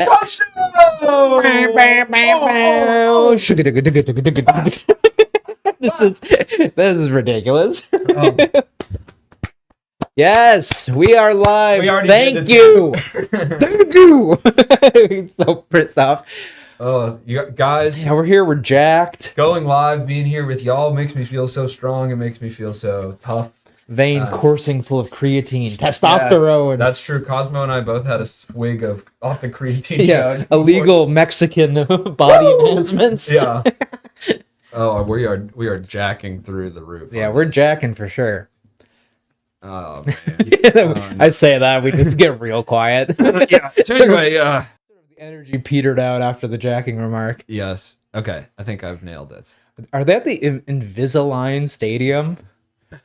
Touchdown! This is ridiculous. Oh. Yes, we are live. We already Thank did you. the Thank you. So pissed off. You guys, Yeah, we're here. We're jacked. going live, being here with y'all makes me feel so strong. It makes me feel so tough. Vein coursing full of creatine, testosterone. That's true. Cosmo and I both had a swig off the creatine jug. Illegal Mexican body enhancements. Yeah. Oh, we are jacking through the roof. Yeah, we're jacking for sure. Oh man. I say that we just get real quiet. Yeah. So anyway, The energy petered out after the jacking remark. yes. Okay. I think I've nailed it. Are they at the Invisalign Stadium?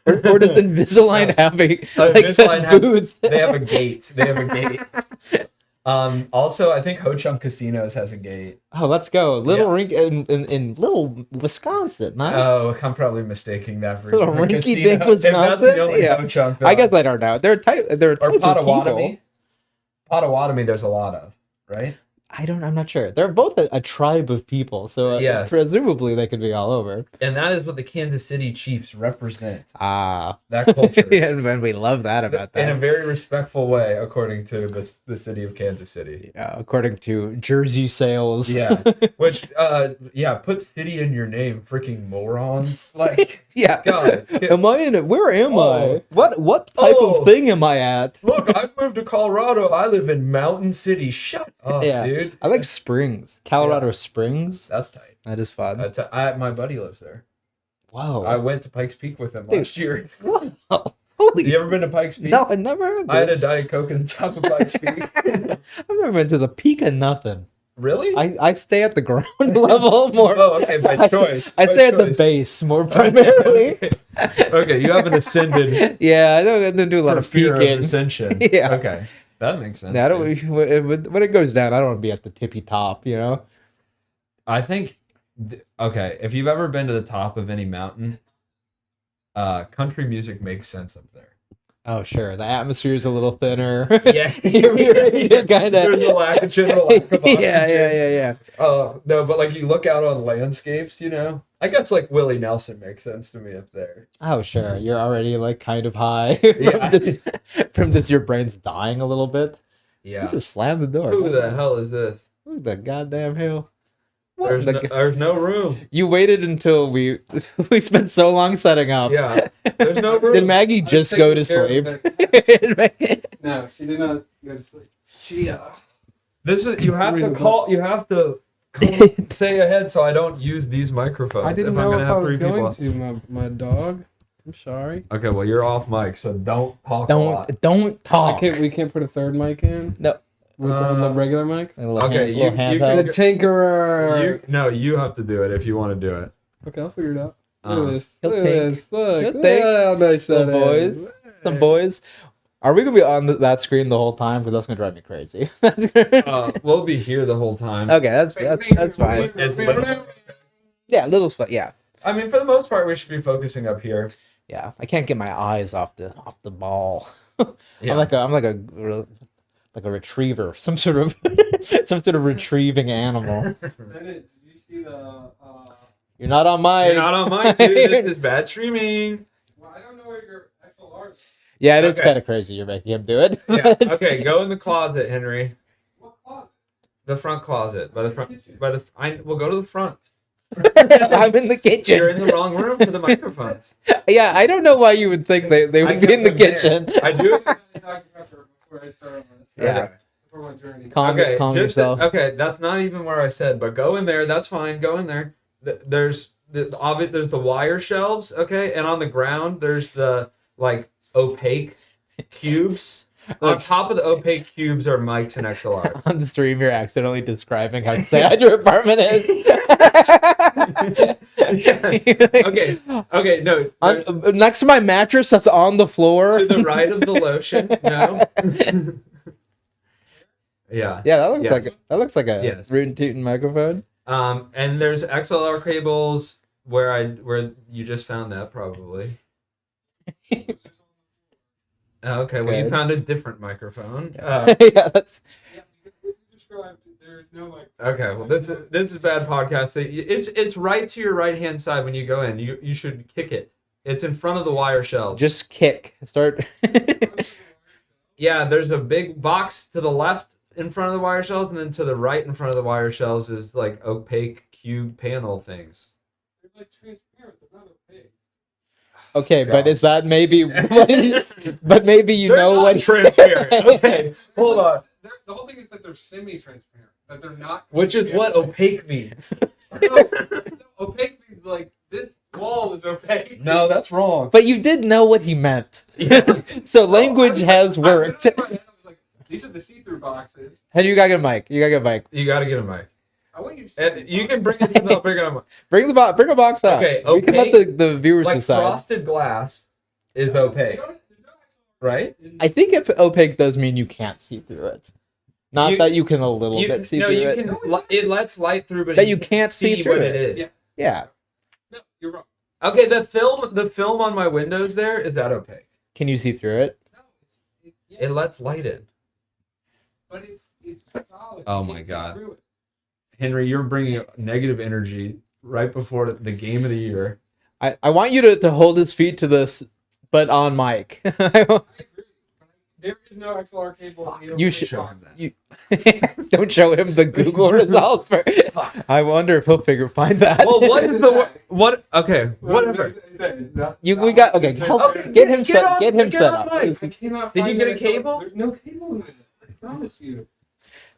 Or does Invisalign have a Invisalign booth? They have a gate. They have a gate. Also, I think Ho Chunk Casinos has a gate. Oh, let's go. Little rink in little Wisconsin, huh? Oh, I'm probably mistaking that for Little a rinky casino. dink If that's Wisconsin? the only Yeah. Ho Chunk, I guess I don't know. They're a type or of people. Potawatomi. Potawatomi, there's a lot of, right? I'm not sure. They're both a tribe of people, so Yes. presumably they could be all over. And that is what the Kansas City Chiefs represent. Ah. That culture. And we love that about In a them. very respectful way, according to the city of Kansas City. According to jersey sales. Yeah. Which, put city in your name, freaking morons. Like, Yeah. God. Am I in it? Where am Oh. I? What type Oh. of thing am I at? Look, I moved to Colorado. I live in Mountain City. Shut up, dude. I like Springs. Colorado Yeah. Springs. That's tight. That is fun. My buddy lives there. Whoa. I went to Pikes Peak with him Dude. last year. Holy. You ever been to Pikes Peak? No, I never have I had been. a Diet Coke at the top of Pikes Peak. I've never been to the peak of nothing. Really? I stay at the ground level more. Oh, okay, by choice. I By stay at the choice. base more primarily. Okay, you haven't ascended Yeah, I don't do a lot for of fear of peeking. ascension. Yeah. Okay, that makes sense. Yeah, dude. when it goes down, I don't want to be at the tippy top, you know? I think, okay, if you've ever been to the top of any mountain, country music makes sense up there. Oh, sure. The atmosphere is a little thinner. Yeah. you're kind There's a of. lack of general lack of oxygen. Yeah. No, but like you look out on landscapes, you know? I guess like Willie Nelson makes sense to me up there. Oh, sure. You're already like kind of high. Yeah. From this, your brain's dying a little bit. Yeah. You just slam the door. Who the hell is this? Who the goddamn hell? What There's the no, g- there's no room. You waited until we spent so long setting up. Yeah. There's no room. Did Maggie just go to sleep? No, she did not go to sleep. She This is you have to say ahead so I don't use these microphones. I didn't if I'm know gonna if have I was three going people. to. My dog. I'm sorry. Okay, well you're off mic, so don't talk a lot. Don't talk. We can't put a third mic in. No. With the regular mic. A little Okay, little you handheld. The Tinkerer. You have to do it if you want to do it. Okay, I'll figure it out. Look at this. He'll Look at take- this. Look. he'll Look take how nice that the boys. is. Some boys. Are we gonna be on that screen the whole time? Because that's gonna drive me crazy. That's gonna... We'll be here the whole time. Okay, that's fine. Yeah, little stuff. Yeah, I mean, for the most part, we should be focusing up here. yeah. I can't get my eyes off the ball. Yeah. I'm like a retriever, some sort of retrieving animal. Did you see the? You're not on mic. You're not on mic, dude. This is bad streaming. Well, I don't know where your XLR is. Yeah, it is Okay. kind of crazy. You're making him do it. Yeah. Okay, go in the closet, Henry. What closet? The front closet. By the front. Kitchen. We'll go to the front. I'm in the kitchen. You're in the wrong room for the microphones. Yeah, I don't know why you would think they I would be in the kept them there. kitchen. I do. Before I start on this. Yeah. Before my journey. Calm yourself. Okay, that's not even where I said, but go in there. That's fine. Go in there. There's the wire shelves, okay, and on the ground there's the like opaque cubes. On top of the opaque cubes are mics and XLRs. On the stream, you're accidentally describing how sad your apartment is. Okay. Okay. No. Next to my mattress that's on the floor. To the right of the lotion. No. Yeah. Yeah, that looks like a Yes. rootin' tootin' microphone. And there's XLR cables where you just found that probably. Okay, well you Good. found a different microphone. Yeah, that's There's no like. Okay, well this is bad podcast. It's right to your right hand side when you go in. You should kick it. It's in front of the wire shelves. Just kick. Start. Yeah, there's a big box to the left in front of the wire shelves, and then to the right in front of the wire shelves is like opaque cube panel things. They're like transparent. They're not opaque. Okay, God. but is that maybe? But maybe you They're know not what? transparent. Okay, hold on. The whole thing is that they're semi-transparent. That they're not. Which is what opaque means. Opaque means like this wall is opaque. No, that's wrong. But you did know what he meant. Yeah. So language has worked. I was like, these are the see-through boxes. Hey, you gotta get a mic. You gotta get a mic. You got to get a mic. I want you to see And you can bring it to the bring it on. Bring a box out. Okay, We can let the viewers Like decide. frosted glass is opaque, right? I think if opaque does mean you can't see through it. Not that you can a little bit see no, through you it. can. It lets light through, but That you can't see through what it. it is. Yeah. Yeah. No, you're wrong. Okay, the film on my windows there is that opaque. Can you see through it? No, It lets light in. but it's solid. Oh You my can't see God. through it. Henry, you're bringing negative energy right before the game of the year. I want you to hold his feet to this, but on mic. I agree. There is no XLR cable. in the You opaque should- box. You don't show him the Google results. I wonder if he'll find that. Well, what is the what? Okay, whatever. We got okay. Okay, Get him set. on- get him get set on up. mic. I cannot Did you find get the a XLR. cable? There's no cable in it. I promise you.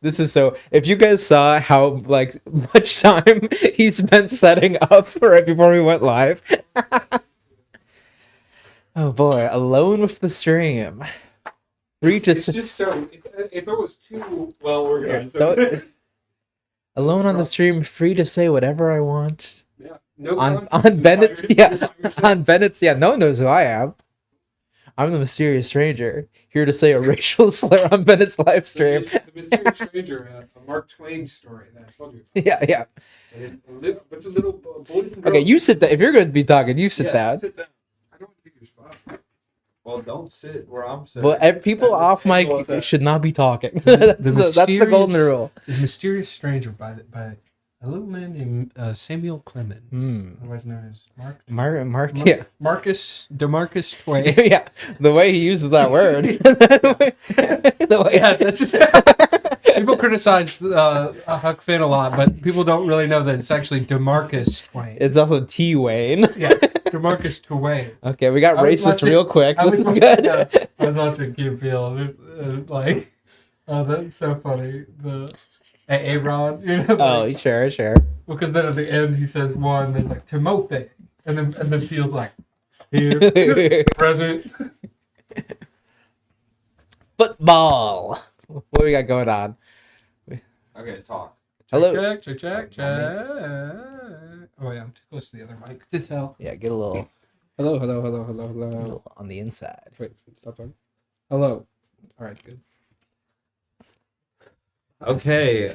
This is so. If you guys saw how like much time he spent setting up right before we went live. Oh boy, alone with the stream. Free to It's just so. It's almost too well organized. Don't- alone on the stream, free to say whatever I want. Yeah. No On confidence Bennett's in on Bennett's no one knows who I am. I'm the mysterious stranger here to say a racial slur on Bennett's live stream. The Mysterious Stranger, a Mark Twain story that I told you about. Yeah. And a bunch of little boys and girls. Okay, you sit down. If you're going to be talking, you sit Yes, down. sit down. I don't want to take your spot. Well, don't sit where I'm sitting. Well, people And off take all mic that. should not be talking. That's the golden rule. The Mysterious Stranger by a little man named Samuel Clemens, otherwise known as Mark, yeah. DeMarcus Twain. Yeah, the way he uses that word. The way- Yeah, that's just people criticize Huck Finn a lot, but people don't really know that it's actually DeMarcus Twain. It's also T Wayne. Yeah, DeMarcus Twain. Okay, we got I was racist watching- real quick. I was Good. watching Key and Peele, like, oh, that's so funny. The Aaron, you know, Oh, like, sure. because then at the end he says one, there's like Timothy, and then Peele's like here, present. Football. What do we got going on? Okay, talk. Hello. Check. Oh yeah, I'm too close to the other mic to tell. Yeah, get a little Hello. on the inside. Wait, stop talking. Hello. All right, good. Okay.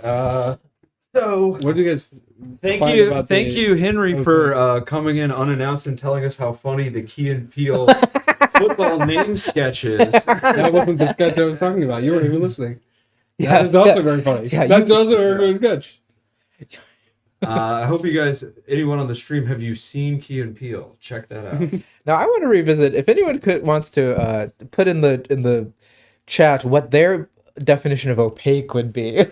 So What do you guys thank find you, about thank the- you, Henry, Okay. for coming in unannounced and telling us how funny the Key and Peele football name sketch is. That wasn't the sketch I was talking about. You weren't even listening. Yeah, That is also yeah. very funny. Yeah, That's you- also a very good sketch. I hope you guys, anyone on the stream, have you seen Key and Peele? Check that out. Now I want to revisit. If anyone wants to put in the chat what their definition of opaque would be.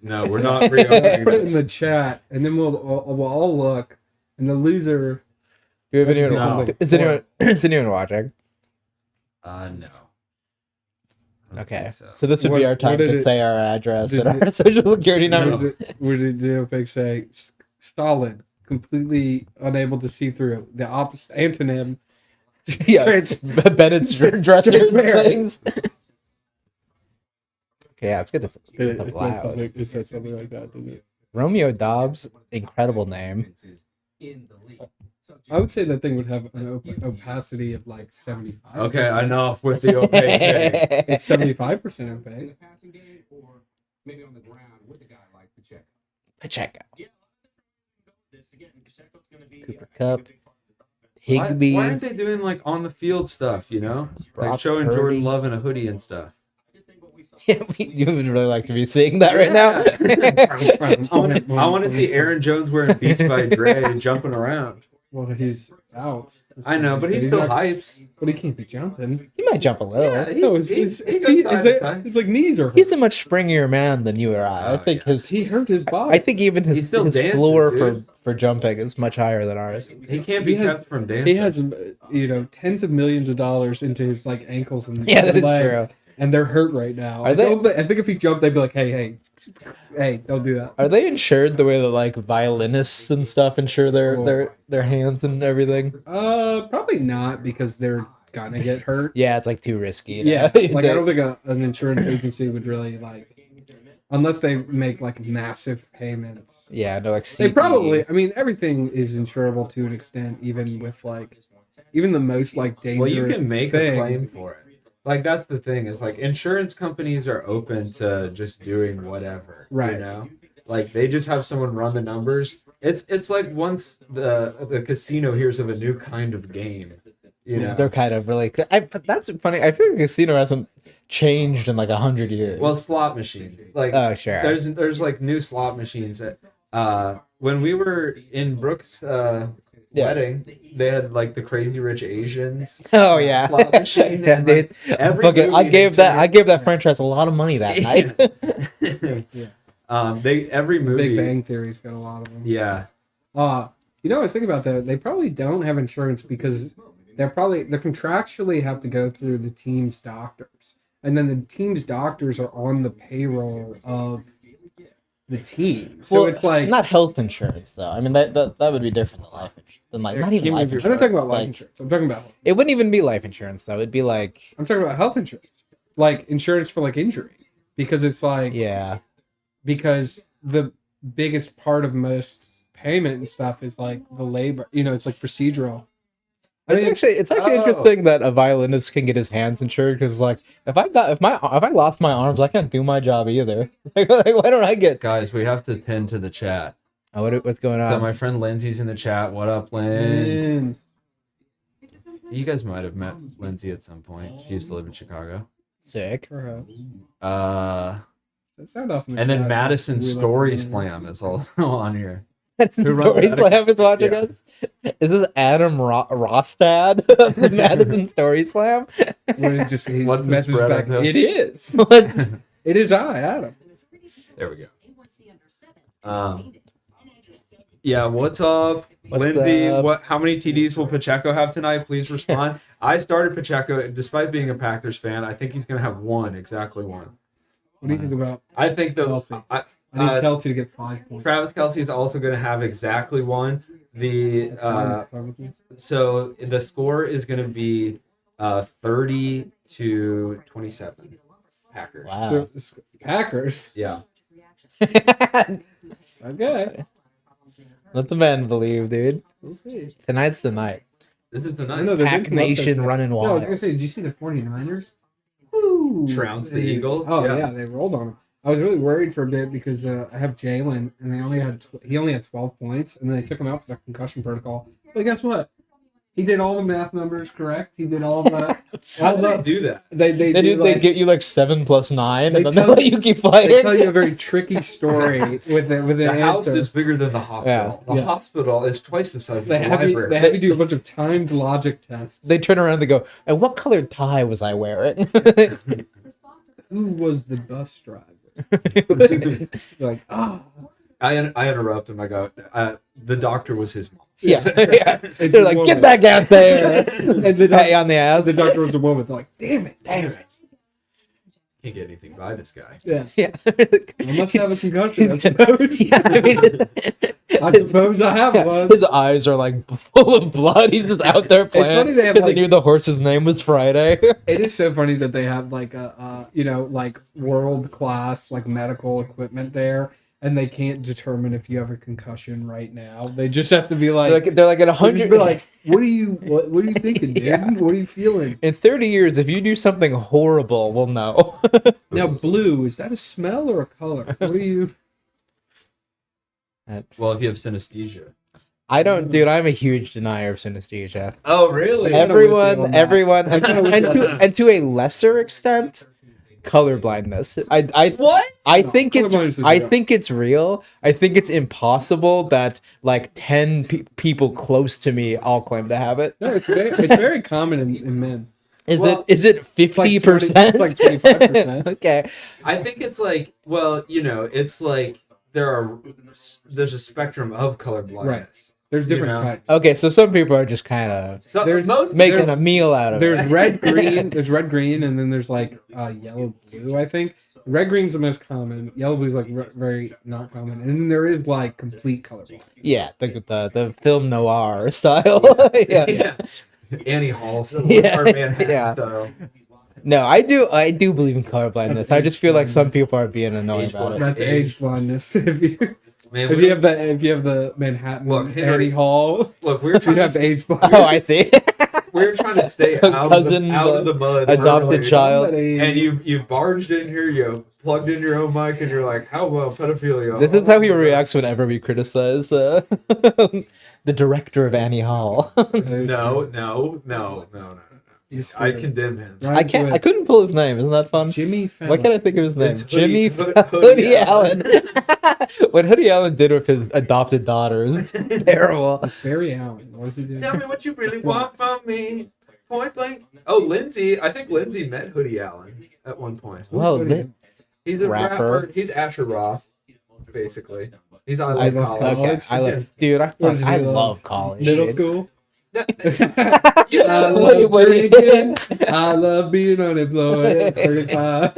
No, we're not Put it in reopening the chat, and then we'll all look, and the loser. Do you have anyone, No. is anyone watching? No. I don't Okay, think so this would be What- our time what did to it- say our address did and our social security No. numbers. Where did Opec say solid, completely unable to see through? The opposite antonym. Yeah, Trans- Bennett's dressers and transparent. things. Okay, yeah, it's good to see. It, It's loud. it said something like that, didn't it? Romeo Dobbs, incredible name. I would say that thing would have an opacity of like 75. Okay, enough with the opaque thing. It's 75% opaque. passing game or maybe on the ground with a guy like Pacheco. Pacheco, Cooper Cooper Kupp, Why Higbee. aren't they doing like on the field stuff, you know? Brock Like showing Purdy. Jordan Love in a hoodie and stuff. Yeah, you would really like to be seeing that right now. I want to see Aaron Jones wearing Beats by Dre jumping around. Well, he's out. I know, but he still not, hypes. But he can't be jumping. He might jump a little. Yeah, No, he goes his side to side. like knees are hurt. He's a much springier man than you or I. I Oh, think yeah. his. He hurt his body. I think even He his still dances, floor dude. for jumping is much higher than ours. He can't be He has- kept from dancing. he has, tens of millions of dollars into his like ankles and Yeah, that is legs, true. and they're hurt right now. Are they- I think if he jumped, they'd be like, hey, don't do that. Are they insured the way that like violinists and stuff insure their hands and everything? Probably not because they're gonna get hurt. Yeah, it's like too risky. you Yeah, know? like I don't think an insurance agency would really like, unless they make like massive payments. Yeah, no, like They CPE. probably. I mean, everything is insurable to an extent, even with like, even the most like dangerous. Well, you can make thing. a claim for it. Like that's the thing is like insurance companies are open to just doing whatever, Right. You know, like they just have someone run the numbers. It's like once the casino hears of a new kind of game, you know. They're kind of really. But that's funny. I feel like casino hasn't changed in like 100 years. Well, slot machines, like oh sure. there's like new slot machines that when we were in Brooks' wedding, they had like the Crazy Rich Asians. Oh yeah. Slot machine. Yeah, and, dude. like, every Fuck it, movie I they gave turn- that franchise a lot of money that night. Every movie. Big Bang Theory's got a lot of them. Yeah. I was thinking about that. They probably don't have insurance because they contractually have to go through the team's doctors, and then the team's doctors are on the payroll of the team. So Well, it's like not health insurance though. I mean that would be different than life insurance. Than like not even Give me life your- insurance. I'm not talking about life Like, insurance. I'm talking about it wouldn't even be life insurance though. It'd be like health insurance, like insurance for like injury, because it's like yeah. because the biggest part of most payment and stuff is like the labor. It's like procedural. I mean, It's actually Oh. interesting that a violinist can get his hands insured because like if I lost my arms I can't do my job either. Like, why don't I get? Guys, we have to tend to the chat. Oh, what's going So on? my friend Lindsay's in the chat. What up, Lynn? You guys might have met Lindsay at some point. She used to live in Chicago. Sick. perhaps. And Start off in the then chat. Madison We love Story Lynn. Slam is all on here. Madison Who runs Story that? Slam is watching Yeah. us. Is this Adam Rostad of the Madison Story Slam? What is just he What's the messages spread back, up there? It is. What? It is Adam. There we go. Yeah, what's up, What's Lindsay? up? How many TDs will Pacheco have tonight? Please respond. I started Pacheco, despite being a Packers fan. I think he's going to have exactly one. What do you think about I think Kelsey? I I need Uh, Kelsey to get 5 points. Travis Kelce is also going to have exactly one. That's fine with me. So the score is going to be 30-27. Packers. Wow. So, Packers. Yeah. Okay. Let the men believe, dude. We'll see. Tonight's the night. This is the I night. know, they've been Pack some upsets Nation now. running No, I was wild. gonna say, did you see the 49ers? Woo! Trounced the Eagles? Oh Yeah. yeah. They rolled on them. I was really worried for a bit because I have Jalen and he only had 12 points, and then they took him out for the concussion protocol. But guess what? He did all the math numbers correct. He did all the. How do they do that? They They like, get you like 7 + 9, They and then they tell- let you keep they playing. tell you a very tricky story with the The house answer. is bigger than the hospital. Yeah. The Yeah. hospital is twice the size of They the have, you, library. they have you do a bunch of timed logic tests. They turn around and they go, "And what colored tie was I wearing?" Who was the bus driver? Like, I interrupt him. I go, the doctor was his mom. yeah, yeah. It's They're a like, woman. "Get back out there!" And the, Pat you on the ass. the doctor was a woman. They're like, damn it. Can't get anything by this guy. Yeah. Yeah. I must have a concussion, I He's suppose. yeah, I mean, I suppose I have one. his eyes are like full of blood. He's just out there funny playing. they have, Because like- they knew the horse's name was Friday. It is so funny that they have like like world class like medical equipment there, and they can't determine if you have a concussion right now. They just have to be like, they're like at they'll just 100. be like, what are you thinking, dude? Yeah. What are you feeling? In 30 years, if you do something horrible, we'll know. Now, blue, is that a smell or a color? What are you? Well, if you have synesthesia. I don't, dude. I'm a huge denier of synesthesia. Oh, really? I'm with you on that. Everyone, I'm kinda with you on that. and to a lesser extent, colorblindness. I What? I No, think it's colorblindness is I real. think it's real. I think it's impossible that like 10 people close to me all claim to have it. No, it's very common in men. Is it It's like 50%? it's like 25%. Okay. I think it's like, well, it's like there's a spectrum of colorblindness. Right. There's different know? types. Okay, so some people are just kind of So There's- most making There- a meal out of There's it. red, green. There's red, green, and then there's like yellow, blue. I think red, green's the most common. Yellow, blue's like very not common, and then there is like complete colorblind. Yeah, the film noir style. Yeah. yeah. Annie Hall, Yeah. or Manhattan Yeah. style. No, I do believe in colorblindness. That's I just feel like some age people are being annoying Age about it. That's Age. age blindness. Man, If you have the Manhattan Look, Henry- Annie Hall, look, we were you trying have to age blindness. Oh, I see. we were trying to stay out Cousin, of the mud. adopted earlier. child. And you barged in here, you plugged in your own mic, and you're like, how about pedophilia? This is how he reacts whenever we criticize the director of Annie Hall. No. Yes, I sir. condemn him. Rhymes I can't. with I couldn't pull his name. Isn't that fun? Jimmy Why Fallon. can't I think of his name? It's Jimmy Hoodie Hoodie Allen. Allen. What Hoodie Allen did with his adopted daughters, terrible. It's Barry Allen. What did he do? Tell me what you really want from me. Point blank. Oh, Lindsay. I think Lindsay met Hoodie Allen at one point. Whoa, What li- He's a Rapper. rapper. He's Asher Roth, basically. He's I I Love love College. okay, college. I love, dude. What does he I love? love college. Middle dude. school. You I know, love what do you- drinking. I love being unemployed at 35.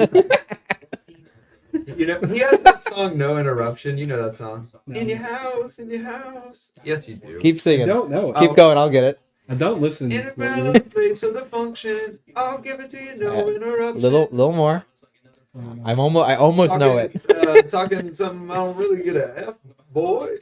he has that song "No Interruption." You know that song. No. In your house, in your house. Yes, you do. Keep I singing. don't know. Keep going. I'll get it. I don't listen. In the to middle it. of the place of the function, I'll give it to you. No Yeah. interruption. Little more. I almost know it. Talking something I don't really get a F, boy.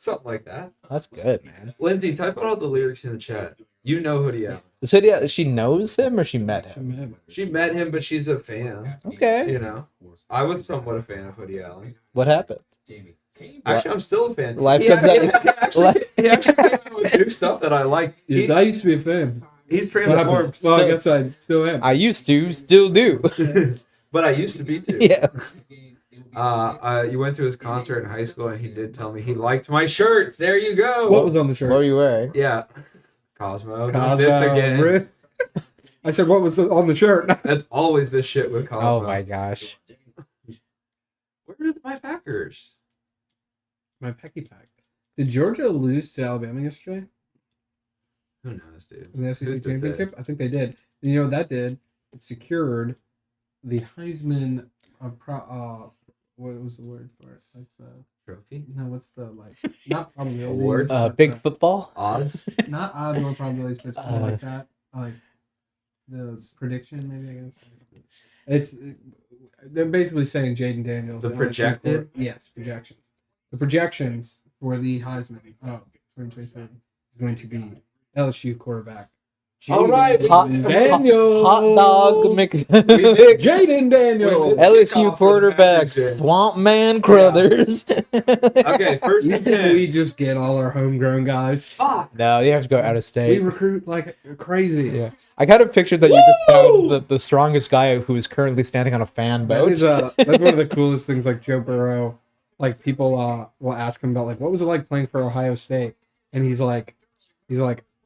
Something like that. That's good, man. Lindsay, type out all the lyrics in the chat. You know Hoodie Allen. So yeah, she knows him or she met him. She met him, but she's a fan. Okay. You know, I was somewhat a fan of Hoodie Allen. What happened? Actually, I'm still a fan. Life He comes actually, out- he actually came out with new stuff that I like. Yeah, I used to be a fan. He's What happened? transformed, Well, I Still- guess I still am. I used to, still do. but I used to be too. Yeah. You went to his concert in high school, and he did tell me he liked my shirt. There you go. What was on the What shirt? were you wearing? Yeah, Cosmo. Cosmo, This again. really? I said, what was on the shirt? That's always this shit with Cosmo. Oh my gosh. Where are my Packers? My Pecky Pack. Did Georgia lose to Alabama yesterday Who knows, dude? in the SEC Who's to say? championship? I think they did. And you know what that did? It secured the Heisman. What was the word for it? Like the Trophy? no, what's the like? Not probabilities. Award? but Big the- Uh, football? Odds? Not odd no probabilities, but it's kind of like that. Like the prediction, maybe I guess. It's they're basically saying Jaden Daniels. The LSU projected? yes, projections. The projections for the Heisman of 2023 is going to be LSU quarterback. All right, Hot, Daniels. hot dog Mc, Jaden Daniels. LSU Kickoff quarterback with Packers. Swamp Man Crothers. Okay, first We and think 10. we just get all our homegrown guys. Fuck. No, you have to go out of We state. recruit like crazy. Yeah. I got a picture that you just found the strongest guy who is currently standing on a fan That boat. is that's one of the coolest things. Like Joe Burrow, like people will ask him about like what was it like playing for Ohio State, and he's like,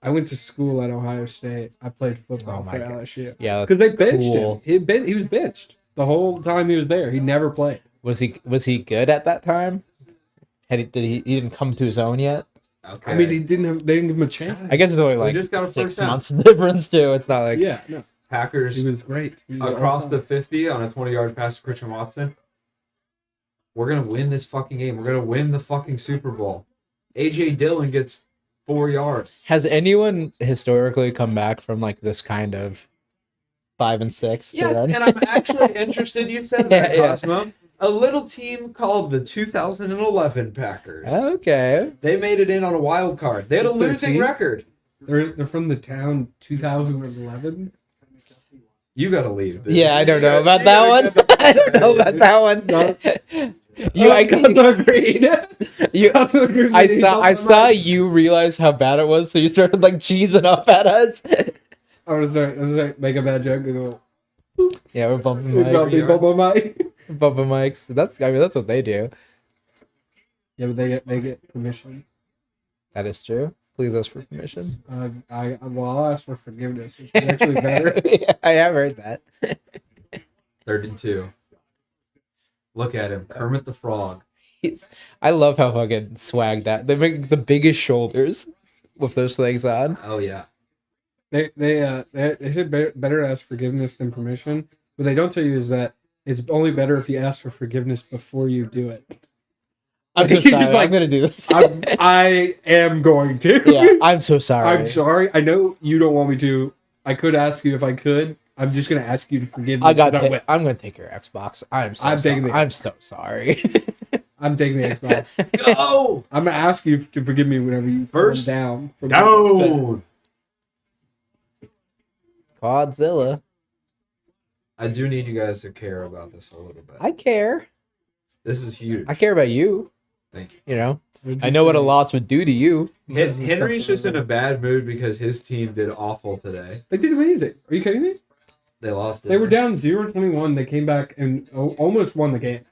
I went to school at Ohio State. I played football Oh my for God. LSU Yeah, that's because they benched cool. him. He was benched the whole time he was there. He never played. Was he good at that time? He didn't come to his own yet? Okay. I mean, they didn't give him a chance. I guess it's only We like just got a 6 first down. months difference too. It's not like Yeah, no, Packers he was great. He was across all the time. 50 on a 20-yard pass to Christian Watson. We're going to win this fucking game. We're going to win the fucking Super Bowl. A.J. Dillon gets 4 yards. Has anyone historically come back from like this kind of 5 and 6 to Yes, run? and I'm actually interested you said that, Yeah. Cosmo. A little team called the 2011 Packers. Okay. They made it in on a wild card. They had a What's their losing team? record. They're from the town 2011. You got to leave. dude. Yeah, I don't You know gotta- about you that gotta one. get I don't know about that one. Cosmo agreed. Cosmo agrees with I me. saw you realize how bad it was, so you started like cheesing up at us. I was like, make a bad joke and go, Yeah, we're bumping Big mics. bubble mic. Bumping mics. That's what they do. Yeah, but they get permission. That is true. Please ask for permission. I'll ask for forgiveness, which is actually better. Yeah, I have heard that. 32. Look at him, Kermit the Frog. I love how fucking swagged that. They make the biggest shoulders with those things on. Oh yeah. They said better to ask forgiveness than permission. What they don't tell you is that it's only better if you ask for forgiveness before you do it. I'm so He's just sorry. like, I'm gonna do this. I am going to. Yeah, I'm so sorry. I'm sorry. I know you don't want me to. I could ask you if I could. I'm just gonna ask you to forgive me. I got. but I will. I'm gonna take your Xbox. I'm I'm taking sorry. the- I'm so sorry. I'm taking the Xbox. Go I'm gonna ask you to forgive me whenever you First come down. From down. Godzilla. I do need you guys to care about this a little bit. I care. This is huge. I care about you. Thank you. You know. I know what a loss would do to you. Henry's just in a bad mood because his team did awful today. They did amazing. Are you kidding me? They lost. They were down 0-21. They came back and almost won the game.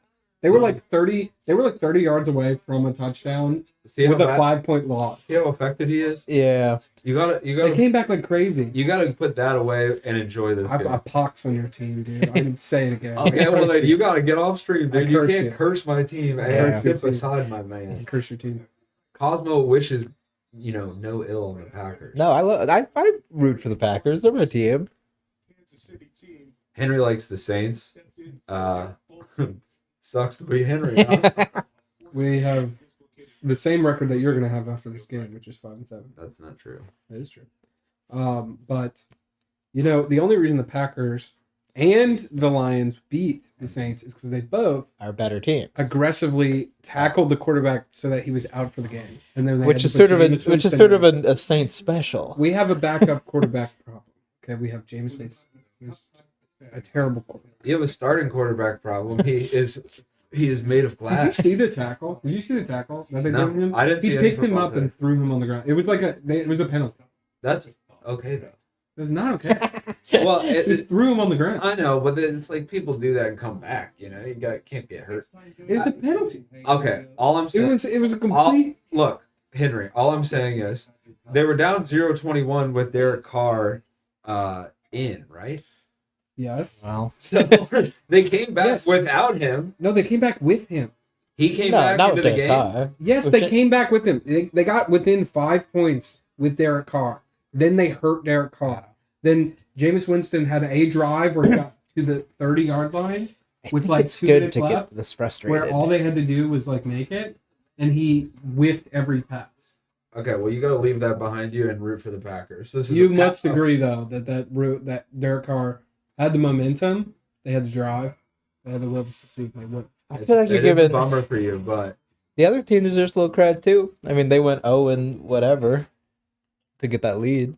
They were like 30. They were like 30 yards away from a touchdown See how with a bad- 5-point loss. See how affected he is. Yeah. You gotta They came back like crazy. you gotta put that away and enjoy this I game. pox on your team, dude. I didn't say it again. Okay, well then you gotta get off stream, I dude. You curse can't you. curse my team and Yeah. sit beside my man. Curse your team. Cosmo wishes, no ill on the Packers. No, I root for the Packers. They're my team. Henry likes the Saints. Sucks to be Henry. Huh? We have the same record that you're going to have after this game, which is 5-7. That's not true. That is true. But the only reason the Packers and the Lions beat the Saints is because they both Our better team. aggressively tackled the quarterback so that he was out for the game, and then they Which had is to put sort of Jameis Winston in. a Saints special. We have a backup quarterback problem. Okay, we have James Winston, who's a terrible quarterback. You have a starting quarterback problem. He is made of Did glass. you see the tackle? Did you see the tackle that they No, gave him? I didn't see He any picked him football up and threw him on the ground. It was like it was a penalty. That's okay though. It's not okay. Well, He threw him on the ground. I know, but it's like people do that and come back. You can't get hurt. It's a penalty. Okay, all I'm It saying. was a complete. Look, Henry. All I'm saying is they were down 0-21 with Derek Carr in, right? Yes. Well, So they came back Yes. without him. No, they came back with him. He came no, back not into with the Derek game. Carr. Yes, With they Ja- came back with him. They got within 5 points with Derek Carr. Then they hurt Derek Carr. Then Jameis Winston had a drive where he got to the 30-yard line with think like it's 2 good minutes to left, get this frustrated. where all they had to do was like make it, and he whiffed every pass. Okay, well you got to leave that behind you and root for the Packers. This is You a must pass- agree, though, that Derek Carr had the momentum. They had the drive. They had the will to succeed. They would. I feel like you're It is a giving bummer for you, but the other team deserves a little credit too. I mean, they went 0 and whatever to get that lead.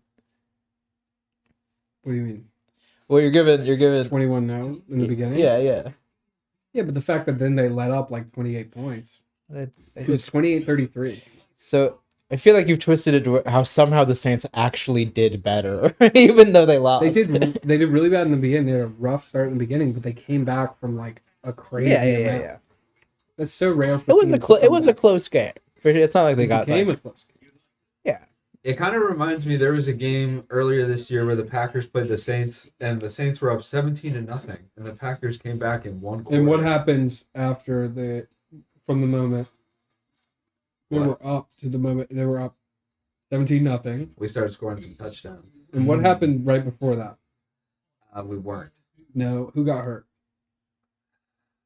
What do you mean? Well, you're giving 21-0 in the beginning? Yeah. Yeah, but the fact that then they let up like 28 points. They It was 28-33. So I feel like you've twisted it to how somehow the Saints actually did better, even though they lost. They did really bad in the beginning. They had a rough start in the beginning, but they came back from like a crazy amount. Yeah. That's so rare for It was teams a to come it was a back. close game. It's not like they got became like, a close game. it kind of reminds me there was a game earlier this year where the Packers played the Saints and the Saints were up 17-0 and the Packers came back in one quarter. And what happens after from the moment they What? were up to the moment they were up 17-0? We started scoring some touchdowns. And what happened right before that? We weren't. No, who got hurt?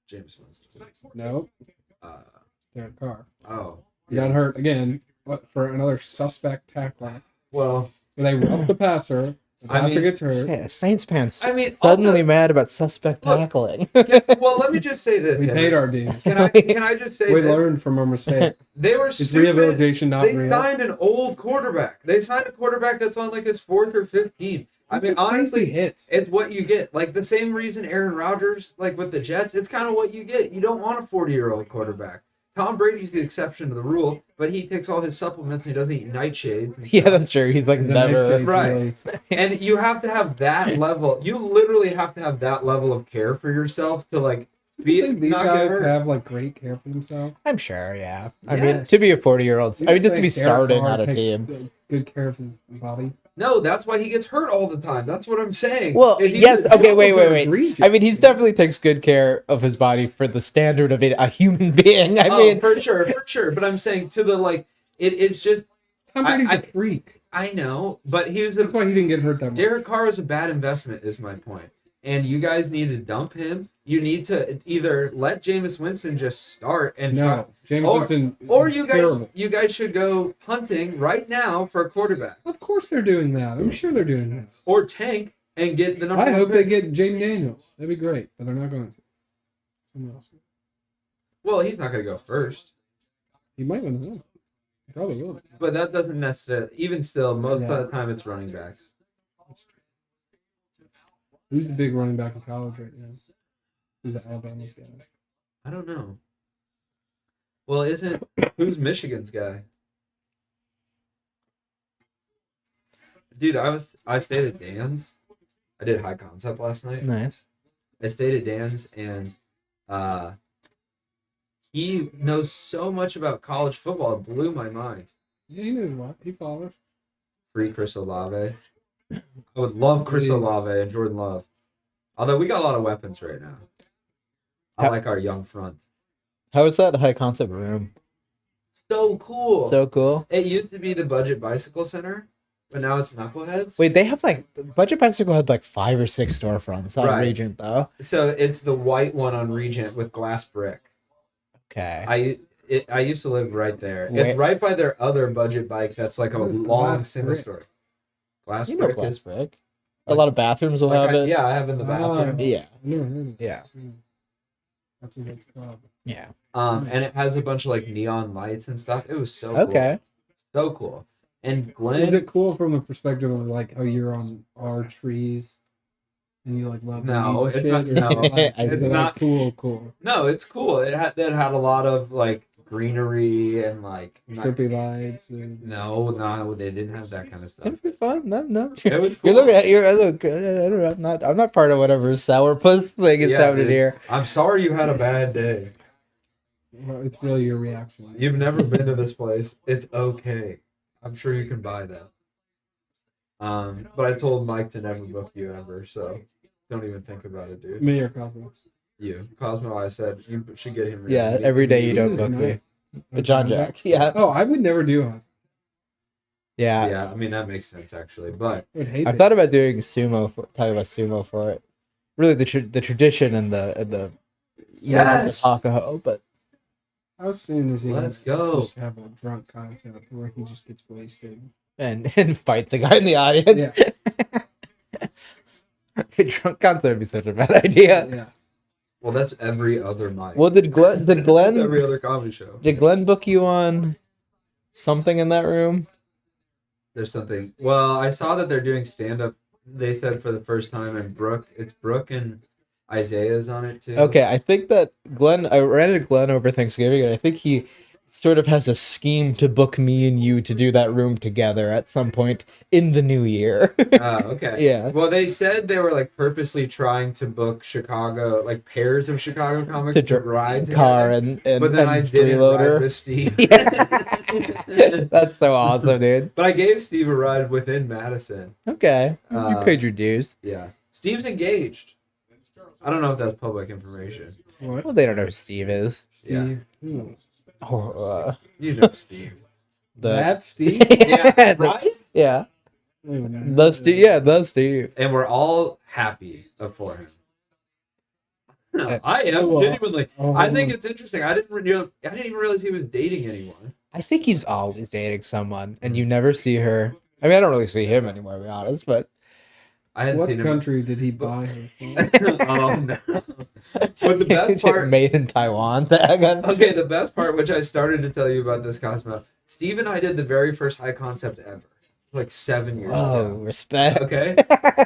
James Winston. No, Uh, Derek Carr. oh. He got hurt again, but for another suspect tackler. Well, Where they rough the passer, the I passer mean- gets hurt. yeah, Saints fans I mean, suddenly also- mad about suspect Look, tackling. well, let me just say this. We Henry. paid our dues. Can I just say We this? learned from our mistake. They were Is stupid. rehabilitation not They real? signed an old quarterback. They signed a quarterback that's on like his 4th or 5th team. I mean, honestly, hits. it's what you get. Like the same reason Aaron Rodgers, like with the Jets, it's kind of what you get. You don't want a 40-year-old quarterback. Tom Brady's the exception to the rule, but he takes all his supplements and he doesn't eat nightshades. And Yeah, stuff. that's true. He's like The never. nightshades Right. really- And you have to have that level. You literally have to have that level of care for yourself to like Do be you think these not get guys hurt. have like great care for themselves? I'm sure. Yeah. I mean, Yes. to be a 40-year-old, I mean, just to be Like Derek starting Carr on a takes team. Good care of his body. No, that's why he gets hurt all the time. That's what I'm saying. Well, Is he yes. just- Okay. Wait. They're Wait. egregious. I mean, he's definitely takes good care of his body for the standard of a human being. I Oh, mean, for sure. But I'm saying to the like, it's just Tom Brady's I- a freak. I know, but he was a That's why he didn't get hurt that much. Derek Carr is a bad investment, is my point. And you guys need to dump him. You need to either let Jameis Winston just start and try, No, James Or- Winston. or is you guys terrible. you guys should go hunting right now for a quarterback Of course they're doing that. I'm sure they're doing that. or tank and get the number. I one hope they pick. get Jaden Daniels. That'd be great, but they're not going to. Someone else. Well, he's not going to go first, He might win the one. He probably will. but that doesn't necessarily. Even still, most Yeah. of the time it's running backs. Who's the big running back in college right now? Who's the Alabama's guy? I don't know. Well, who's Michigan's guy? Dude, I stayed at Dan's. I did high concept last night. nice. I stayed at Dan's and he knows so much about college football. It blew my mind. Yeah, he knows what. He follows. Free Chris Olave. I would love Chris Please. Olave and Jordan Love. Although we got a lot of weapons right now. I How- like our young front. How is that high concept room? So cool. So cool. It used to be the Budget Bicycle Center, but now it's Knuckleheads. Wait, they have like Budget Bicycle had like 5 or 6 storefronts on Right. Regent though. So it's the white one on Regent with glass brick. Okay. I used to live right there. Where- It's right by their other budget bike that's like a What is long glass single brick? story. Glass You know brick glass is brick. A lot of bathrooms will like have it. yeah, I have in the bathroom. Yeah. I never heard of it. Yeah. That's what it's called. Yeah. And it has a bunch of like neon lights and stuff. It was so Okay. cool. So cool. And Is Glenn, it cool from the perspective of like how you're on our trees and you like love No, weed and it's not- shit? no, Or, like, it's is it, like, not- cool. no, it's cool. It had a lot of like greenery and like Strippy lights and no, they didn't have that kind of stuff. It'd be fun. No. It was You're cool. looking at I don't know, I'm not part of whatever sourpuss thing is Yeah, happening dude. here. I'm sorry you had a bad day. well, it's really your reaction. You've never been to this place. It's okay. I'm sure you can buy that. But I told Mike to never book you ever, so don't even think about it, dude. Me or Cosmo. You, Cosmo, I said you should get him. Yeah, every day you don't Who's book not- me. But John Jack. Yeah. Oh, I would never do it. Yeah. Yeah, I mean that makes sense actually, but I would hate I it. thought about doing talking about sumo for it. Really the tradition and the yes, alcohol, but How soon is he let's gonna go. just have a drunk concept where he just gets wasted? and fights the guy in the audience. A drunk concept would be such a bad idea. Yeah. Well, that's every other Mike. Well, did That's Glenn every other comedy show. did Glenn book you on something in that room? There's something. Well, I saw that they're doing stand up. They said for the first time, and Brooke and Isaiah's on it too. Okay, I think that I ran into Glenn over Thanksgiving, and I think he sort of has a scheme to book me and you to do that room together at some point in the new year. Oh, okay. Yeah. Well, they said they were like purposely trying to book Chicago, like pairs of Chicago comics To to ride Car together. and But then I and didn't ride freeloader. with Steve. That's so awesome, dude. But I gave Steve a ride within Madison. Okay, you Uh, paid your dues. Yeah. Steve's engaged. I don't know if that's public information. What? Well, they don't know who Steve is. Yeah. Steve? Who? Oh, You know Steve. That Steve? Yeah, right? Yeah, Wait a minute. the Steve. Yeah, the Steve. And we're all happy for him. No, I am Well, genuinely. oh, I think it's interesting. I didn't even realize he was dating anyone. I think he's always dating someone, and you never see her. I mean, I don't really see him anymore, to be honest. But I hadn't What seen him. country did he buy her from? Oh no! But the best part. made in Taiwan. Tag on. Okay, the best part, which I started to tell you about this, Cosmo. Steve and I did the very first high concept ever, like 7 years Oh, ago. respect. Okay,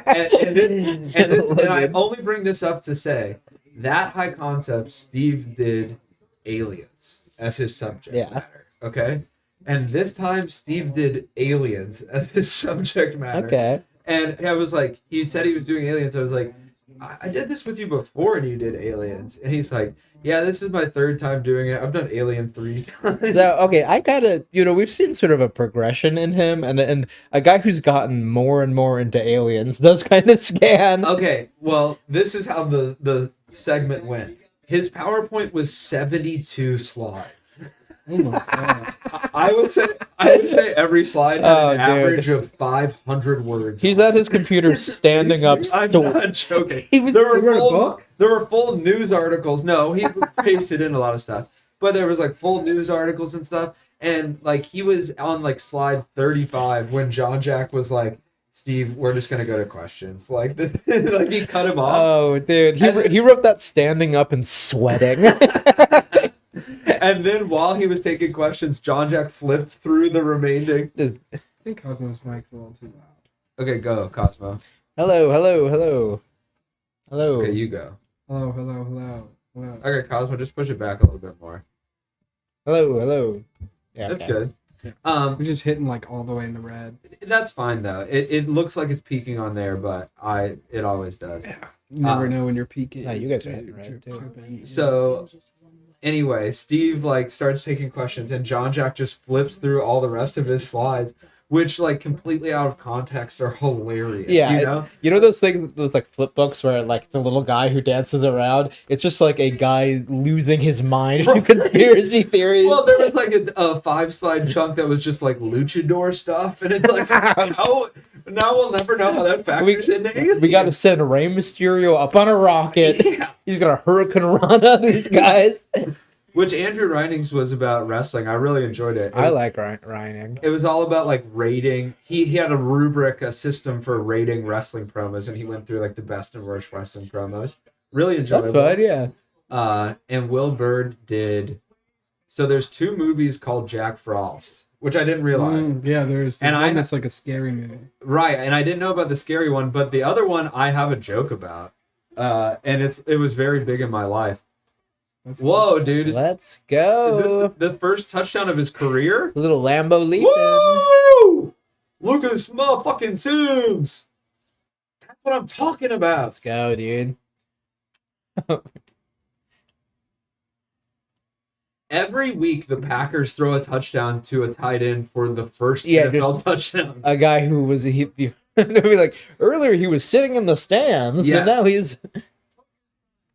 and I only bring this up to say that high concept Steve did Aliens, as his subject Yeah. matter. Okay. And this time Steve did aliens as his subject matter. Okay. And I was like, he said he was doing aliens. I was like, I did this with you before and you did aliens. And he's like, yeah, this is my third time doing it. I've done Alien 3 times. So, okay, I gotta, we've seen sort of a progression in him, and a guy who's gotten more and more into aliens does kind of scan. Okay, well, this is how the segment went. His PowerPoint was 72 slides. Oh my god. I would say every slide had an Oh, dude. average of 500 words. He's on at it. his computer standing up. I'm to- not joking. He was- there were He wrote a full, book? There were full news articles. No, he pasted in a lot of stuff, but there was like full news articles and stuff. And like he was on like slide 35 when John Jack was like, "Steve, we're just gonna go to questions." Like this, like he cut him off. Oh, dude, he wrote that standing up and sweating. And then while he was taking questions, John Jack flipped through the remaining. I think Cosmo's mic's a little too loud. Okay, go, Cosmo. Hello. Okay, you go. Hello, hello, hello, hello. Okay, Cosmo, just push it back a little bit more. Hello. Yeah, That's okay. good. Yeah. We're just hitting like all the way in the red. That's fine though. It looks like it's peaking on there, but it always does. Yeah. You never know when you're peaking. Yeah, you guys are hitting red, too. tripping. So anyway, Steve like starts taking questions, and John Jack just flips through all the rest of his slides, which like completely out of context are hilarious. Yeah, you know. You know those things, those like flip books where like the little guy who dances around, it's just like a guy losing his mind to conspiracy theories. Well, there was like a 5-slide chunk that was just like luchador stuff, and it's like, how now we'll never know how that factors into aliens. We got to send Rey Mysterio up on a rocket. Yeah. He's gonna hurricane run on these guys. Which Andrew Reinings was about wrestling. I really enjoyed it. I like Ryan. It was all about like rating. He had a rubric, a system for rating wrestling promos, and he went through like the best and worst wrestling promos. Really enjoyable. That's good, yeah. And Will Bird did. So there's 2 movies called Jack Frost, which I didn't realize. Yeah, there's And one I- that's like a scary movie. Right, and I didn't know about the scary one, but the other one I have a joke about. And it was very big in my life. That's Whoa, dude! Is Let's this go. the first touchdown of his career? A little Lambo leaping. Woo! Look at this motherfucking Sims. That's what I'm talking about. Let's go, dude. Every week, the Packers throw a touchdown to a tight end for the first Yeah, NFL touchdown. A guy who was they'll be like, earlier he was sitting in the stands, Yeah. and now he's.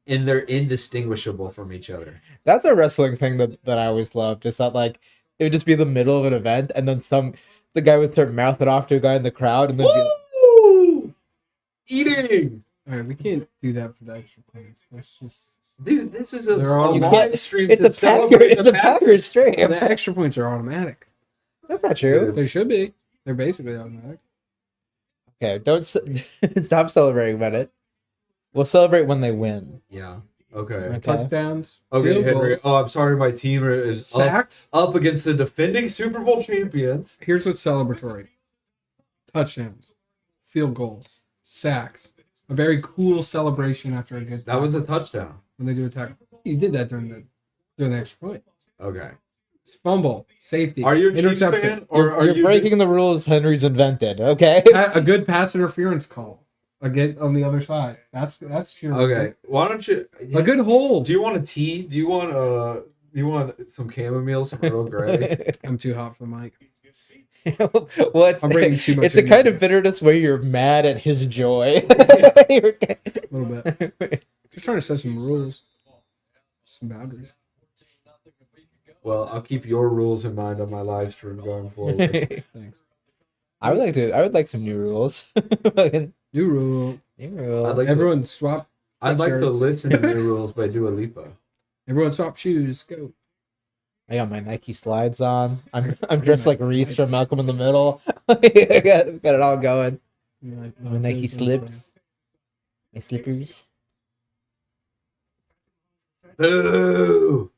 And they're indistinguishable from each other. That's a wrestling thing that I always loved. Is that like it would just be the middle of an event, and then the guy would start mouthing off to a guy in the crowd, and then be Woo! Eating! All right, we can't do that for the extra points. That's just Dude, this is a They're all- You live can't- stream it's to a celebrate Packers, it's a Packers stream. the extra points are automatic. That's not true. They should be. They're basically automatic. Okay, don't stop celebrating about it. We'll celebrate when they win. Yeah. Okay. Okay. Touchdowns. Okay, field Henry. goals, Oh, I'm sorry, my team is sacks. up against the defending Super Bowl champions. Here's what's celebratory: touchdowns, field goals, sacks. A very cool celebration after a good. That was a touchdown. when they do attack. You did that during the extra point. Okay. Fumble, safety. Are you a Chiefs interception. fan, or are You're you breaking just- the rules Henry's invented, okay? A good pass interference call. Again on the other side. That's cheering. Okay. Why don't you? A good hold. Do you want a tea? Do you want some chamomile, some Earl Grey? I'm too hot for the mic. Well, it's, I'm bringing too much it's a in kind here. of bitterness where you're mad at his joy. A little bit. Just trying to set some rules. Some boundaries. Well, I'll keep your rules in mind on my live stream going forward. Thanks. I would like some new rules. New rule. New rules. I'd like Everyone swap. I'd like to Sure. listen to New Rules by Dua Lipa. Everyone swap shoes. Go. I got my Nike slides on. I'm dressed like Reese from Malcolm in the Middle. I got it all going. My Nike slips. My slippers. Boo!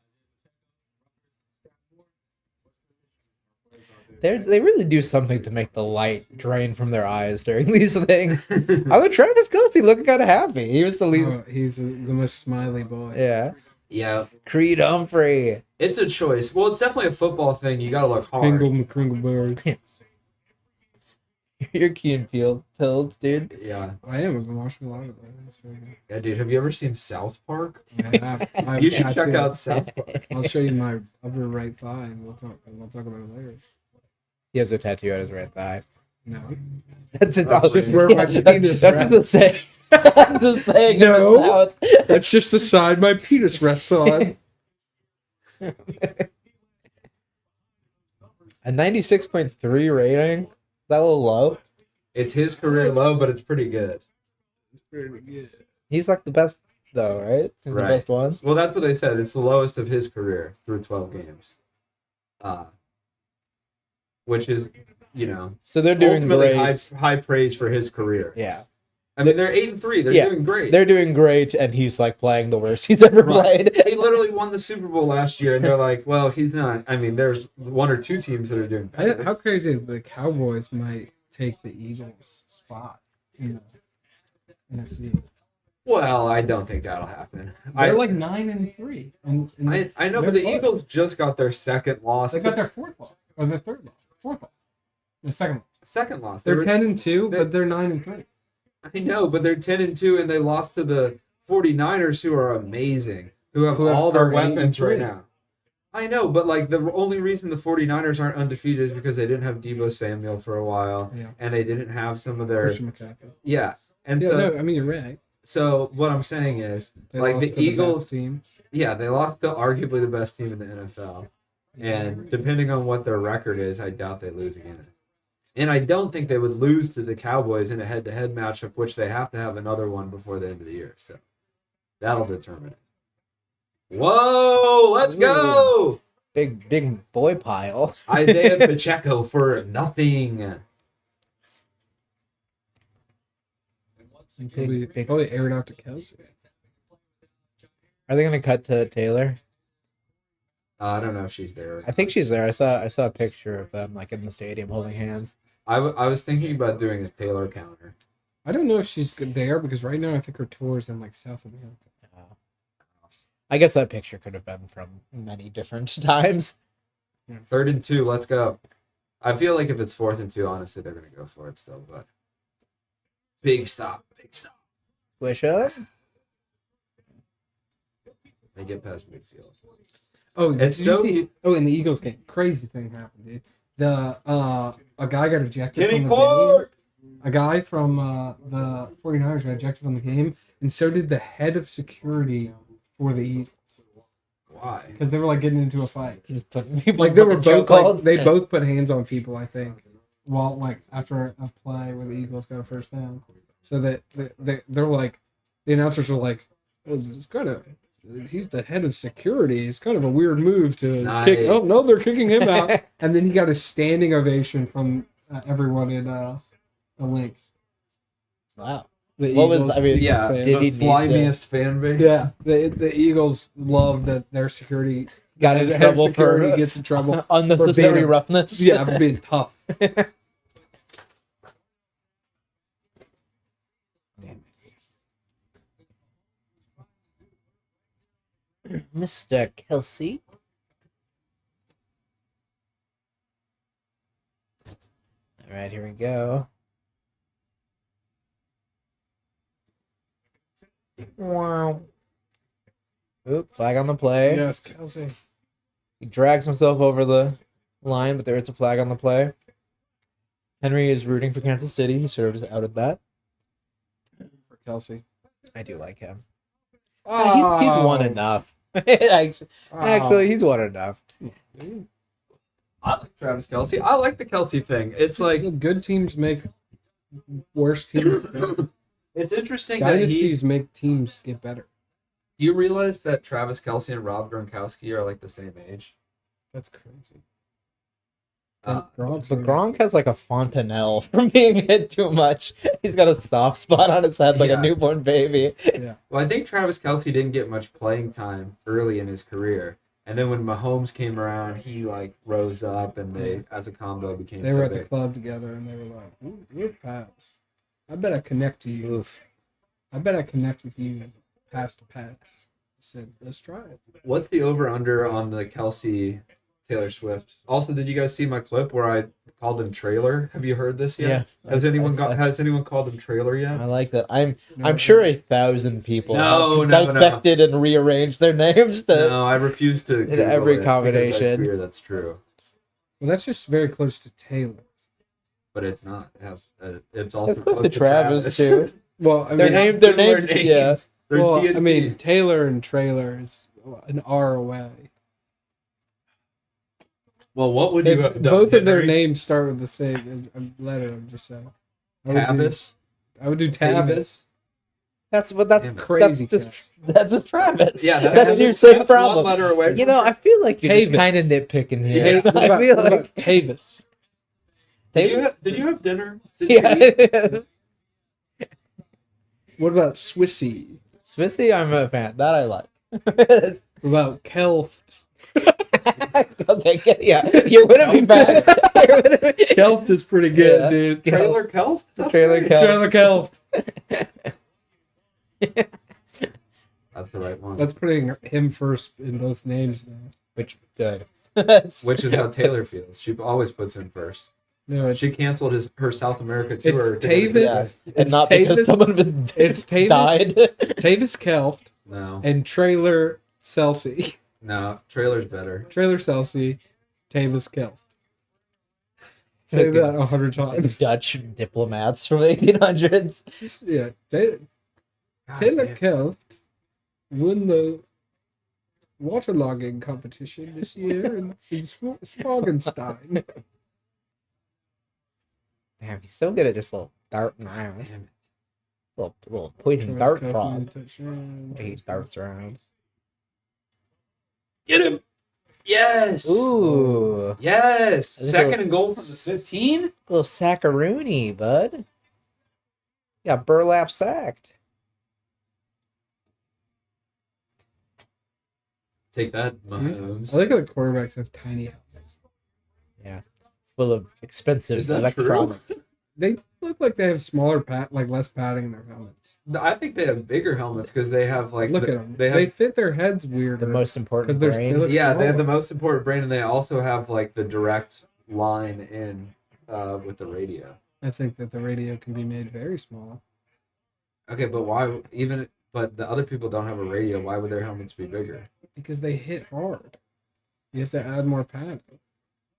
They really do something to make the light drain from their eyes during these things. I was Travis Kelce looking kind of happy. He was the least. Oh, he's the most smiley boy. Yeah. Yeah, Creed Humphrey. it's a choice. Well, it's definitely a football thing. You gotta look hard. Kringle McCringleberry. You're key and pills, dude. I am. I've been watching a lot of that. That's very good. Yeah, dude. Have you ever seen South Park? I've You should got check to. out South Park. I'll show you my upper right thigh, and we'll talk about it later. He has a tattoo on his right thigh. No, That's it. That's just where my penis That's rests. the saying. That's the saying. No. In the South. that's just the side my penis rests on. A 96.3 rating. Is that a little low? It's his career low, but it's pretty good. He's like the best, though, right? He's Right. the best one. Well, that's what they said. It's the lowest of his career through 12 games. Which is, So they're doing ultimately great. high praise for his career. Yeah, I mean, they're 8-3. They're doing great. they're doing great, and he's like playing the worst he's ever Right. played. He literally won the Super Bowl last year, and they're like, well, he's not. I mean, there's one or two teams that are doing better. How crazy the Cowboys might take the Eagles' spot in the NFC. Well, I don't think that'll happen. They're like 9-3. And I know, but the Eagles just got their second loss. they got their fourth loss or their third loss, fourth loss, the second loss. second loss. They're were- 10-2, they- but they're 9-3. I know, but they're 10-2, and they lost to the 49ers, who are amazing, who have all their are weapons right 8-3. now. I know, but like the only reason the 49ers aren't undefeated is because they didn't have Deebo Samuel for a while, Yeah. and they didn't have some of their Christian McCaffrey. yeah. And Yeah, so, no, I mean you're right. so what I'm saying is, They like lost the to best Eagles, team. yeah, they lost to arguably the best team in the NFL, and depending on what their record is, I doubt they lose again. And I don't think they would lose to the Cowboys in a head-to-head matchup, which they have to have another one before the end of the year. So that'll determine it. Whoa, let's go! Big boy pile. Isaiah Pacheco for nothing. Probably air it out to Kelsey. Are they gonna cut to Taylor? I don't know if she's there. I think she's there. I saw a picture of them like in the stadium holding hands. I was thinking about doing a Taylor counter. I don't know if she's there because right now I think her tour is in like South America. I guess that picture could have been from many different times. 3rd and 2, let's go. I feel like if it's 4th and 2, honestly, they're gonna go for it still. But big stop. Wish up. They get past midfield. Oh, It's did you so. see- in the Eagles game, crazy thing happened, dude. A guy got ejected Kenny from the Clark! game. A guy from the 49ers got ejected from the game, and so did the head of security for the Eagles Why? because they were like getting into a fight. Just putting people Like they were in both chokeholds. like, they both put hands on people, I think. Well, like after a play where the Eagles got a first down, so that they're like, the announcers were like, "It's kind of, he's the head of security. It's kind of a weird move to kick." Nice. Oh no, they're kicking him out, and then he got a standing ovation from everyone in the link. Wow. The What was- Eagles- I mean, Eagles Yeah, fans. Did the he need slimiest fan base. Yeah, the Eagles love that their security Got in head of trouble security for gets in trouble. unnecessary for being a- roughness. Yeah, for being tough. Mr. Kelsey. All right, here we go. Wow. Oop, flag on the play. Yes, Kelsey. He drags himself over the line, but there is a flag on the play. Henry is rooting for Kansas City. He sort of just outed that. For Kelsey. I do like him. Oh, He's won enough. Actually, he's won enough. I like Travis Kelsey. I like the Kelsey thing. It's like good teams make worse teams. it's interesting that Dynasties make teams get better. Do you realize that Travis Kelsey and Rob Gronkowski are like the same age? That's crazy. But Gronk has like a fontanelle from being hit too much. He's got a soft spot on his head like Yeah. a newborn baby. Well, I think Travis Kelsey didn't get much playing time early in his career, and then when Mahomes came around, he like rose up, and they, as a combo, became. They so were at the big. club together and they were like, "Ooh, we're pals. I bet I connect to you. Oof. I bet I connect with you pass to pass." said, let's try it. What's the over under on the Kelsey Taylor Swift? Also, did you guys see my clip where I called him trailer? Have you heard this yet? Yeah. Has anyone called him trailer yet? I like that. I'm No, sure 1,000 people No, have no, no. dissected and rearranged their names to. No, I refuse to. Google every it because combination. I fear that's true, Well, that's just very close to Taylor. but it's not. It has. It's also It's close close to Travis too. Well, I Their mean, names, their names, yeah. They're well, I TNT. mean, Taylor and trailer is an R away. well, what would you If have done? both of their Henry? names start with the same letter, I'm just saying. Tavis. I would do Tavis. That's Damn it. Crazy That's just Travis. Yeah, that's your same one problem. letter away. You know, I feel like you're Tavis. kind of nitpicking Yeah. here. What I about, feel what like about Tavis? Did you have dinner? Did you eat? yeah. What about Swissy? Swissy, I'm a fan. That I like. What about Kelf? Okay, yeah, you're gonna be bad. You're gonna be... Kelf is pretty good, Yeah. dude. Trailer Kelf? That's Trailer great. Kelf. Trailer Kelf. That's the right one. That's putting him first in both names now. Which good. Which is how Taylor feels. She always puts him first. No, it's She canceled her South America tour. It's Tavis. Yeah. and It's not because Tavis. someone was It's Tavis. died. Tavis Kelf No, and Trailer Celsi. no, trailer's better. Trailer Celsi, Tavis Kelf. Say that 100 times. Dutch diplomats from the 1800s. Yeah, God Taylor damn. Kelf won the waterlogging competition this year in Swagenstein. Damn, he's so good at just little darting around. Damn it. Little poison Travis dart Kelce frog. touchdown. He darts around. Get him! Yes! Ooh. Yes! Little- Second and goal from the 15? Little sackaroony, bud. Got burlap sacked. Take that, Mahomes. I like how the quarterbacks have tiny helmets. Yeah. Full of expensive Is that electronics. true? They look like they have smaller less padding in their helmets. No, I think they have bigger helmets because they have like Look the- at them. They They have fit their heads weirder. The most important 'Cause they're- brain. they look- yeah, they have the smaller. most important brain, and they also have like the direct line in with the radio. I think that the radio can be made very small. Okay, but why even? But the other people don't have a radio. Why would their helmets be bigger? Because they hit hard. You have to add more padding.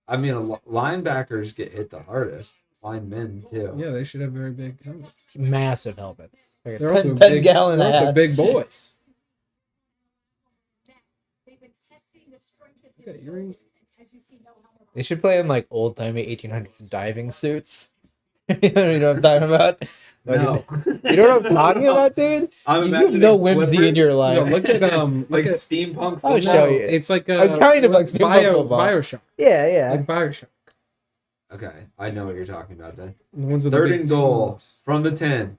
I mean, linebackers get hit the hardest. Linemen too. Yeah, they should have very big helmets. Massive helmets. Like a They're also 10 big, gallon they're also hat. big boys. You got earrings? They should play in like old timey 1800s diving suits. You know what I'm talking about? No, You know what I'm talking about, dude? I'm You have imagining no whimsy in flippers, your No, life. look at like look at, steampunk. I'll football. show you. It's like I'm kind of like steampunk football. Bioshock. Yeah, yeah. Like Bioshock. Okay, I know what you're talking about then. The ones with the Third big and goal tubes. from the 10.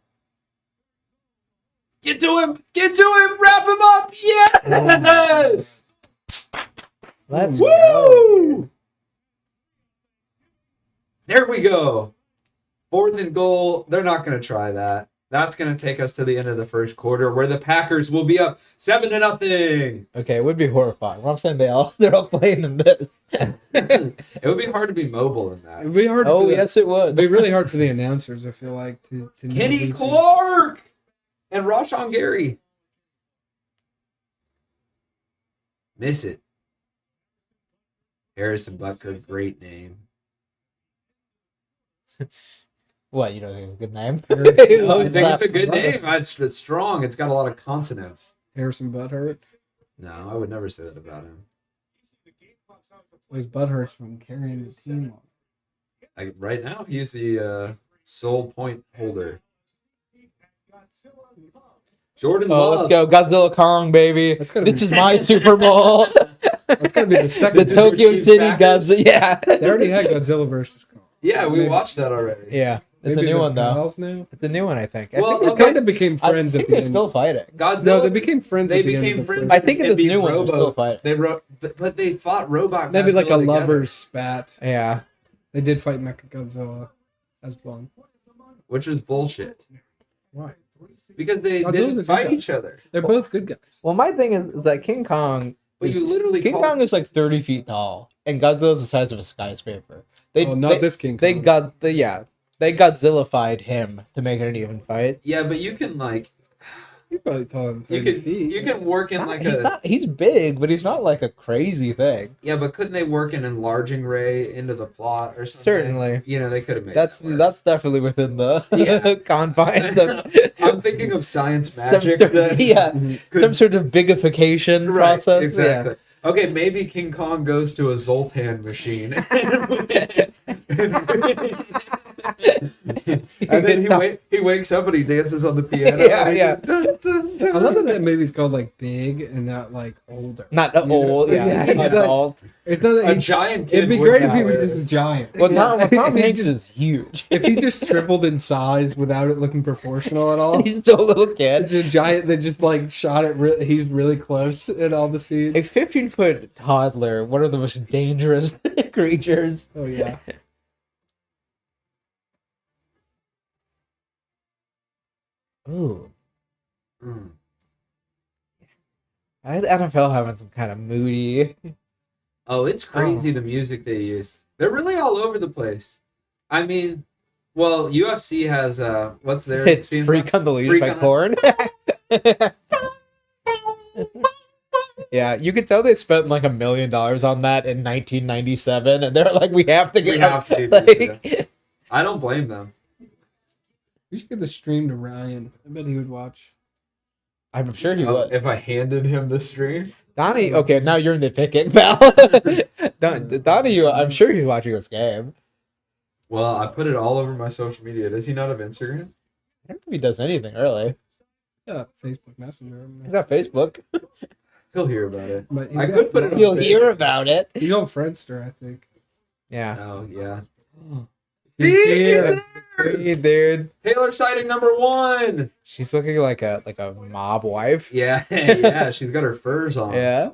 Get to him! Get to him! Wrap him up! Yes! Let's Woo! go. There we go. Fourth and goal. They're not going to try that. That's going to take us to the end of the first quarter where the Packers will be up 7-0. Okay, it would be horrifying. I'm saying they're all playing in this. It would be hard to be mobile in It'd that. be hard. Oh, for the, yes, it It'd would. be really hard for the announcers. I feel like to know Kenny these- Clark and Rashawn Gary. Miss it. Harrison Butker, great name. What, you don't think it's a good name? I think it's a good name. It's strong. It's got a lot of consonants. Harrison Butthurt. No, I would never say that about him. His Butthurt's from carrying the team on. Like right now, he's the sole point holder. Jordan Oh, Love. let's go. Godzilla Kong, baby. That's gotta This be- is my Super Bowl. That's gotta be the The second. This is Tokyo where she's City Packers? Godzilla. Yeah. They already had Godzilla versus Kong. Yeah, we Maybe- watched that already. Yeah. It's a Maybe new they're one, though. pals now. It's a new one, I think. Well, I think They okay. kind of became friends I at think the they're end. still fighting. Godzilla. No, they became friends. They at the end became of the friends. first- I think in and this beat new one, they're Robo. still fighting. They wrote, but they fought Robot. Maybe like a Godzilla together. lover's spat. Yeah. They did fight Mechagodzilla as one. which is bullshit. Why? because they Godzilla's a didn't good fight guy. each other. They're both good guys. Well, my thing is that King Kong. But you literally King call- Kong is like 30 feet tall, and Godzilla's the size of a skyscraper. This King Kong. They Godzillafied him to make it an even fight. Yeah, but you can like You're probably taller than 30 feet. you can work in like He's big, but he's not like a crazy thing. yeah, but couldn't they work an enlarging ray into the plot or something? Certainly. You know, they could have made That's that work. definitely within the Yeah. confines of I'm thinking of science some magic. sort, that yeah, could- some sort of bigification right, process. exactly. Okay, maybe King Kong goes to a Zoltan machine. And then he wakes up and he dances on the piano. Yeah, and he yeah. goes, I love that that movie's called like Big and not like older. Not You know? old, yeah, Yeah, adult. It's not that A he, giant kid. it'd be would great if be he was hilarious. just a giant. Well, Tom He Hanks just- is huge. If he just tripled in size without it looking proportional at all, He's still a little kid. it's a giant that just like shot it. He's really close in all the scenes. A 15-foot toddler, one of the most dangerous creatures. Oh yeah. Ooh. Mm. I had the NFL having some kind of moody. Oh, it's crazy the music they use. They're really all over the place. I mean, well, UFC has what's their It's theme Freak song? on the Leash Freak by on the- Korn. Yeah, you could tell they spent like $1 million on that in 1997, and they're like, we have to get We have to do this, like, I don't blame them. We should give the stream to Ryan. I bet he would watch. I'm sure he Oh, would. if I handed him the stream, Donnie, okay, now you're nitpicking, pal. Donnie, I'm sure he's watching this game. well, I put it all over my social media. Does he not have Instagram? I don't think he does anything really. Yeah, Facebook Messenger. He's got Facebook. He'll hear about it. But I could put it on You'll Facebook. hear about it. He's on Friendster, I think. Yeah. Oh yeah. He's See, she's here. there! Hey, dude. Taylor sighting number 1. She's looking like a mob wife. Yeah, yeah. She's got her furs on. Yeah.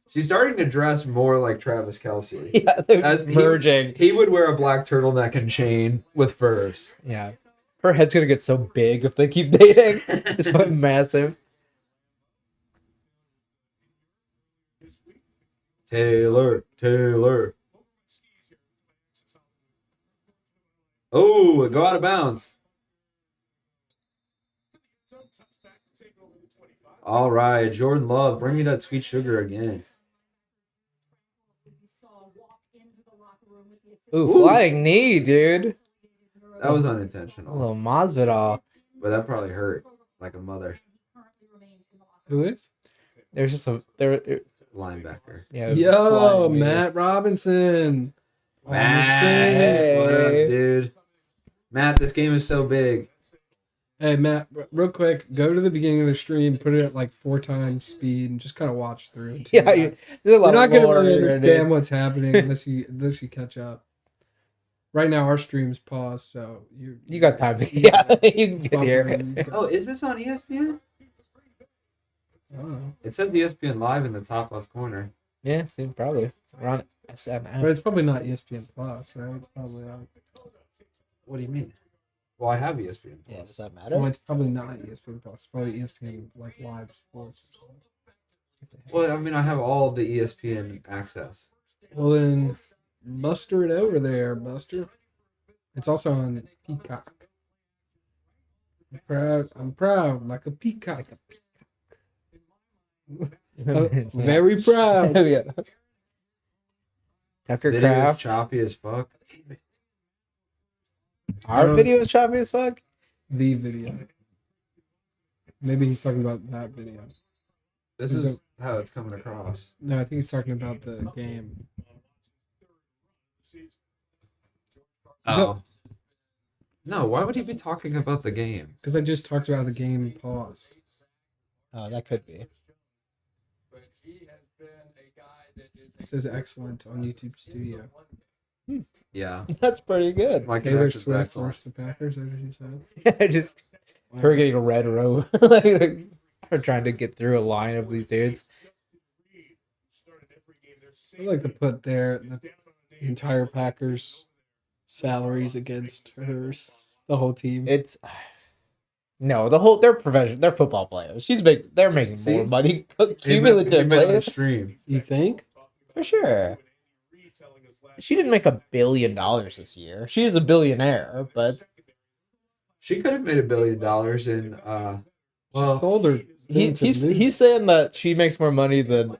She's starting to dress more like Travis Kelce. Yeah, they're That's- merging. He would wear a black turtleneck and chain with furs. Yeah. Her head's gonna get so big if they keep dating. It's fucking massive. Taylor. Oh, go out of bounds. All right, Jordan Love, bring me that sweet sugar again. Ooh, Ooh. flying knee, dude. That was A unintentional, little Masvidal. but that probably hurt like a mother Who is? There's just some linebacker. yeah. Yo, flying knee. Matt Robinson. On the Matt, stream. what up, Hey. dude? Matt, this game is so big. Hey, Matt, real quick, go to the beginning of the stream, put it at like 4 times speed, and just kind of watch through. it. Yeah, there's a lot You're not of going to lore really here, understand dude. what's happening unless you catch up. Right now, our stream's paused, so You got time to yeah, you can it's get here. buffering. Oh, is this on ESPN? I don't know. It says ESPN Live in the top left corner. Yeah, see, probably. We're on But SNF. it's probably not ESPN Plus, right? It's probably on. What do you mean? Well, I have ESPN. Yeah, does that Well, matter? it's probably not ESPN Plus. It's probably ESPN like live sports. Or something. Well, I mean, I have all the ESPN access. Well, then muster it over there, Buster. It's also on Peacock. I'm proud, like a peacock. Very proud. yeah. Tucker Video is Craft. choppy as fuck. Damn it. Our video is choppy as fuck. The video. Maybe he's talking about that video. This is how it's coming across. No, I think he's talking about the game. Oh. No, why would he be talking about the game? Because I just talked about the game paused. Oh, that could be. It says excellent on YouTube Studio. Yeah. That's pretty good. My Taylor connection's Swift excellent. versus the Packers, that's what you said? Just her getting a red row. like, her trying to get through a line of these dudes. I'd like to put the entire Packers salaries against hers. The whole team. It's No, they're professional. They're football players. They're making See? more money He meant on the cumulatively stream. You think? for sure. She didn't make $1 billion this year. She is a billionaire, but She could have made $1 billion in well, Older. he's saying that she makes more money than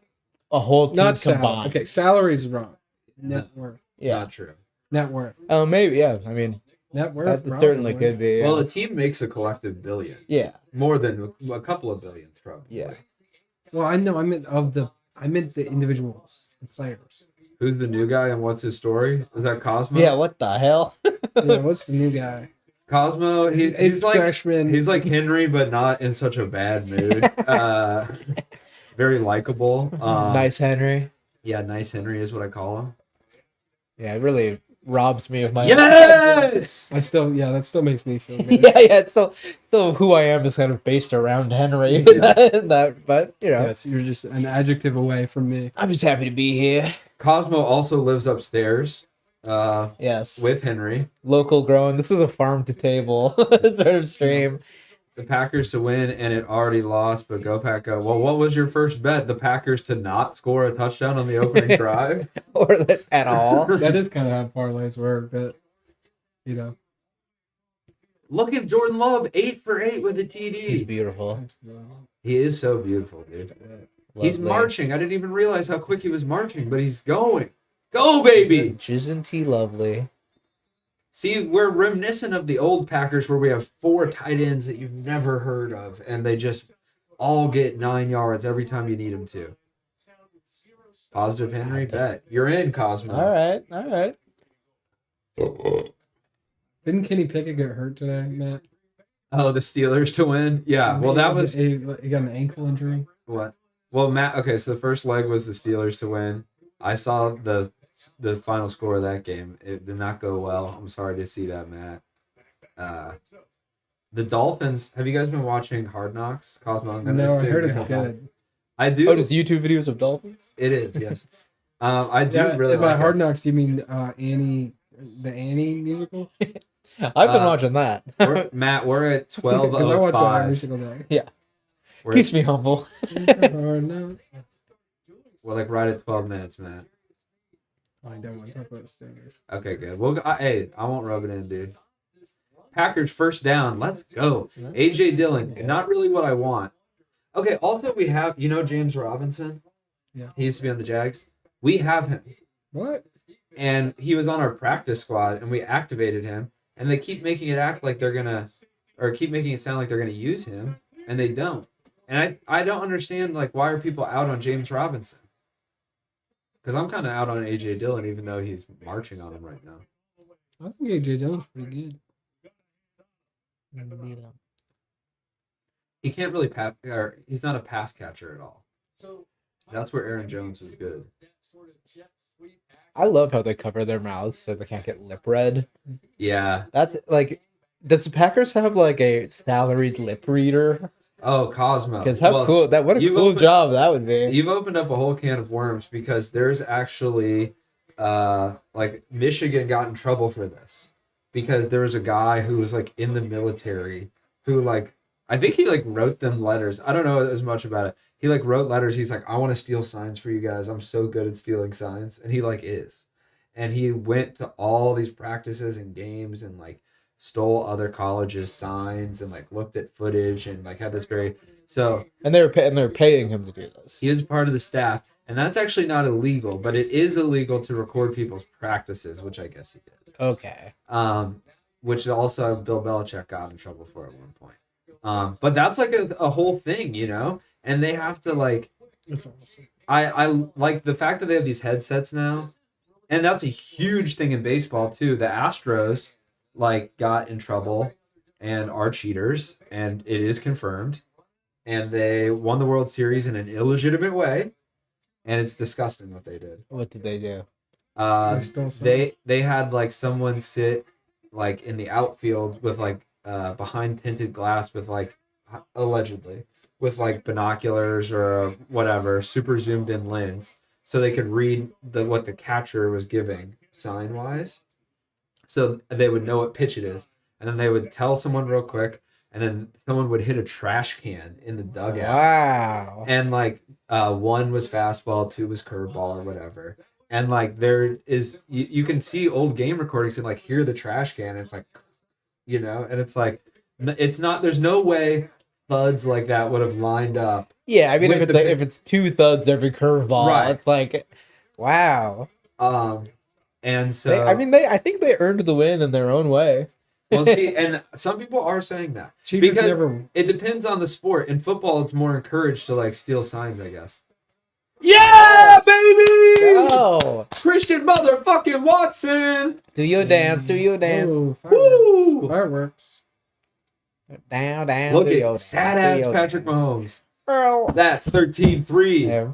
a whole team not salary. combined. Okay, salary's wrong. Net worth. Yeah. not true. Net worth. Oh, maybe. Yeah. I mean, Net worth. that certainly probably. could be. Well, a team makes a collective billion. Yeah. More than a couple of billions, probably. Yeah. Well, I know. I meant the individuals, the players. Who's the new guy and what's his story? Is that Cosmo? Yeah. What the hell? Yeah, what's the new guy? Cosmo, he's like freshman. he's like Henry, but not in such a bad mood. Very likable. Nice Henry. Yeah, nice Henry is what I call him. Yeah, it really robs me of my. Yes. that still makes me feel good. Yeah. It's still who I am is kind of based around Henry. But Yes, you're just an adjective away from me. I'm just happy to be here. Cosmo also lives upstairs. Yes. With Henry. Local grown. This is a farm to table sort of stream. The Packers to win, and it already lost, but go Pack go. Well, what was your first bet? The Packers to not score a touchdown on the opening drive? Or at all. That is kind of how parlays work, but you know. Look at Jordan Love, 8 for 8 with a TD. He's beautiful. He is so beautiful, dude. He's Lovely. marching. I didn't even realize how quick he was marching, but he's going. Go, baby! Isn't he lovely? See, we're reminiscent of the old Packers where we have 4 tight ends that you've never heard of, and they just all get 9 yards every time you need them to. Positive Henry, bet. You're in, Cosmo. All right. Didn't Kenny Pickett get hurt today, Matt? Oh, the Steelers to win? Yeah, well, that was... He got an ankle injury. What? Well, Matt, okay, so the first leg was the Steelers to win. I saw the final score of that game. It did not go well. I'm sorry to see that, Matt. The Dolphins, have you guys been watching Hard Knocks? Cosmo? No, I heard it's good. I do. Oh, just YouTube videos of dolphins? It is, yes. I do Yeah, really by like Hard it. Knocks, do you mean Annie, the Annie musical? I've been watching that. Matt, we're at 12 Because I of watch that every 5. single day. Yeah. We're, Keeps me humble. Hard Knocks. we're like right at 12 minutes, Matt. I don't want to talk about the Steelers. Okay, good. Well, hey, I won't rub it in, dude. Packers first down. Let's go. AJ Dillon. Okay. Not really what I want. Okay, also we have, James Robinson? Yeah. He used to be on the Jags. We have him. What? And he was on our practice squad, and we activated him. And they keep making it act like they're going to, or keep making it sound like they're going to use him, and they don't. And I don't understand, like, why are people out on James Robinson? Because I'm kind of out on AJ Dillon, even though he's marching on him right now. I think AJ Dillon's pretty good. He can't really pass, or he's not a pass catcher at all. That's where Aaron Jones was good. I love how they cover their mouths so they can't get lip read. Yeah. That's like, does the Packers have like a salaried lip reader? Oh, Cosmo. Because how cool that! What a you've cool opened- job that would be. You've opened up a whole can of worms because there's actually, like Michigan got in trouble for this because there was a guy who was like in the military who like, I think he like wrote them letters. I don't know as much about it. He like wrote letters. He's like, I want to steal signs for you guys. I'm so good at stealing signs. And he like is. And he went to all these practices and games and like stole other colleges' signs and like looked at footage and like had this very, so And they're paying him to do this. he was part of the staff. And that's actually not illegal, but it is illegal to record people's practices, which I guess he did. Okay. Which also Bill Belichick got in trouble for at one point. But that's like a whole thing, and they have to like, That's awesome. I like the fact that they have these headsets now, and that's a huge thing in baseball too. The Astros like got in trouble and are cheaters, and it is confirmed, and they won the World Series in an illegitimate way, and it's disgusting what they did. What did they do? They stole some. They had like someone sit like in the outfield with like behind tinted glass with like allegedly with like binoculars or whatever super zoomed in lens so they could read what the catcher was giving sign wise, so they would know what pitch it is, and then they would tell someone real quick, and then someone would hit a trash can in the dugout. Wow. And like 1 was fastball, 2 was curveball or whatever. And like there is you can see old game recordings and like hear the trash can and it's like, and it's like it's not, there's no way thuds like that would have lined up. Yeah, I mean, with if it's 2 thuds every curveball, Right. it's like, wow. And so I think they earned the win in their own way. well, see, and some people are saying that Cheaters because never. it depends on the sport. In football, it's more encouraged to like steal signs, I guess. Yes! baby! Oh, Christian motherfucking Watson! do your dance, do your dance. Oh, Woo! fireworks. Down, down. Look do your at sad dance, do ass your Patrick dance. Mahomes. Earl. That's 13-3. Yeah.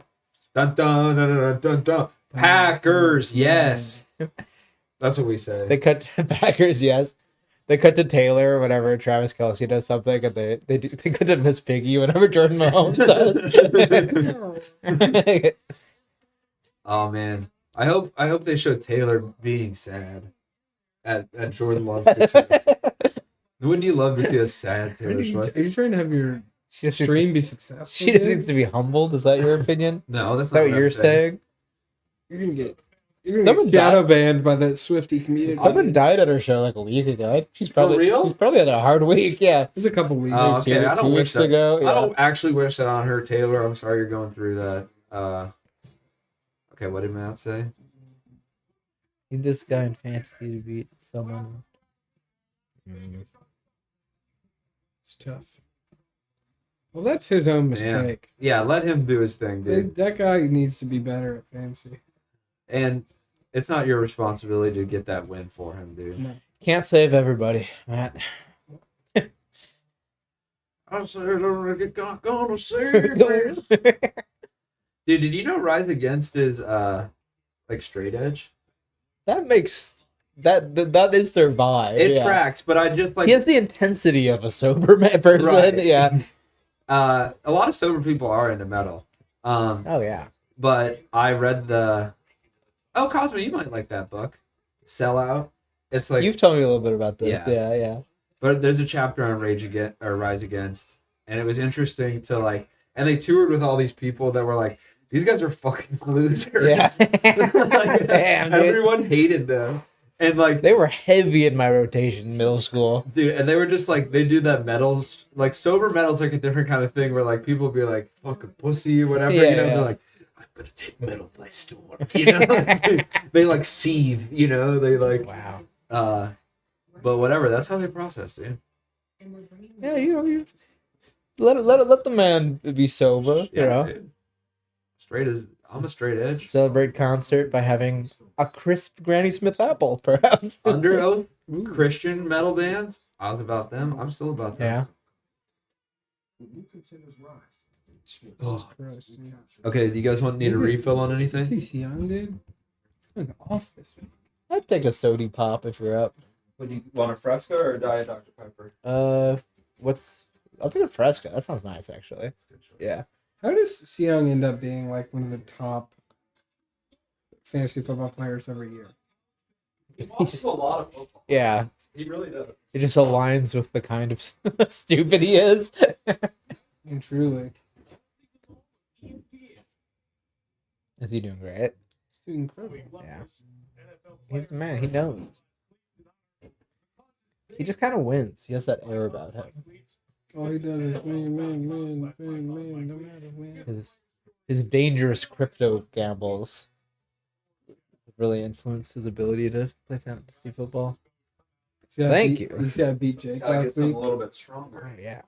Dun, dun, dun, dun, dun, dun. Packers, yes. That's what we say. They cut to Packers, yes. They cut to Taylor whenever Travis Kelce does something, and they cut to Miss Piggy whenever Jordan Mahomes does. Oh man, I hope they show Taylor being sad at Jordan Love's success. Wouldn't you love to see a sad Taylor Swift? Are you trying to have your She just, stream be successful? she just dude? needs to be humbled. Is that your opinion? No, that's Is that not what you're I'm saying? You're gonna get Someone shadow banned by that Swifty community. Someone died at her show like a week ago. She's probably real? She's probably had a hard week. Yeah. It was a couple weeks. Oh, okay. I don't 2 wish weeks that. ago. I Yeah. don't actually wish that on her, Taylor. I'm sorry you're going through that. Okay, what did Matt say? Need this guy in fantasy to beat someone. It's tough. Well, that's his own Man. mistake. Yeah, let him do his thing, dude. That guy needs to be better at fantasy. And it's not your responsibility to get that win for him, dude. No. Can't save everybody, Matt. I said I'm gonna save man. Dude, did you know Rise Against is like straight edge? That makes that is their vibe. It yeah. tracks, but I just like He has the intensity of a sober man person. Right. Yeah. a lot of sober people are into metal. Oh yeah. But I read Cosmo, you might like that book. Sellout. It's like You've told me a little bit about this. Yeah. Yeah. but there's a chapter on Rise Against, and it was interesting to like, and they toured with all these people that were like, these guys are fucking losers. Yeah. Like, Damn, dude. everyone hated them, and like, They were heavy in my rotation in middle school. dude, and they were just like, they do that metals, like sober metal's like a different kind of thing where like people be like, fucking pussy or whatever, Yeah, they're yeah. like, I'm gonna take metal by storm, they like seethe, they like, Wow. but whatever, that's how they process, dude. Yeah, you let the man be sober. You know. dude. I'm a straight edge. Celebrate concert by having a crisp Granny Smith apple, perhaps. Under Oath, Ooh. Christian metal bands. I was about them. I'm still about them. Jesus Christ, dude. Okay, do you guys need a refill on anything? CC Young, dude. It's going off this week. I'd take a sody pop if you're up. Would you want a Fresca or a Diet Dr. Pepper? I'll take a Fresca. That sounds nice, actually. Yeah. How does Siyoung end up being like one of the top fantasy football players every year? He watches a lot of football. Yeah. He really does. It just aligns with the kind of stupid he is. And truly, Is he doing great? it's doing incredible. Yeah. He's the man. He knows. He just kind of wins. He has that air about him. All he does is win, no matter when. His dangerous crypto gambles really influenced his ability to play fantasy football. See, Thank you. You see, I beat Jake Gotta last get something week. a little bit stronger. Oh, yeah.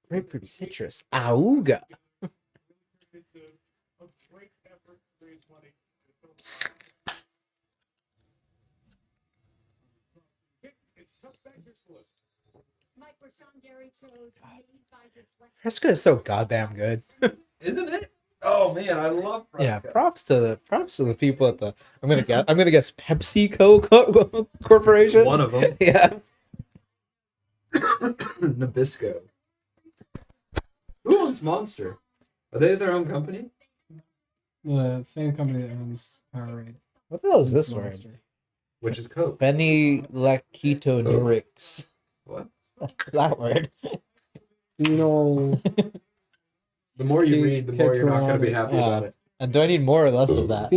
Grapefruit citrus. Auga. Fresca is so goddamn good. Isn't it? Oh man, I love Fresca. Yeah, props to the people at the I'm gonna guess PepsiCo Corporation. One of them. Yeah. Nabisco. Who owns Monster? Are they their own company? The same company that owns Powerade. What the hell is this word? Monster. Which is Coke. Benny Lakitonurix. What? That's that word. Phenol. The more you read, the more you're not going to be happy about it. And do I need more or less of that?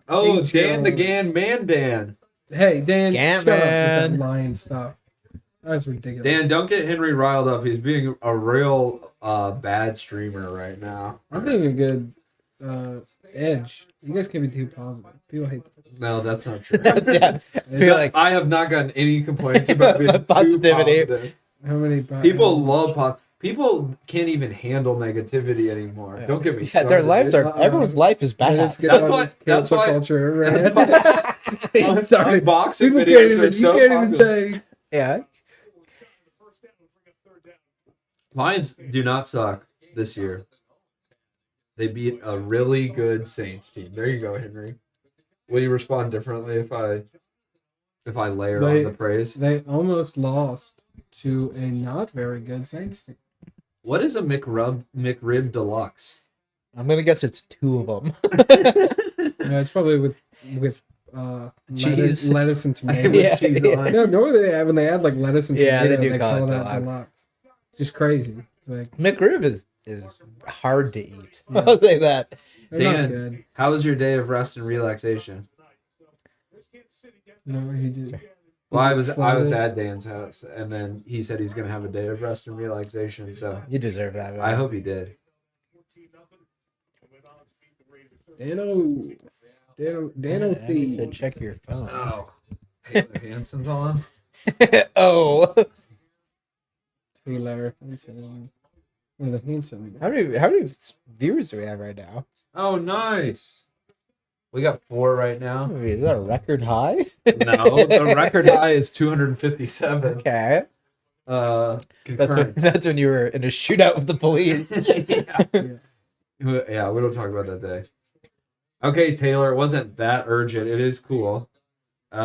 Oh, Dan the Gan Man Dan. Hey, Dan, Gant shut up with Man. that lion stuff. That's ridiculous. Dan, don't get Henry riled up. He's being a real bad streamer right now. I'm being a good edge. You guys can't be too positive. People hate that. No, that's not true. Yeah. I feel like I have not gotten any complaints about being too Positivity. positive. How many People love positive. People can't even handle negativity anymore. Yeah. Don't get me yeah, started. their lives are Uh-oh. everyone's life is bad. That's That's why- culture. Right? On- Sorry. on boxing People videos can't are even, so you can't even popular. say. Yeah. Lions do not suck this year. They beat a really good Saints team. There you go, Henry. Will you respond differently if I layer on the praise? They almost lost to a not very good Saints team. What is a McRib Deluxe? I'm gonna guess it's 2 of them. No, it's probably with Cheese. lettuce and tomato. Yeah, cheese yeah. on it. No, normally when they add like lettuce and Yeah, tomato, they do they call call it that deluxe. deluxe. Just crazy. It's like McRib is hard to eat. Yeah. I'll say that. they're not Dan. good. How was your day of rest and relaxation? No, he did. Well, I was at Dan's house, and then he said he's gonna have a day of rest and relaxation. So You deserve that. Man. I hope he did. Dano I said thief. check your phone. Oh, Taylor Hanson's on. Oh. Taylor Hanson. One of the Hanson. How many viewers do we have right now? Oh, nice. We got 4 right now. Is that a record high? No, the record high is 257. Okay. Concurrent. That's when you were in a shootout with the police. Yeah, we don't talk about that day. Okay, Taylor, it wasn't that urgent. It is cool.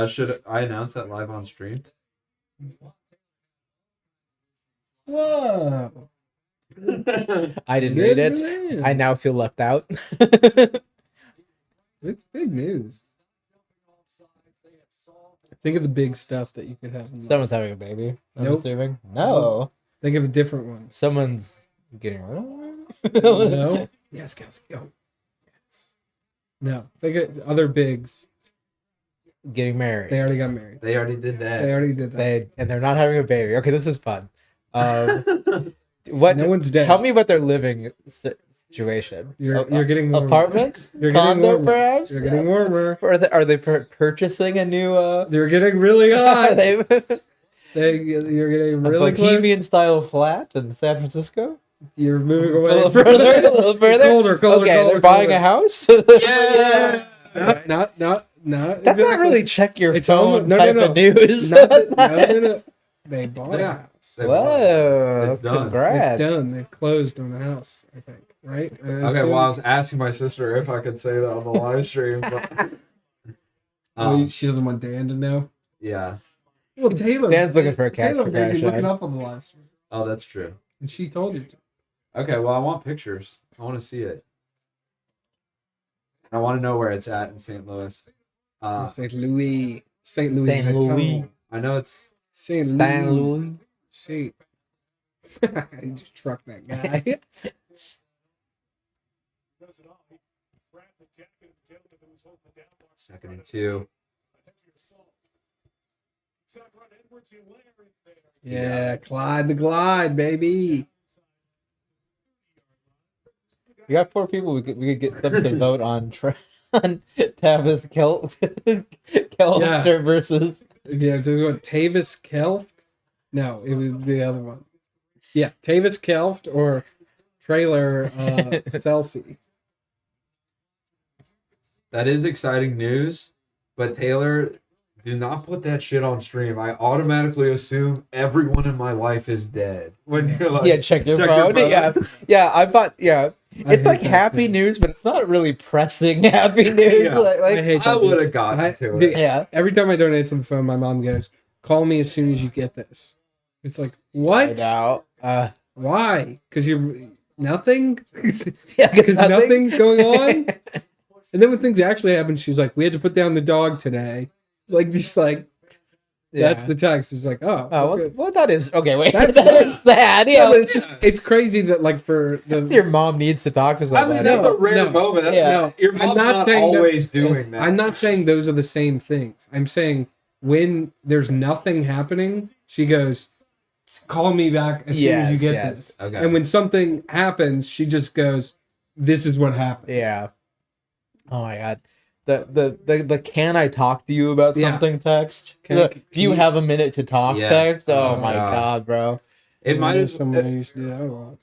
Should I announce that live on stream? Whoa. I didn't read it. Man. I now feel left out. It's big news. Think of the big stuff that you could have. In life. Someone's having a baby. I'm Nope. assuming. No. Think of a different one. Someone's getting rid of it. No. Yes, Kelsey, go. Yes. No. Think of other bigs. Getting married. They already got married. They already did that. They already did that. They're not having a baby. Okay, this is fun. What? No one's dead. Tell me about their living situation. You're getting warmer. Apartment? You're getting Condo, warmer. perhaps? You're getting warmer. Are they purchasing a new? They're getting really Are hot. they You're getting a really close. bohemian style flat in San Francisco? You're moving A away. little further. A little further. Colder. Okay, they're buying a house. Yeah. Not. That's not really check your It's phone almost- no, type no, of news. No. They bought a Yeah. house. Whoa! It's done. Congrats. It's done. They've closed on the house, I think. Right? Okay, well, I was asking my sister if I could say that on the live stream. But, She doesn't want Dan to know. yeah. Well, Taylor. Dan's looking for a cat Taylor for made you Crash look it Eye. up on the live stream. Oh, that's true. And she told you to. Okay, well, I want pictures. I want to see it. I want to know where it's at in St. Louis. St. Louis. St. Louis. Saint Louis. I know it's. St. San Louis. Louis. St. I just trucked that guy. Second and 2. Yeah, Clyde the Glide, baby. We got 4 people. We could get them to vote on Tavis Kelter versus. Yeah, do we want Tavis Kelft? No, it was the other one. Yeah, Tavis Kelft or Trailer Celsi. That is exciting news, but Taylor, do not put that shit on stream. I automatically assume everyone in my life is dead. When you're like, Yeah, check your check phone. your Yeah, phone. yeah. I thought. Yeah, I it's hate like that happy too. news, but it's not really pressing happy news. Yeah. Like, I hate I that. would have gotten I- to dude, it. yeah. Every time I donate some phone, my mom goes, "Call me as soon as you get this." It's like, what? Now, Why? Because you're nothing. yeah, Because nothing's going on. And then when things actually happen, she's like, "We had to put down the dog today." Like, just like, That's the text. It's like, oh, Oh, okay. well, that is okay. Wait, That's- that is sad. Yeah, Yeah, but it's just it's crazy that like for the your mom needs to talk to I somebody. mean, that's No, a rare no. moment. That's Yeah. your I'm mom's not not saying that- always doing that. I'm not saying those are the same things. I'm saying when there's nothing happening, she goes, "Call me back as soon as you get this." Okay. And when something happens, she just goes, "This is what happened." Yeah. Oh my god. The can I talk to you about Yeah. something text? Can- Do can you you- have a minute to talk Yes. text? Oh, Oh, my God. god, bro. It might There's as someone who used to do that a lot.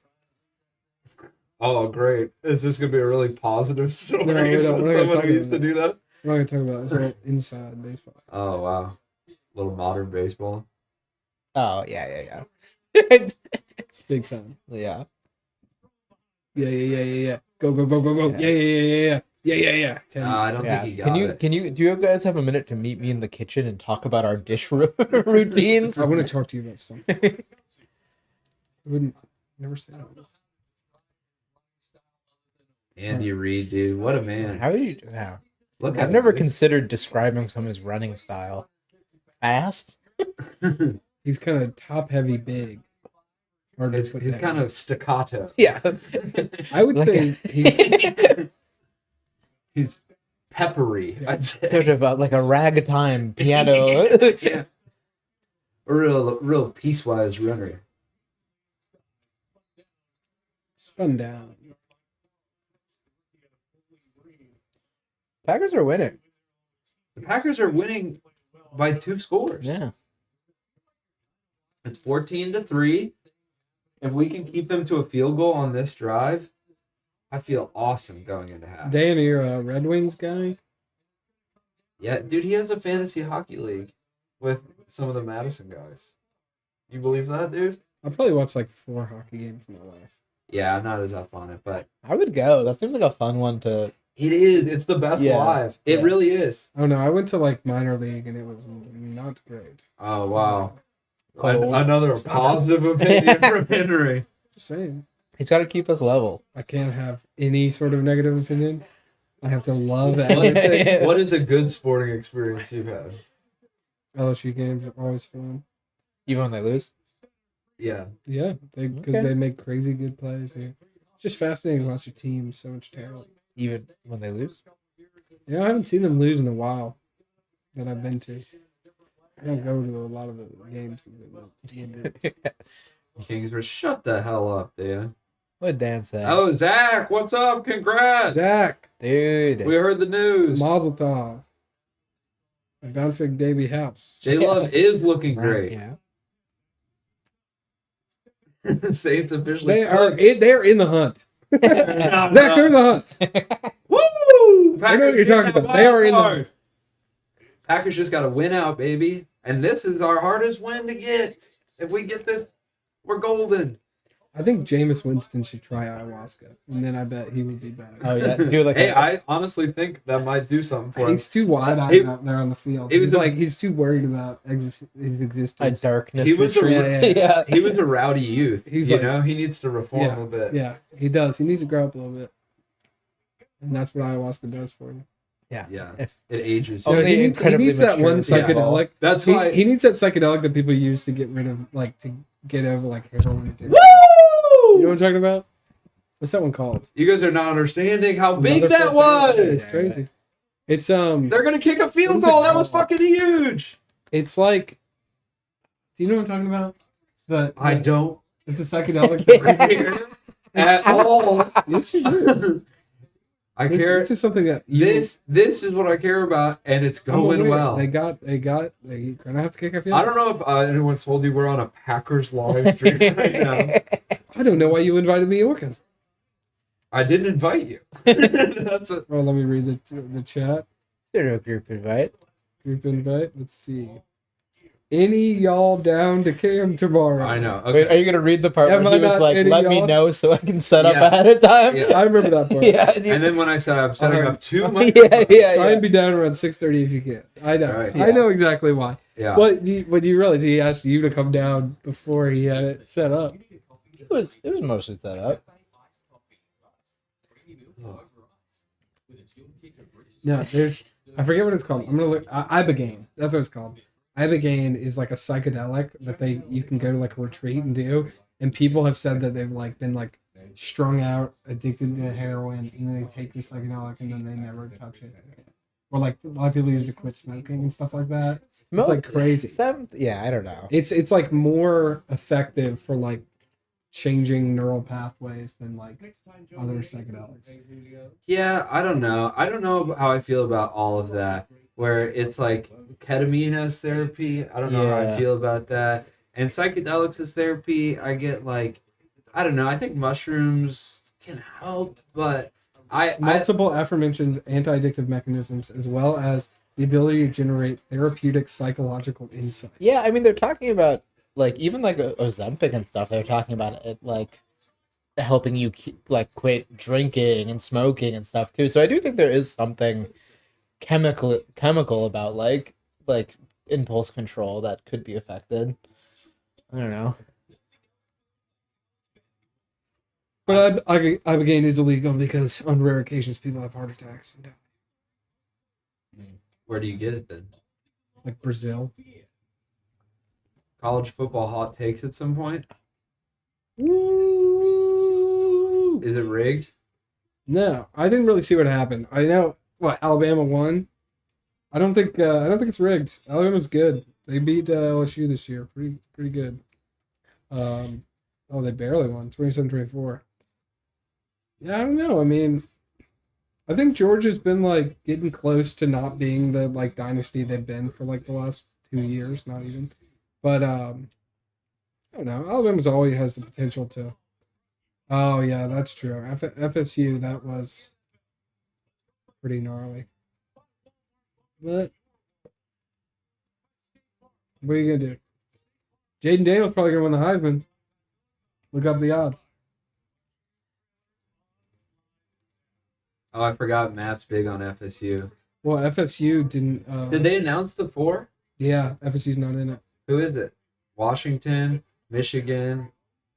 Oh, great! Is this gonna be a really positive story? No, we're not gonna Someone talk who used to about do that. We're not gonna talk about it. It's all inside baseball. Oh wow, little modern baseball. Oh, yeah. Big time. Yeah. Yeah. Go. Yeah. Yeah. 10. I don't Yeah. think he got Can you it. do you guys have a minute to meet me in the kitchen and talk about our dish routines? I want to talk to you about something. I wouldn't never say that. Andy Reid, dude, what a man! How do you yeah. Look at I've never him, considered describing someone's running style. Fast? dude. He's kind of top heavy big. Hard to It's put he's down. kind of staccato. Yeah. I would say he's He's peppery. I'd Sort say. of like a ragtime piano. Yeah. A real piecewise runner. spun down. Packers are winning. The Packers are winning by 2 scores. Yeah. It's 14-3. If we can keep them to a field goal on this drive, I feel awesome going into half. Dan, you're a Red Wings guy. Yeah, dude, he has a fantasy hockey league with some of the Madison guys. You believe that, dude? I'll probably watch like 4 hockey games in my life. Yeah, I'm not as up on it, but I would go. That seems like a fun one to. it is. It's the best Yeah. live. It Yeah. really is. Oh no, I went to like minor league and it was not great. Oh, wow. Cold. Another positive opinion from Henry. Just saying. He's got to keep us level. I can't have any sort of negative opinion. I have to love What, everything. what is a good sporting experience you've had? LSU games are always fun. Even when they lose. Yeah. Yeah, because Okay. they make crazy good plays. It's just fascinating to watch a team with so much talent. Even when they lose. Yeah, I haven't seen them lose in a while that I've been to. I don't go to a lot of the games. Kingsbury, shut the hell up, Dan. What did Dan say? Oh, Zach, what's up? Congrats. Zach, Dude. We heard the news. Mazel Tov. A bouncing baby house. J Love is looking great. Yeah. Saints officially. They are cooked. they're in the hunt. No, Zach, they're in the hunt. Woo! I know what you're talking about. They are in the- Packers just got to win out, baby. And this is our hardest win to get. If we get this, we're golden. I think Jameis Winston should try ayahuasca, and then I bet he would be better. Oh yeah. Do like Hey, a, I honestly think that might do something for him. He's too wide-eyed He- out there on the field. he was He's a- like he's too worried about his a existence. darkness. He was a- retreat. yeah. He was a rowdy youth. He's you like- know, he needs to reform a little bit. Yeah, he does. He needs to grow up a little bit, and that's what ayahuasca does for you. Yeah. Yeah. If- It ages Oh, you. Only he incredibly needs that one mature people. psychedelic. That's He, why. he needs that psychedelic that people use to get rid of, like, to get over like heroin addiction. Woo! You know what I'm talking about? What's that one called? You guys are not understanding how big Motherfucker. that was. It's crazy. It's They're gonna kick a What field is it goal. That was called? fucking huge. it's like. Do you know what I'm talking about? I don't It's a psychedelic. care at all. Yes, you do. I care. This is something that you, This is what I care about, and it's I'm going aware. well. They're gonna have to kick a field. I don't know if anyone told you we're on a Packers live stream right now. I don't know why you invited me, Orca. I didn't invite you. That's a, Oh, let me read the chat. Zero group invite. Group invite. Let's see. Any y'all down to cam tomorrow? I know. Okay. Wait, are you gonna read the part Am where I he was not like, any "Let me y'all?" know so I can set up Yeah. ahead of time"? Yeah. I remember that part. Yeah. And then when I said I'm setting up 2 yeah, microphones. yeah, Try yeah. and be down around 6:30 if you can. I know. Right. I know exactly why. Yeah. What do you realize he asked you to come down before he had it set up? It was mostly set up. No, there's I forget what it's called. I'm gonna look. Ibogaine. That's what it's called. Ibogaine is like a psychedelic that you can go to like a retreat and do, and people have said that they've like been like strung out, addicted to heroin, and then they take this psychedelic and then they never touch it again. Or like a lot of people use it to quit smoking and stuff like that. Smoke, like crazy. Yeah, I don't know. It's like more effective for like changing neural pathways than like other psychedelics. Yeah, I don't know. I don't know how I feel about all of that. Where it's like ketamine as therapy. I don't know how I Yeah. feel about that. And psychedelics as therapy, I get like, I don't know. I think mushrooms can help, but I Multiple aforementioned anti-addictive mechanisms, as well as the ability to generate therapeutic psychological insights. Yeah, I mean they're talking about like even like Ozempic and stuff. They're talking about it like helping you like quit drinking and smoking and stuff too. So I do think there is something chemical about like impulse control that could be affected. I don't know. But Ibogaine is illegal because on rare occasions people have heart attacks and die. where do you get it then? Like Brazil. College football hot takes at some point? Woo! Is it rigged? No, I didn't really see what happened. I know what Alabama won. I don't think it's rigged. Alabama's good. They beat LSU this year. Pretty good. Oh, they barely won 27-24. Yeah, I don't know. I mean, I think Georgia's been like getting close to not being the like dynasty they've been for like the last 2 years, not even. But I don't know. Alabama's always has the potential to. Oh yeah, that's true. FSU, that was pretty gnarly. But what are you gonna do? Jaden Daniels probably gonna win the Heisman. Look up the odds. Oh, I forgot Matt's big on FSU. Well, FSU didn't. Did they announce the 4? Yeah, FSU's not in it. Who is it? Washington, Michigan,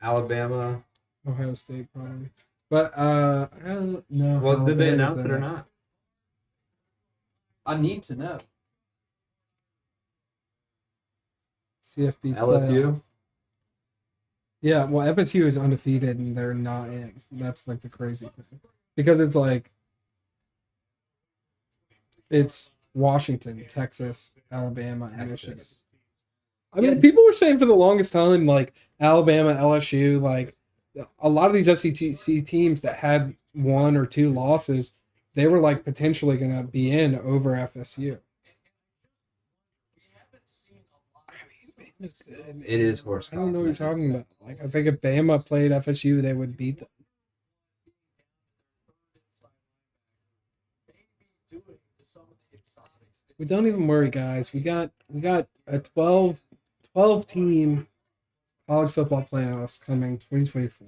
Alabama. Ohio State probably. But I don't know. Well, how did they big is announce it or that. not? I need to know. CFB LSU? playoff. Yeah, well, FSU is undefeated and they're not in. That's like the crazy thing. Because it's like it's Washington, Texas, Alabama, and Michigan. Texas. I mean, people were saying for the longest time, like Alabama, LSU, like a lot of these SEC teams that had 1 or 2 losses, they were like potentially going to be in over FSU. It is horse. I don't know what you're talking about. Like, I think if Bama played FSU, they would beat them. But don't even worry, guys. We got a 12 team college football playoffs coming 2024.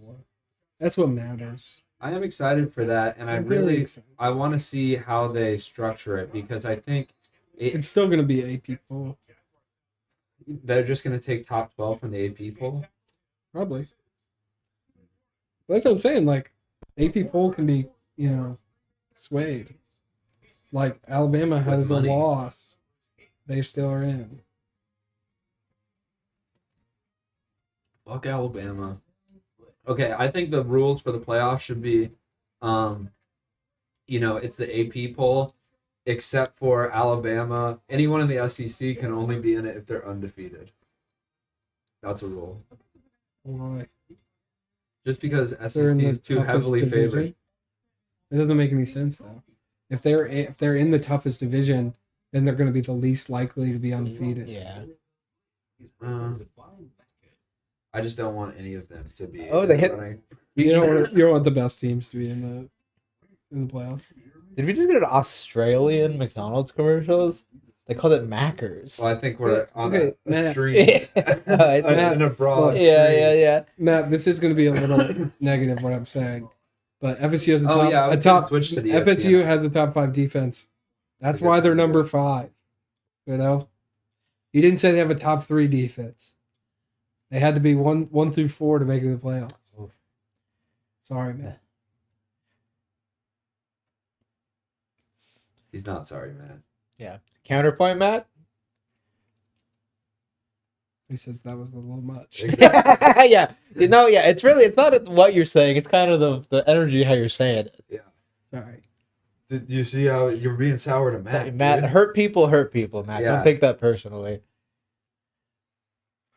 That's what matters. I am excited for that, and I'm really excited. I want to see how they structure it because I think It's still going to be AP poll, they're just going to take top 12 from the AP poll. probably. But that's what I'm saying. Like, AP poll can be, swayed. Like, Alabama has a money. loss. They still are in. Fuck Alabama. Okay, I think the rules for the playoffs should be, it's the AP poll, except for Alabama. Anyone in the SEC can only be in it if they're undefeated. That's a rule. Why? Just because SEC They're in the is too toughest heavily division. favored. It doesn't make any sense though. If they're in the toughest division, then they're going to be the least likely to be undefeated. Yeah. I just don't want any of them to be. Oh, they hit- running. You don't want the best teams to be in the playoffs. Did we just get an Australian McDonald's commercials? They called it Mackers. Well, I think we're on Okay, a Matt. stream. Yeah, In a broad yeah. Matt, this is going to be a little negative what I'm saying, but FSU has I was gonna switch to the FSU ESPN. has a top 5 defense. That's That's a good why they're point. number 5. You didn't say they have a top 3 defense. They had to be 1 through 4 to make it to the playoffs. Sorry, man. He's not sorry, man. Yeah. Counterpoint, Matt? He says that was a little much. Exactly. Yeah, it's not what you're saying. It's kind of the energy how you're saying it. Sorry. Did you see how you're being sour to Matt? Matt, dude? hurt people, Matt. Yeah. Don't take that personally.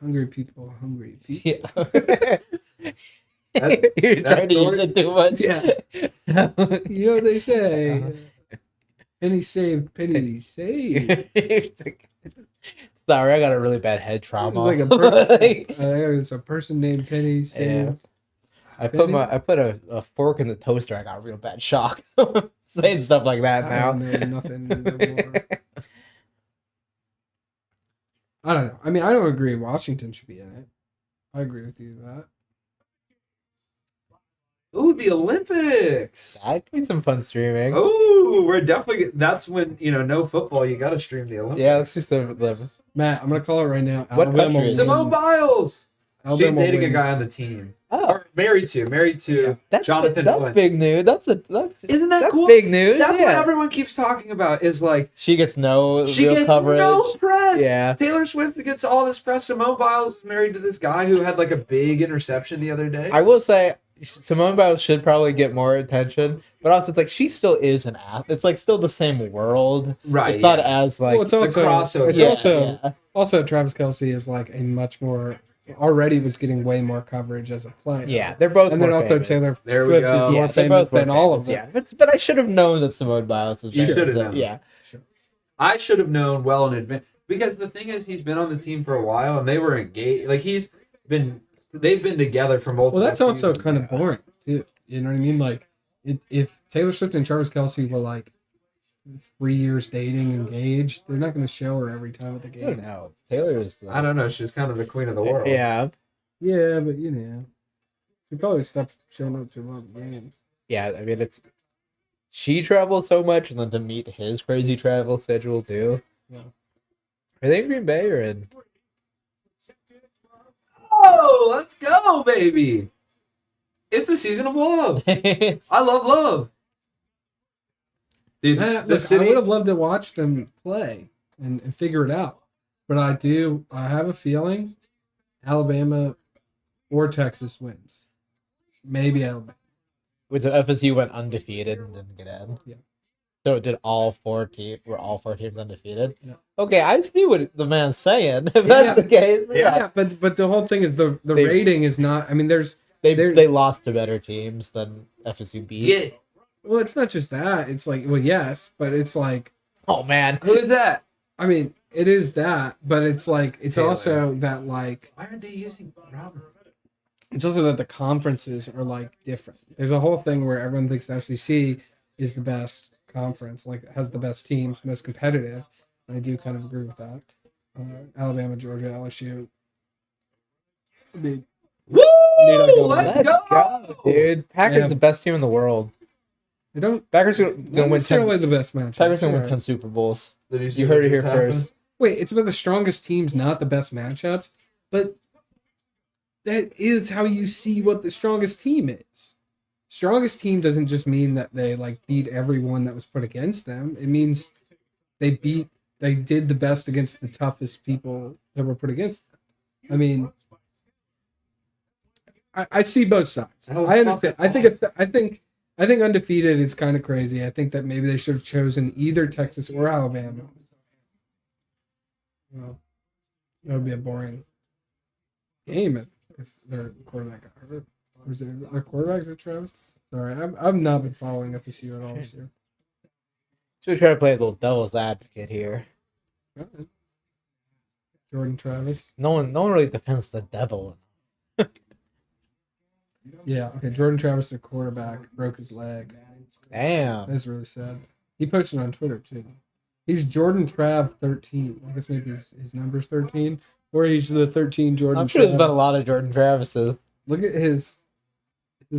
Hungry people, hungry people. Yeah. You're trying to use it too much. Yeah. You know what they say? Uh-huh. Penny saved, penny saved. Sorry, I got a really bad head trauma. Like it's a person named Penny saved. I put a fork in the toaster. I got a real bad shock. Saying stuff like that I now. don't know nothing anymore. I don't know. I mean, I don't agree Washington should be in it. I agree with you that. Ooh, the Olympics. That could be some fun streaming. Ooh, we're definitely. That's when no football. You got to stream the Olympics. Yeah, let's just the Matt, I'm gonna call it right now. What Alabama country is it? wins. Simone Biles. Alabama She's dating wins. a guy on the team. Oh, Or married to that's Jonathan that's Wentz. big news. That's Isn't that that's cool? big news. That's yeah. what everyone keeps talking about. Is like She gets no she real gets coverage. no press. Yeah. Taylor Swift gets all this press. Simone Biles is married to this guy who had like a big interception the other day. I will say Simone Biles should probably get more attention, but also it's like she still is an athlete. It's like still the same world. Right. It's not as like Well, it's also crossover. it's yeah. also Travis Kelce is like a much more already was getting way more coverage as a player. Yeah, they're both. And then more also famous. Taylor There we Swift go. is more they're famous both more than all of famous, them. Yeah, but I should have known that Simone Biles was. You better. should have known. Yeah. I should have known well in advance because the thing is, he's been on the team for a while and they were engaged. Like they've been together for multiple. Well, that's also seasons. kind of boring too. You know what I mean? Like, if Taylor Swift and Travis Kelce were like 3 years dating, engaged, they're not going to show her every time at the I don't game. know. Taylor is. I don't know. She's kind of the queen of the world. Yeah. Yeah, but she probably stopped showing up to a lot of games. Yeah, I mean it's. She travels so much, and then to meet his crazy travel schedule too. Yeah. Are they in Green Bay or in? Oh, let's go, baby! It's the season of love. I love love. Dude, Matt, the look, I city. would have loved to watch them play and figure it out. But I have a feeling Alabama or Texas wins. Maybe Alabama. So FSU went undefeated and didn't get in. Yeah. So did all four teams undefeated? Yeah. Okay, I see what the man's saying. If Yeah. that's the case, Yeah, but the whole thing is the They- rating is not. I mean, there's they lost to better teams than FSU beat. Yeah. well, it's not just that. It's like yes, but it's like Oh man, Who is that? I mean, it is that, but it's like it's Taylor. also that like Why aren't they using Roberts? it's also that the conferences are like different. There's a whole thing where everyone thinks the SEC is the best conference, like has the best teams, most competitive. And I do kind of agree with that. Alabama, Georgia, LSU. I mean, Woo! go. Let's let's go, go, dude. Packers Yeah. the best team in the world. they don't Packers gonna not win necessarily 10. the best match. Packers gonna win 10 Super Bowls. Did see You what heard it just here happened? first. Wait, it's about the strongest teams, not the best matchups. But that is how you see what the strongest team is. Strongest team doesn't just mean that they like beat everyone that was put against them. It means they did the best against the toughest people that were put against them. I mean, I see both sides. That was I understand. fucking I think undefeated is kind of crazy. I think that maybe they should have chosen either Texas or Alabama. Well, that would be a boring game if their quarterback got hurt. Or is it their quarterback? Is it Travis? Sorry, I've not been following FSU at all this year. Should we try to play a little devil's advocate here? Jordan Travis. No one really defends the devil. Yeah, okay. Jordan Travis, their quarterback, broke his leg. Damn. That's really sad. He posted on Twitter too. He's Jordan Trav 13. I guess maybe his number's 13, or he's the 13 Jordan. I'm sure there's Trav. been a lot of Jordan Travises. Look at his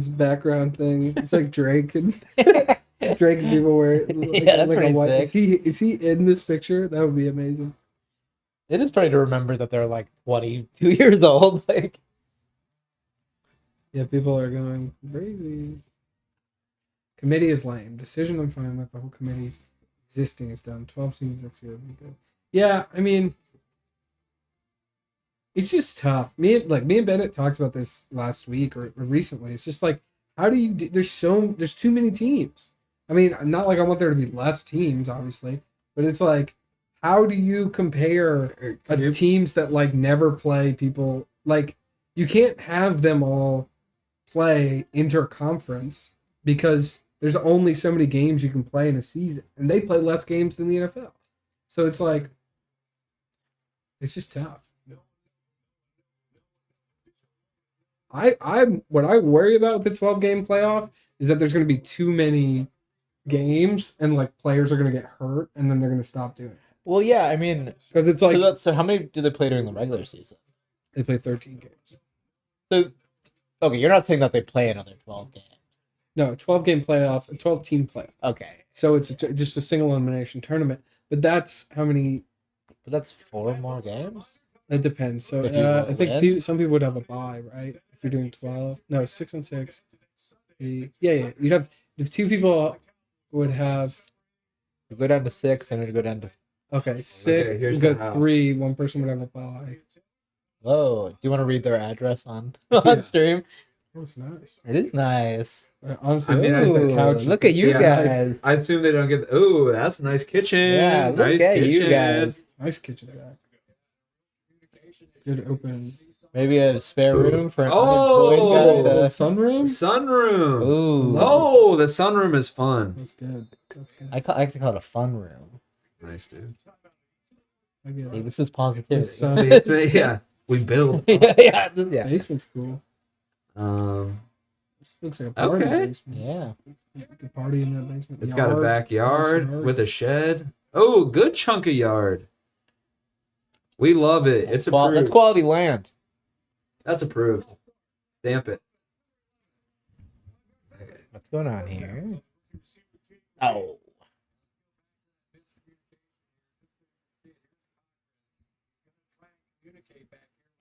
background thing. It's like Drake and Drake and people wear it. Yeah, that's pretty sick. Is he in this picture? That would be amazing. It is funny to remember that they're like 22 years old. Like, Yeah, people are going crazy. Committee is lame. Decision I'm fine with. The whole committee's existing is done. 12 teams next year would be good. Yeah, I mean, it's just tough. Me and Bennett talked about this last week or recently. It's just like, how do you? There's too many teams. I mean, not like I want there to be less teams, obviously, but it's like, how do you compare teams that like never play people? Like, you can't have them all play interconference because there's only so many games you can play in a season, and they play less games than the NFL. So it's like, it's just tough. What I worry about with the 12-game playoff is that there's going to be too many games and like players are going to get hurt and then they're going to stop doing it. Well, yeah, I mean, Because it's like so how many do they play during the regular season? they play 13 games. So, okay, you're not saying that they play another 12 games. No, 12-game playoff, a 12-team playoff. Okay, So it's just a single elimination tournament. But that's how many. but that's 4 more games. It depends. So If you I think win? some people would have a bye, right? If you're doing 12, no, 6 and 6. Yeah. You'd have if two people would have. You go down to 6, and it'd go down to. Okay, 6. here's You go the house. 3. One person would have a bye. Whoa! Do you want to read their address on Yeah. stream? Oh, it's nice. It is nice. Honestly, I mean, I think the Ooh, couch. look at you Yeah, guys. I assume they don't get. Ooh, that's a nice kitchen. Yeah, look nice at kitchen. you guys. Nice kitchen back. Good open. Maybe a spare room for an Oh! unemployed guy to- Sunroom. Sunroom. Ooh. Oh, the sunroom is fun. That's good. That's good. I like to call it a fun room. Nice, dude. I get See, it. this is positivity. The sun- Basement, yeah, we build. yeah. Basement's cool. This looks like a party Okay. basement. Yeah. You could party in that basement. It's got a Yard. backyard Yard. with a shed. Oh, good chunk of yard. We love it. It's approved. That's quality land. That's approved. Stamp it. What's going on here? Oh.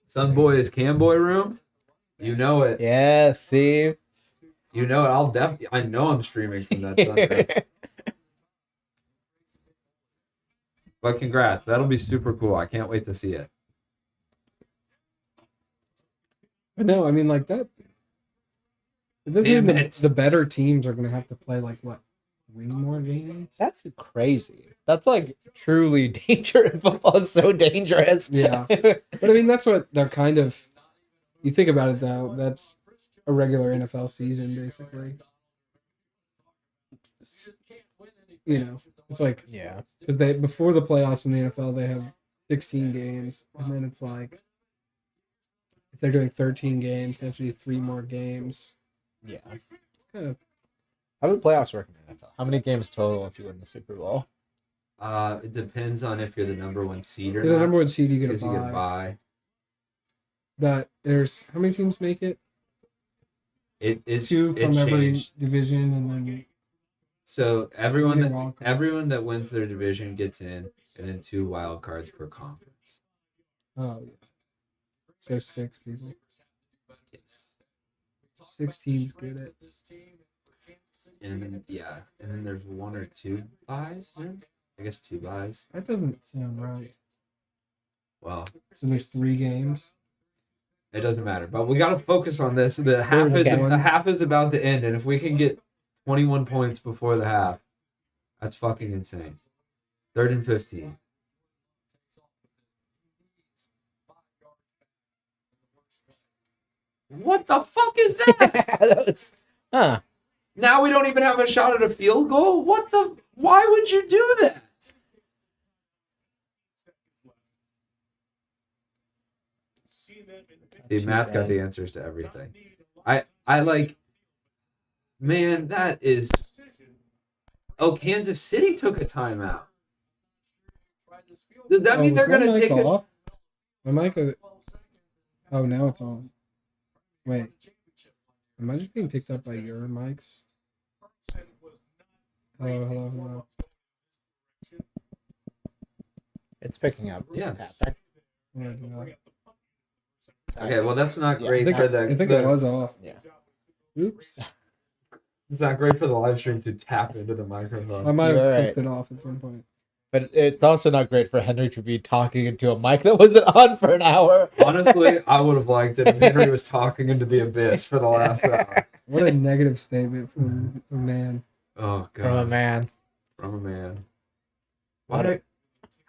Sunboy is Camboy room. You know it. Yeah, Steve. You know it. I know I'm streaming from that sunroom. But congrats. That'll be super cool. I can't wait to see it. But no, I mean like that. It doesn't Damn mean it. the better teams are gonna have to play like what 3 more games. That's crazy. That's like truly dangerous. Football is so dangerous. Yeah. But I mean that's what they're kind of. You think about it though. That's a regular NFL season basically. You know, it's like Yeah. because they before the playoffs in the NFL they have 16 games, and then it's like if they're doing 13 games, they have to do 3 more games. Yeah. Kind of. How do the playoffs work in the NFL? How many games total if you win the Super Bowl? It depends on if you're the number 1 seed or The not. number 1 seed you get Because a you get a bye. bye. But there's how many teams make it? It 2 from every changed. division, and then So everyone Yeah, that wild card. everyone that wins their division gets in, and then 2 wild cards per conference. oh yeah, so 6 people, Yes. 6 teams get it. And then and then there's 1 or 2 buys. Then I guess 2 buys. That doesn't sound right. Well, So there's 3 games. it doesn't matter. But we got to focus on this. The half is about to end, and if we can get 21 points before the half, that's fucking insane. 3rd and 15. What the fuck is that? That was, huh. Now we don't even have a shot at a field goal? What the? Why would you do that? See, Matt's got the answers to everything. I like, man, that is. Oh, Kansas City took a timeout. Does that mean is they're my gonna mic take a? off? My mic. Oh, now it's on. Wait, am I just being picked up by your mics? Hello. It's picking up. Yeah. Tapping. I'm gonna do that. Okay, well that's not Yeah. great I think, for the. I think it was off. Yeah. Oops. It's not great for the live stream to tap into the microphone. I might You're have right. flipped it off at some point. But it's also not great for Henry to be talking into a mic that wasn't on for an hour. Honestly, I would have liked it if Henry was talking into the abyss for the last hour. What a negative statement from a man. Oh god. From a man. From a man. Why?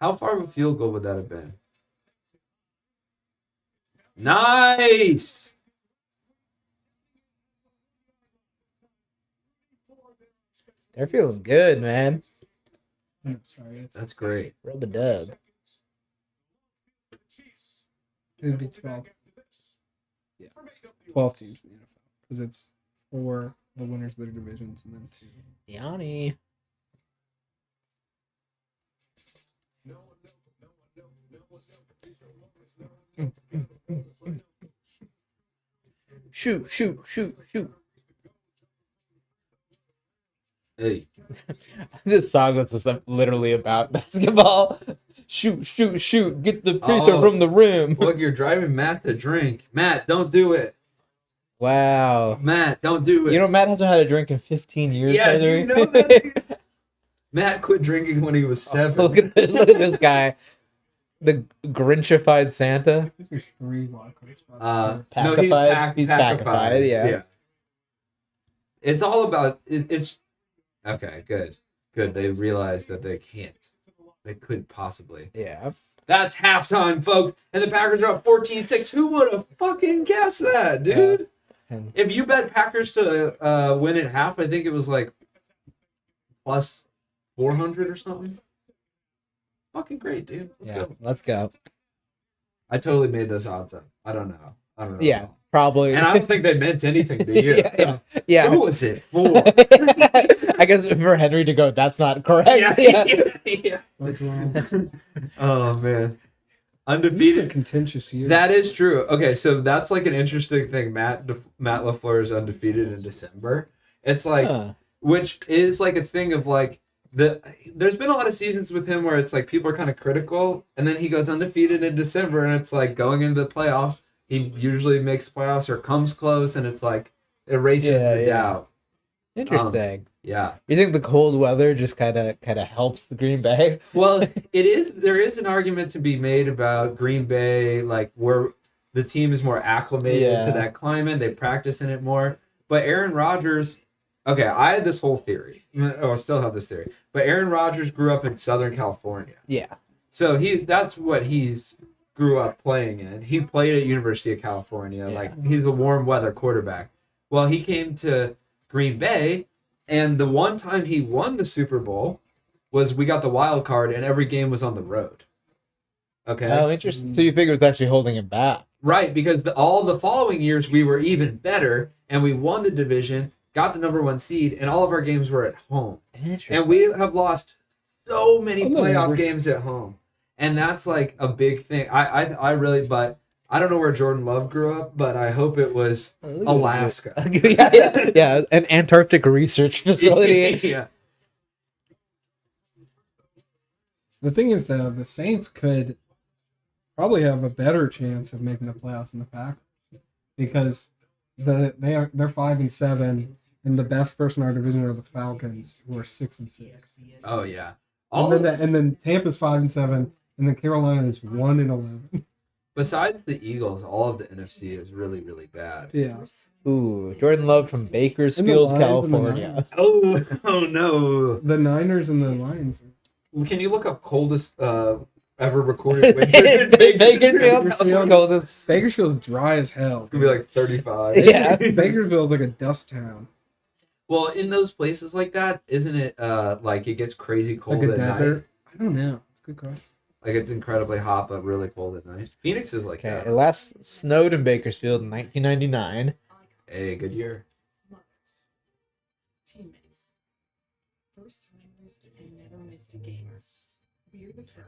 How far of a field goal would that have been? Nice. They're feeling good, man. Oh, sorry, That's great. Rub a dub. it would be 12. Yeah, 12 teams in the NFL because it's 4 the winners of their divisions and then 2. Yanni. Shoot, shoot, shoot, shoot. Hey. This song that's just literally about basketball. Shoot, shoot, shoot. Get the free throw Oh. from the rim. Look, you're driving Matt to drink. Matt, don't do it. Wow. Matt, don't do it. You know, Matt hasn't had a drink in 15 years. Yeah, by the do you way. know that? Matt quit drinking when he was 7. Look at this guy. The Grinchified Santa. I think there's 3 wildcard spots. No, he's Packified? He's packified, yeah. It's all about it's okay. Good. They realized that they can't. They couldn't possibly. Yeah. That's halftime, folks, and the Packers are up 14-6. Who would have fucking guessed that, dude? And If you bet Packers to win at half, I think it was like plus 400 or something. Fucking great, dude. let's go. I totally made those odds up. I don't know. Yeah, probably. And I don't think they meant anything to you. yeah. Who was it for? I guess for Henry to go, that's not correct. Yeah. What's wrong? Oh man, It's a undefeated. contentious year. That is true. Okay, so that's like an interesting thing. Matt LaFleur is undefeated in December. It's like, Huh. which is like a thing of like there's been a lot of seasons with him where it's like people are kind of critical, and then he goes undefeated in December, and it's like going into the playoffs, he usually makes playoffs or comes close, and it's like erases the doubt. Interesting. Yeah. You think the cold weather just kind of helps the Green Bay? Well, it is. There is an argument to be made about Green Bay, like where the team is more acclimated to that climate. They practice in it more. But Aaron Rodgers, okay, I had this whole theory. Oh, I still have this theory. But Aaron Rodgers grew up in Southern California, Yeah. so that's what he's grew up playing in. He played at University of California. Yeah. Like he's a warm weather quarterback. Well, he came to Green Bay, and the one time he won the Super Bowl was we got the wild card, and every game was on the road. Okay. Oh, interesting. So you think it was actually holding him back? Right, because all the following years we were even better, and we won the division, got the #1 seed, and all of our games were at home. Interesting. And we have lost so many I'm not playoff never- games at home, and that's like a big thing. I really, but I don't know where Jordan Love grew up, but I hope it was Alaska. yeah, an Antarctic research facility. Yeah. The thing is, though, the Saints could probably have a better chance of making the playoffs than the Packers because they're 5-7, and the best person in our division are the Falcons, who are 6-6. Oh yeah. And then Tampa's 5-7, and then Carolina is 1-11. Besides the Eagles, all of the NFC is really, really bad. Yeah. Ooh, Jordan Love from Bakersfield, Lions and the California. Oh no. The Niners and the Lions. Can you look up coldest ever recorded winter in Bakersfield, Bakersfield. coldest. Bakersfield's dry as hell. It's gonna be like 35. Yeah. Bakersfield's like a dust town. Well, in those places like that, isn't it like it gets crazy cold Like a at night? desert. I don't know. It's a good question. Like it's incredibly hot but really cold at night. Phoenix is like Okay, it that. last snowed in Bakersfield in 1999. Hey, good year.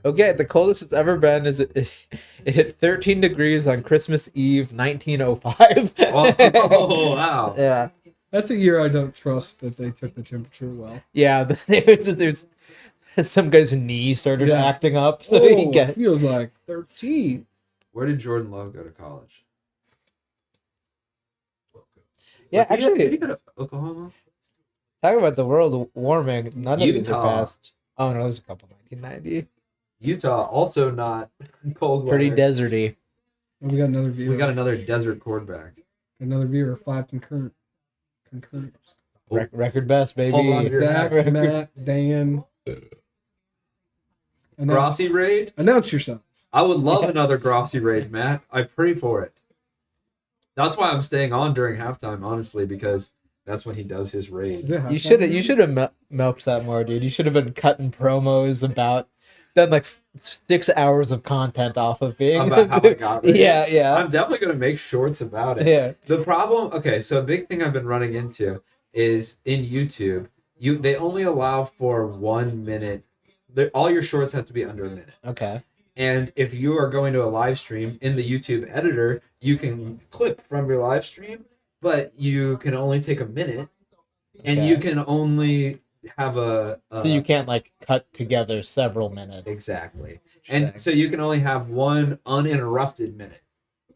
Okay, the coldest it's ever been is it hit 13 degrees on Christmas Eve, 1905. Oh wow. Yeah. That's a year I don't trust that they took the temperature well. Yeah, there's some guy's knee started Yeah. acting up, so Oh, he it get feels like 13. Where did Jordan Love go to college? yeah. Did he Actually, go to Oklahoma? talking about the world warming, none of these are Utah. past. Oh no, there's a couple. 1990. Utah also not cold Pretty weather. deserty. We got another viewer. We got another desert quarterback. Another viewer. 5 concurrent. Record best, baby. Hold on to your Zach, Record- Matt, Dan. Grossi raid? Announce yourselves. I would love another Grossi raid, Matt. I pray for it. That's why I'm staying on during halftime, honestly, because that's when he does his raid. You should have milked that more, dude. You should have been cutting promos about done like 6 hours of content off of being About how I got raided. yeah. I'm definitely going to make shorts about it. Yeah. The problem, okay, so a big thing I've been running into is in YouTube, they only allow for 1 minute. All your shorts have to be under a minute. Okay. And if you are going to a live stream in the YouTube editor, you can clip from your live stream, but you can only take a minute, and Okay. you can only have a So you can't like cut together several minutes. exactly, and so you can only have one uninterrupted minute.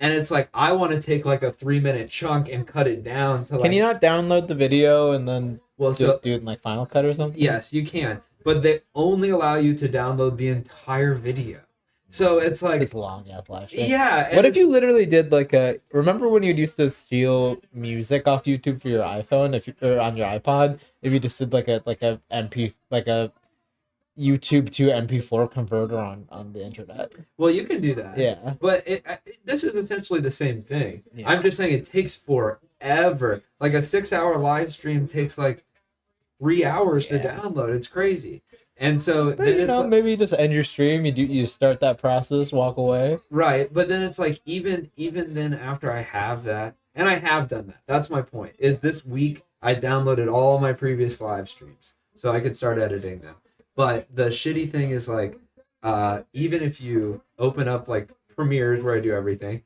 And it's like I want to take like a 3-minute chunk and cut it down to like. Can you not download the video and then Well, do so it in like Final Cut or something? yes, you can, but they only allow you to download the entire video. So it's like It's long ass live stream. yeah. and What if it's- you literally did like a? Remember when you used to steal music off YouTube for your iPhone, or on your iPod? If you just did like a MP like a YouTube to MP4 converter on the internet. Well, you can do that. Yeah. But this is essentially the same thing. Yeah. I'm just saying it takes forever. Like a 6-hour live stream takes like 3 hours to Yeah. download. It's crazy. And so But, then you it's know, like, maybe you just end your stream. You start that process, walk away. right. But then it's like even then after I have that, and I have done that. That's my point. Is this week I downloaded all my previous live streams so I could start editing them. But the shitty thing is like even if you open up like Premieres where I do everything,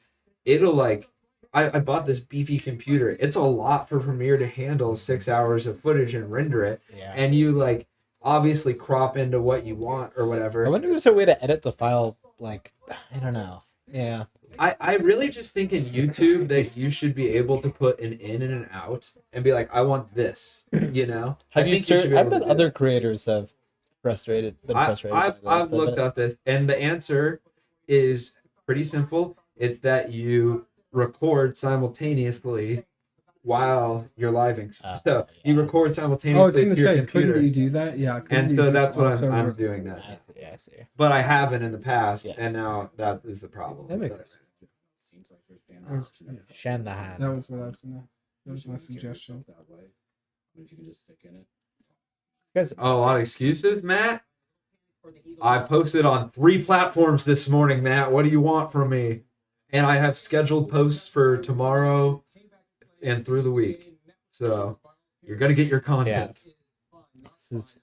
it'll like I bought this beefy computer. It's a lot for Premiere to handle 6 hours of footage and render it. Yeah. And you like obviously crop into what you want or whatever. I wonder if there's a way to edit the file. Like, I don't know. Yeah. I really just think in YouTube that you should be able to put an in and an out and be like, I want this, you know? Have I you think should searched? be I able to bet do other that. creators have been frustrated. I've by this, looked up this, and the answer is pretty simple. It's that you record simultaneously while you're living. So you record Oh, I was simultaneously going to to your say, computer. couldn't you do that? Yeah. couldn't And you so just that's what also I'm rec- doing that. I see. But I haven't in the past, Yeah. and now that is the problem. That makes But- sense. Seems like there's been I was- Shanahan. That was what I was gonna. That was my suggestion. that way. But if you can just stick in it. Guys, Oh, a lot of excuses, Matt? I posted on 3 platforms this morning, Matt. What do you want from me? And I have scheduled posts for tomorrow and through the week. So you're going to get your content.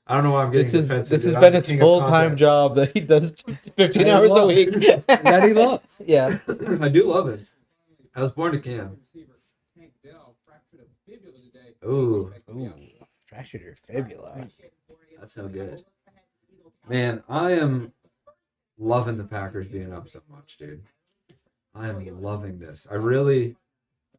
I don't know why I'm getting defensive. This has dude. I'm been the its king of full time content. job that he does 15 That hours he a loves. week. That he loves. Yeah. I do love it. I was born to Cam. Ooh, Fractured your fibula. that's no good. Man, I am loving the Packers being up so much, dude. I am loving this.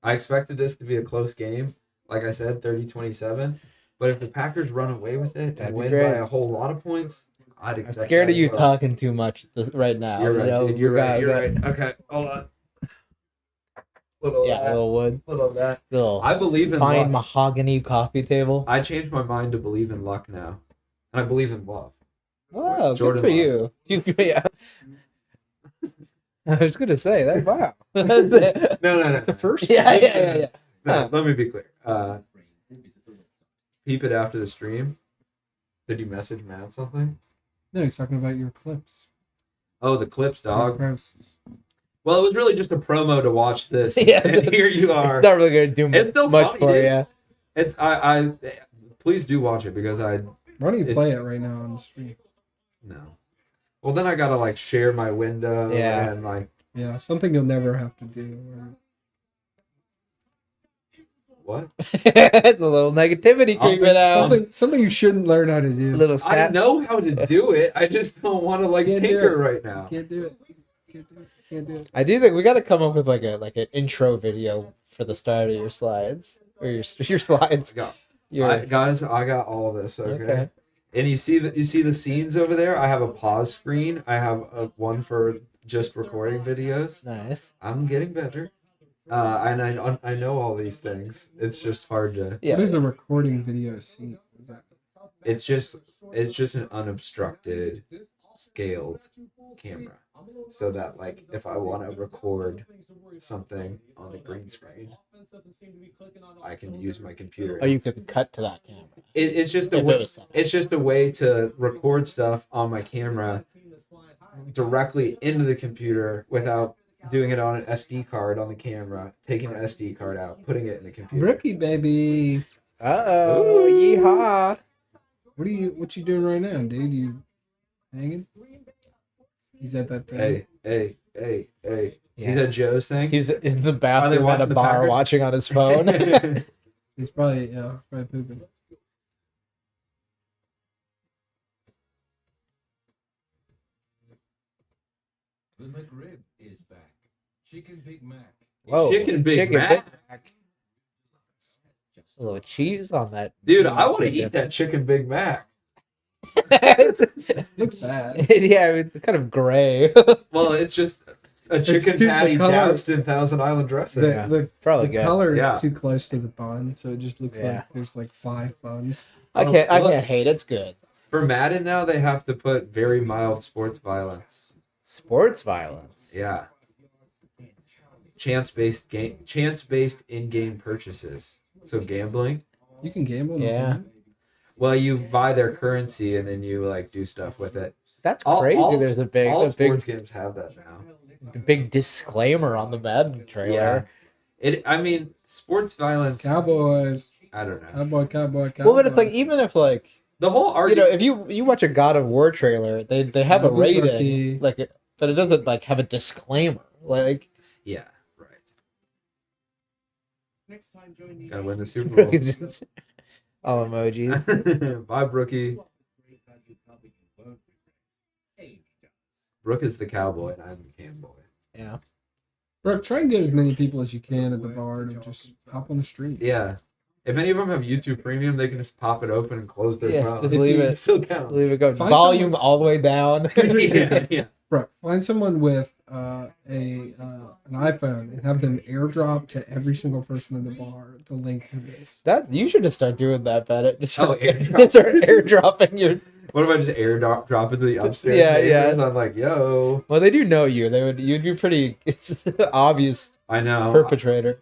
I expected this to be a close game. Like I said, 30-27. But if the Packers run away with it That'd and be win great. by a whole lot of points, I'd I'm expect scared that of you as well. talking too much right now. You're you right, know? dude. You're We right. got- You're right. Okay, hold on. Little Yeah, of that, little wood. little of that. Little I believe in fine luck. mahogany coffee table. I changed my mind to believe in luck now. And I believe in love. Wow, Jordan good for you. Yeah. I was gonna say that. Wow. No. It's a first. Yeah. No, Huh. let me be clear. Peep it after the stream. Did you message Matt something? No, he's talking about your clips. Oh, the clips, dog. Your posts. Well, it was really just a promo to watch this. Yeah. And here you are. It's not really gonna do It's still much funny, for dude. you. It's I please do watch it because I Why don't you It- play it right now on the stream? no. Well, then I gotta like share my window Yeah. and like Yeah, something you'll never have to do. what? It's a little negativity creeping out. Something you shouldn't learn how to do. A little I sap. know how to do it. I just don't want to like Can't do tinker it. right now. Can't do it. Can't do it. Can't do it. I do think we got to come up with like an intro video for the start of your slides or your slides. I got, Your, guys, I got all this. Okay. Okay. And you see the scenes over there. I have a pause screen. I have one for just recording videos. Nice. I'm getting better. And I know all these things. It's just hard to. Yeah. What is a recording video scene? What is that? It's just an unobstructed, scaled camera, so that like if I want to record something on the green screen, I can use my computer. Oh, you could cut to that camera. It's just a If it way. was set up. It's just a way to record stuff on my camera directly into the computer without doing it on an SD card on the camera, taking the SD card out, putting it in the computer. Rookie baby. Uh-oh, Ooh. yeehaw. What you doing right now, dude? You hanging? He's at that thing. Hey. He's Yeah. at Joe's thing. He's in the bathroom at watching a the bar Packers? watching on his phone. He's probably pooping. The McRib is back. Chicken Big Mac. Whoa, Chicken Big Mac? Just a little cheese on that. Dude, I want to chicken. eat that chicken Big Mac. Looks bad. Yeah, I mean, kind of gray. Well, it's just a chicken too- the patty color- doused in Thousand Island dressing. The Probably the good. color Yeah. is too close to the bun, so it just looks Yeah. like there's like 5 buns. I Oh, can't hate it. It's good. For Madden now, they have to put very mild sports violence. Sports violence. Yeah. Chance-based in-game purchases. So gambling. You can gamble. in the Yeah. game. Well, you buy their currency and then you like do stuff with it. That's All- crazy. all- There's a big sports games have that now. disclaimer on the Madden trailer. Yeah. I mean, sports violence. Cowboys. I don't know. Cowboy. Well, but it's like even if like The whole argument. if you watch a God of War trailer, they have a Double rating rookie. but it doesn't like have a disclaimer. Like Yeah, right. Next time, join the Gotta win the Super Bowl. all emojis. Bye, Brookie. Brooke is the cowboy and I'm the camboy. Yeah. Bro, try and get as many people as you can at the bar to just hop on the street. Yeah. If any of them have YouTube Premium, they can just pop it open and close their Yeah, phone. just leave it. Still counts. Leave it go. Find Volume all the way down. yeah. Bro, find someone with an iPhone and have them airdrop to every single person in the bar the link to this. You should just start doing that, Bennett. Just Oh, start, airdrop. just start airdropping your. What if I just drop it to the upstairs Yeah, neighbors? yeah. I'm like, yo. Well, they do know you. You'd be pretty. It's obvious I know. perpetrator,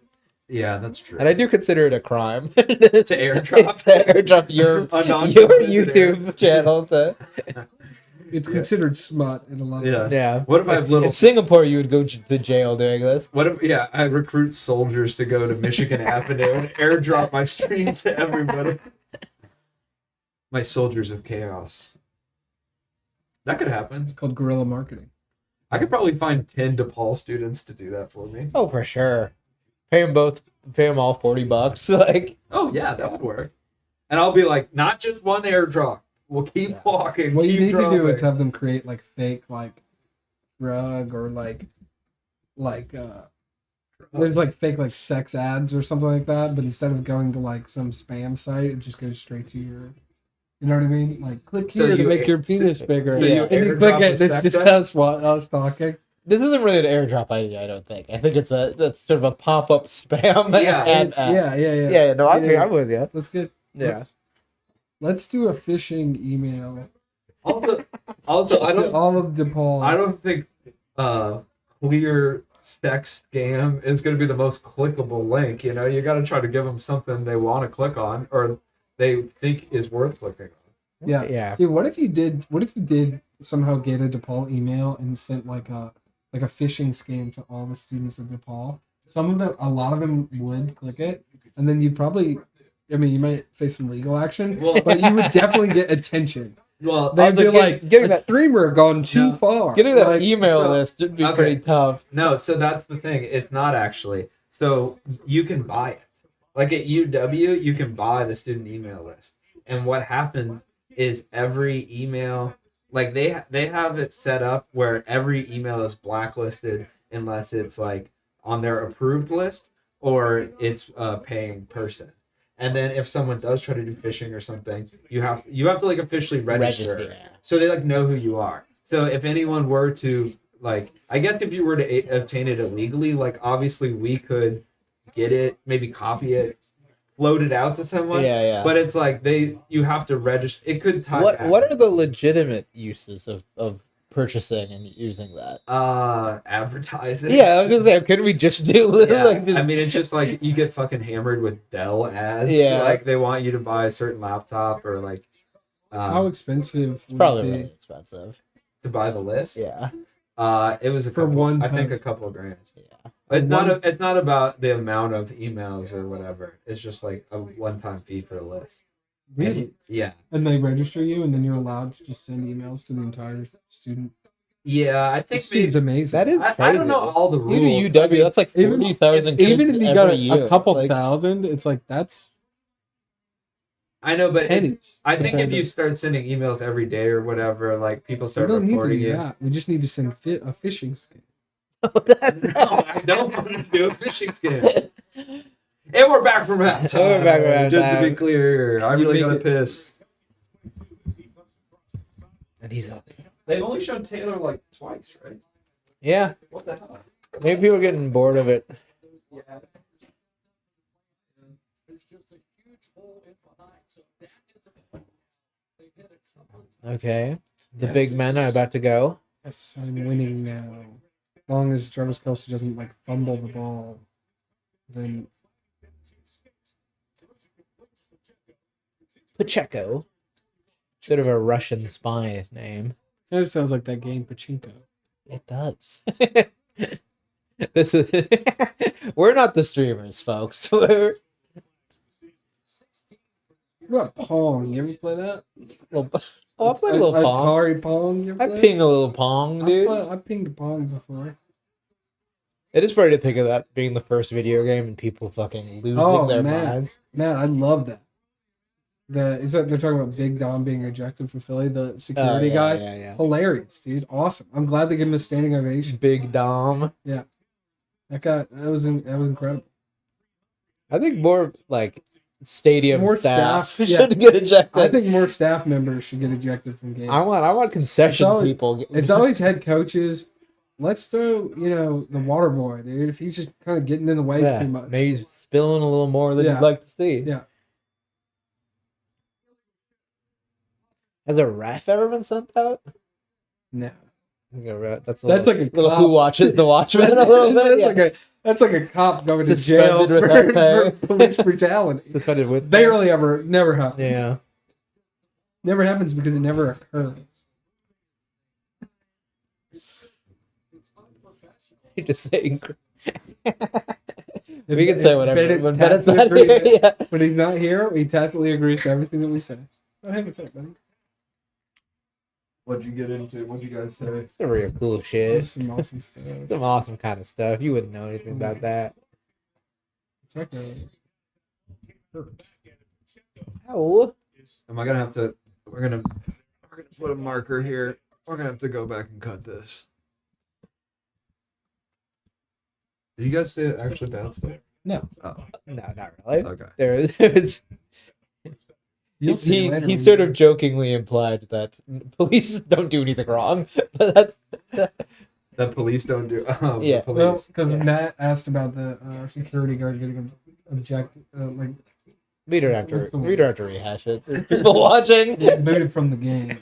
Yeah, that's true. and I do consider it a crime To airdrop? to airdrop your A non-consented YouTube channel to. It's considered smut in a lot of Yeah. Yeah. What if I have little? In Singapore, you would go to jail doing this. What if I recruit soldiers to go to Michigan Avenue and airdrop my stream to everybody? My soldiers of chaos. That could happen. It's called guerrilla marketing. I could probably find 10 DePaul students to do that for me. Oh, for sure. Pay them all $40. Like, Oh yeah, that would work. And I'll be like, not just one airdrop. We'll keep walking. What you keep need to do is dropping. have them create like fake drug or there's like fake sex ads or something like that, but instead of going to like some spam site, it just goes straight to your, you know what I mean? Like click So here to you make air- your penis bigger. so you and you airdrop click the it, and sex it just ad? says what I was talking. this isn't really an airdrop idea, I don't think. I think that's sort of a pop-up spam. Yeah, ad. Yeah. No, Yeah. I'm with you. Let's get Yeah. Let's do a phishing email. Also, I to don't all of DePaul. I don't think clear sex scam is going to be the most clickable link. You know, you got to try to give them something they want to click on or they think is worth clicking on. Yeah. Yeah. Dude, what if you did somehow get a DePaul email and sent like a phishing scam to all the students of DePaul? A lot of them would click it, and then you'd probably, you might face some legal action, Well- but you would definitely get attention. Well, They'd Also, be like, getting a that- streamer gone too No. far. Getting that Like, email so- list would be okay. pretty tough. no, so that's the thing. It's not actually. So you can buy it. Like at UW, you can buy the student email list. And what happens is every email, like they have it set up where every email is blacklisted unless it's like on their approved list or it's a paying person. And then if someone does try to do phishing or something, you have to like officially register. Yeah. So they like know who you are. So if anyone were to like, I guess if you were to obtain it illegally, like obviously we could get it, maybe copy it, float it out to someone. Yeah. But it's like you have to register. It could tie. What are the legitimate uses of purchasing and using that? Advertising? Yeah, I was gonna say, couldn't we just do Yeah. like just... I mean, it's just like you get fucking hammered with Dell ads. Yeah. Like they want you to buy a certain laptop or like. How expensive? It's probably would it be? really expensive. To buy the list. Yeah. It was a For couple, one I think a post. couple of grand. Yeah. It's not. It's not about the amount of emails or whatever. It's just like a one-time fee for the list. Really? Yeah. And they register you, and then you're allowed to just send emails to the entire student. Yeah, I It think seems amazing. That is I don't know all the rules. Even UW, that's like Even- 40,000 kids Even if you every got year. a couple Like, thousand, it's like that's I know, but pennies. I think if compared you to- start sending emails every day or whatever, like people we start don't need to reporting do you. that. We just need to send a phishing scam. No, I don't want to do a phishing scam. And we're back from halftime. We're back from Just to be halftime. clear, I You really make gotta it- piss. And he's up. They've only shown Taylor like twice, right? Yeah, What the hell? maybe people are getting bored of it. Yeah. Okay. The Yes. big men are about to go. Yes, I'm winning now. As long as Travis Kelce doesn't like fumble the ball, then Pacheco. Sort of a Russian spy name. that just sounds like that game Pachinko. It does. This is we're not the streamers, folks. We're What Pong? You ever play that? I play a little Pong. Atari Pong. You ever I play? ping a little Pong, dude. I pinged Pong before. It is funny to think of that being the first video game and people fucking losing Oh, their man. minds. Man, I love that. Is that they're talking about Big Dom being ejected from Philly, the security yeah, guy? Yeah. Hilarious, dude. Awesome. I'm glad they gave him a standing ovation. Big Dom. That was incredible. I think more like stadium More staff, staff, should get ejected. I think more staff members should get ejected from games. I want concession It's always- people. It's always head coaches. Let's throw, the water boy, dude. If he's just kind of getting in the way yeah, too much. maybe he's spilling a little more than Yeah. you'd like to see. Yeah. Has a ref ever been sent out? No. I think a ref- That's That's little, like a little cop. who watches the Watchmen a little bit. That's like a cop going to Suspended jail without pay. for police brutality. Suspended with Never happens. Yeah. Never happens because it never occurs. You're just saying. We can say whatever. Bennett's When Bennett's tacitly not here, agrees- yeah. When he's not here, he tacitly agrees to everything that we say. Oh, hey, what's up, buddy? What'd you get into? What'd you guys say? It's some real cool shit. There's some awesome stuff. Some awesome kind of stuff. You wouldn't know anything about that. Check it out. Oh. Am I gonna have to? We're gonna put a marker here. We're gonna have to go back and cut this. Did you guys say it actually bounced there? No. Oh, No, not really. okay. There's You'll see he later he when sort you- of jokingly implied that police don't do anything wrong, but that's That police don't do. Yeah. The Well, police. because Yeah. Matt asked about the security guard getting objected, we don't have to What's the we don't have to rehash it. There's people watching. booted from the game.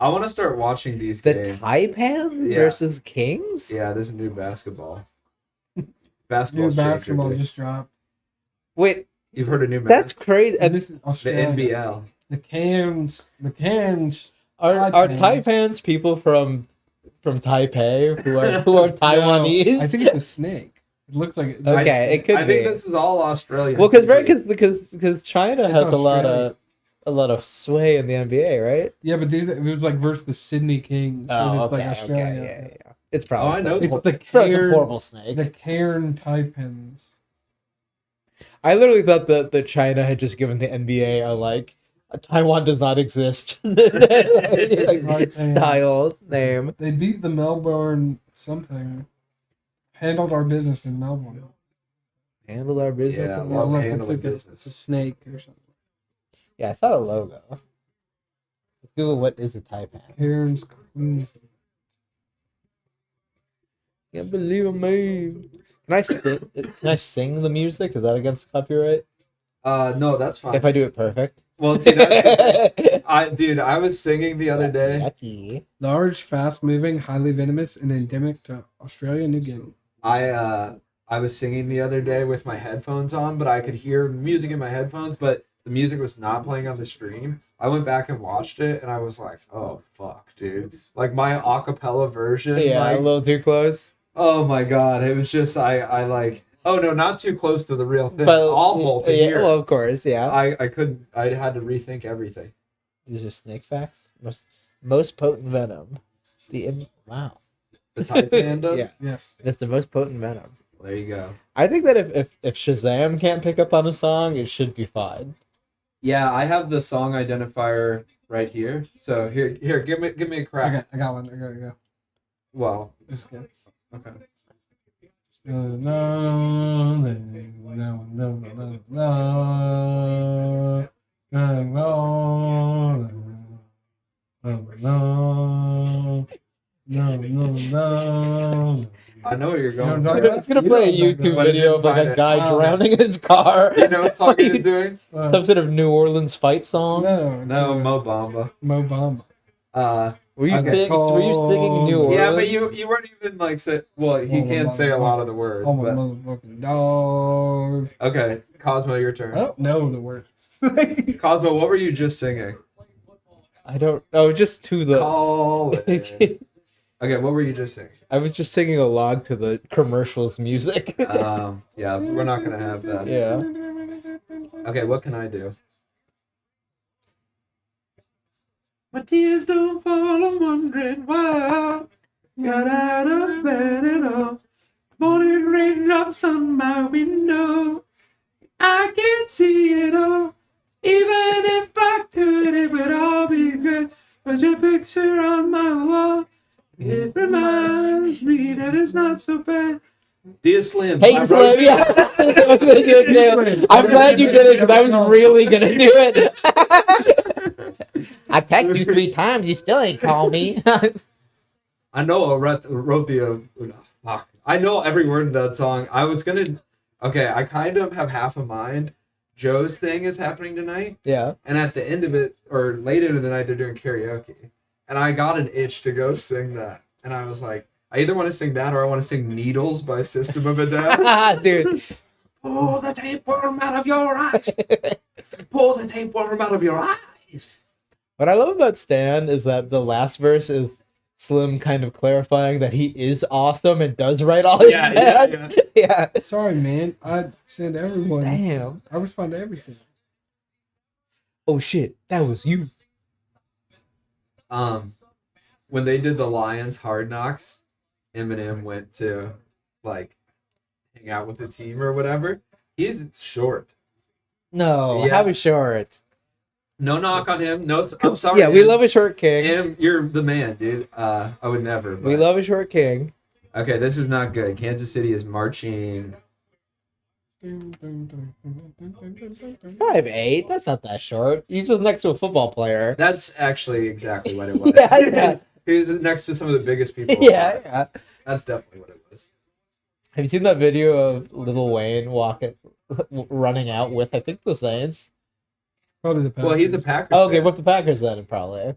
I want to start watching these The games. Taipans Yeah. versus Kings. Yeah, this is new basketball. New Basketball. basketball just dropped. Wait, You've heard of new? that's crazy. And this is the Australia. NBL. The cans. Are Taipans. Taipans people from Taipei who are Taiwanese? No, I think it's a snake. It looks like it. Okay, it could I think be. this is all Australian. Well, because China It's has Australia. a lot of sway in the NBA, right? Yeah, but it was like versus the Sydney Kings. So it's like Australia. yeah. It's probably Oh, I know. It's the probably a Cairn, horrible snake. the Cairn Taipans. I literally thought that China had just given the NBA Taiwan does not exist like, style name. They beat the Melbourne something. Handled our business in Melbourne. Handle our business. Yeah, in well, the- look, handle it's, the like it's a business. snake or something. Yeah, I saw a logo. Google what is a taipan. Karen's Queens. Can't believe I made. Can I sing the music? Is that against copyright? No, that's fine. If I do it perfect. Well, see, that's I was singing the other day. Yucky. Large, fast-moving, highly venomous, and endemic to Australia and New Guinea. I was singing the other day with my headphones on, but I could hear music in my headphones, but the music was not playing on the stream. I went back and watched it, and I was like, "Oh fuck, dude!" Like my acapella version. Yeah, like, a little too close. oh my god, it was just I like. Oh no, not too close to the real thing. Awful to yeah, hear. well, of course, yeah. I couldn't. I had to rethink everything. These are snake facts. Most potent venom. Wow. The Taipan does. Yeah. Yes. It's the most potent venom. There you go. I think that if Shazam can't pick up on a song, it should be fine. Yeah, I have the song identifier right here. So here, give me a crack. I got one. I go. Well, This is good. okay. I know where you're going. No, It's gonna play a YouTube But it video of didn't like find a it. guy Oh. drowning in his car. You know what song he is doing? Some sort of New Orleans fight song. No, No, Mo Bamba. Mo Bamba. Were you Okay. were you singing New Orleans? Yeah, but you weren't even like say. Well, he Oh, can't say a lot of the words. Oh my But motherfucking dog. okay, Cosmo, your I turn. don't know the words. Cosmo, what were you just singing? I don't. Oh, just to the. Call it. Okay, what were you just singing? I was just singing along to the commercials music. Yeah, we're not gonna have that. Yeah. Okay, what can I do? My tears don't fall, I'm wondering why. Got out of bed at all. Morning raindrops on my window. I can't see it all. Even if I could, it would all be good. Put your picture on my wall. It reminds me that it's not so bad. Dear Slim, Hey, I wrote Slim, you- yeah. I was gonna do it too. I'm glad you did it because I was really gonna do it. I texted you 3 times, you still ain't call me. I know I wrote the. Fuck. I know every word in that song. I was gonna. Okay, I kind of have half a mind. Joe's thing is happening tonight, Yeah. and at the end of it, or late into the night, they're doing karaoke. And I got an itch to go sing that. And I was like, I either want to sing that or I want to sing Needles by System of a Down. Dude. Pull the tapeworm out of your eyes. Pull the tapeworm out of your eyes. What I love about Stan is that the last verse is Slim kind of clarifying that he is awesome and does write all his bets. Yeah. Sorry, man. I send everyone. Damn. I respond to everything. Oh shit, that was you. When they did the Lions Hard Knocks, Eminem went to like hang out with the team or whatever. He's short. No, Yeah. how is short? No knock on him. No, I'm sorry. Yeah, we Em. love a short king. Em, you're the man, dude. I would never. But... We love a short king. Okay, this is not good. Kansas City is marching. 5'8". That's not that short. He's just next to a football player. That's actually exactly what it was. Yeah. He was next to some of the biggest people. Yeah, yeah. That's definitely what it was. Have you seen that video of Lil Wayne running out with, I think, the Saints? Probably the Well, he's a Packers. Oh, okay, fan. with the Packers then, probably.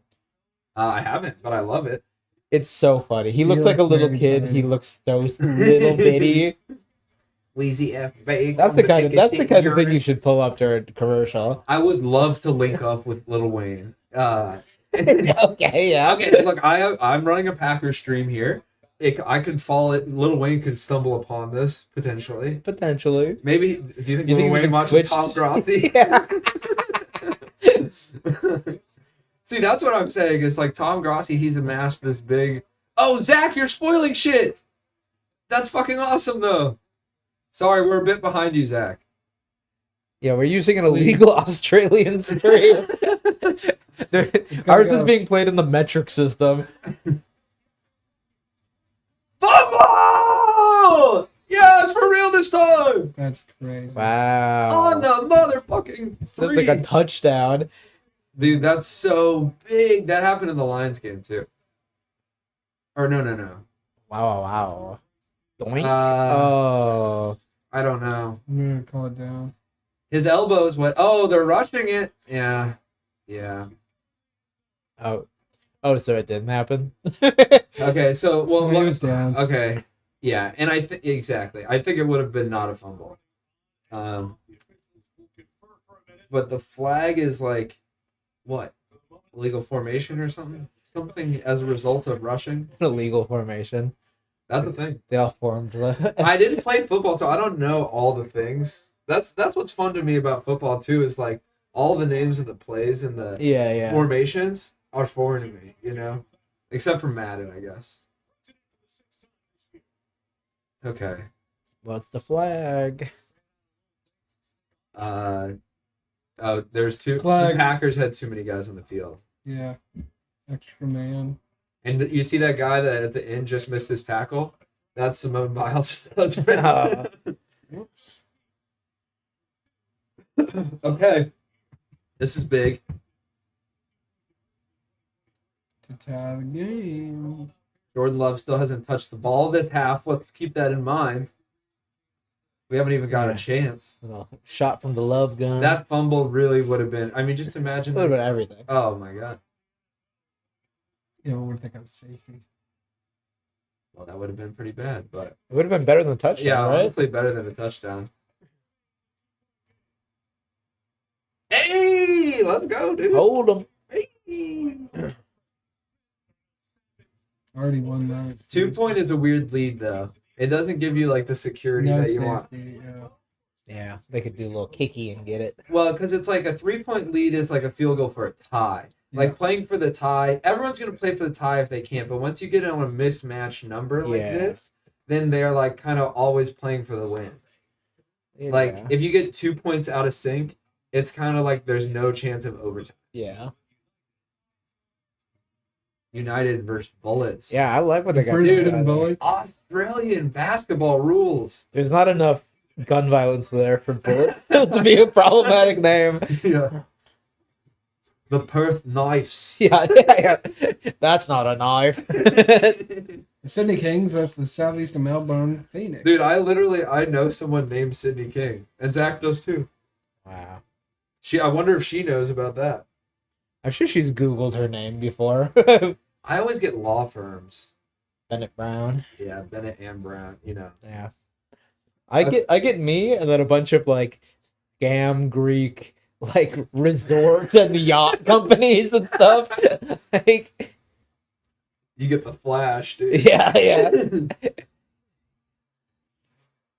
I haven't, but I love it. It's so funny. He looks like a looks little very kid. tiny. He looks so little bitty. Wheezy F bag. That's the kind of thing you should pull up during a commercial. I would love to link up with Lil Wayne. Okay, yeah. Okay, look, I'm running a Packers stream here. I could fall it. Lil Wayne could stumble upon this potentially. Potentially. Maybe. Do you think You Lil think Wayne the watches Twitch- Tom Grossi? Yeah. See, that's what I'm saying. Is like Tom Grossi. He's amassed this big. Oh, Zach, you're spoiling shit. That's fucking awesome, though. Sorry, we're a bit behind you, Zach. Yeah, we're using an illegal Australian stream. Ours is being played in the metric system. Football! Yeah, it's for real this this time. That's crazy. Wow. On the motherfucking That's 3. like a touchdown. Dude, that's so big. That happened in the Lions game too. Or no. Wow. Doink. Uh, Oh. I don't know. I'm gonna call it down. His elbows went. Oh, they're rushing it. Yeah. Oh, so it didn't happen? Okay, so well, He was down. okay, yeah, and I think exactly. I think it would have been not a fumble. But the flag is like, what? Illegal formation or something? Something as a result of rushing? Illegal formation. That's the thing. They all formed. I didn't play football, so I don't know all the things. That's what's fun to me about football too, is like all the names of the plays and the yeah. formations are foreign to me, you know? Except for Madden, I guess. Okay. What's the flag? There's two. Flag. The Packers had too many guys on the field. Yeah. Extra man. And you see that guy that at the end just missed his tackle? That's Simone Biles' husband. Whoops. Okay. This is big. To tie the game. Jordan Love still hasn't touched the ball this half. Let's keep that in mind. We haven't even got a chance. Little shot from the love gun. That fumble really would have been. I mean, just imagine. a little bit of everything. Oh my god. Yeah, what would think of safety? Well, that would have been pretty bad, but It would have been better than a touchdown, yeah, right? honestly, better than a touchdown. Hey, let's go, dude. Hold them. Hey. Already won that. 2-point is a weird lead, though. It doesn't give you like the security No that you want. safety, yeah. Yeah, they could do a little kicky and get it. Well, because it's like a 3-point lead is like a field goal for a tie. Like playing for the tie, everyone's gonna play for the tie if they can. But once you get on a mismatched number like this, then they're like kind of always playing for the win. Like Yeah. if you get 2 points out of sync, it's kind of like there's no chance of overtime. Yeah. United versus Bullets. Yeah, I like what they got. Brisbane doing. Bullets. Australian basketball rules. There's not enough gun violence there for Bullet to be a problematic name. Yeah. The Perth Knives. Yeah. That's not a knife. The Sydney Kings versus the Southeast of Melbourne Phoenix. Dude, I know someone named Sydney King, and Zach does too. Wow. I wonder if she knows about that. I'm sure she's Googled her name before. I always get law firms. Bennett Brown. Yeah, Bennett and Brown. You know. Yeah. I get me and then a bunch of like scam Greek like resort and yacht companies and stuff. Like You get the flash, dude. yeah.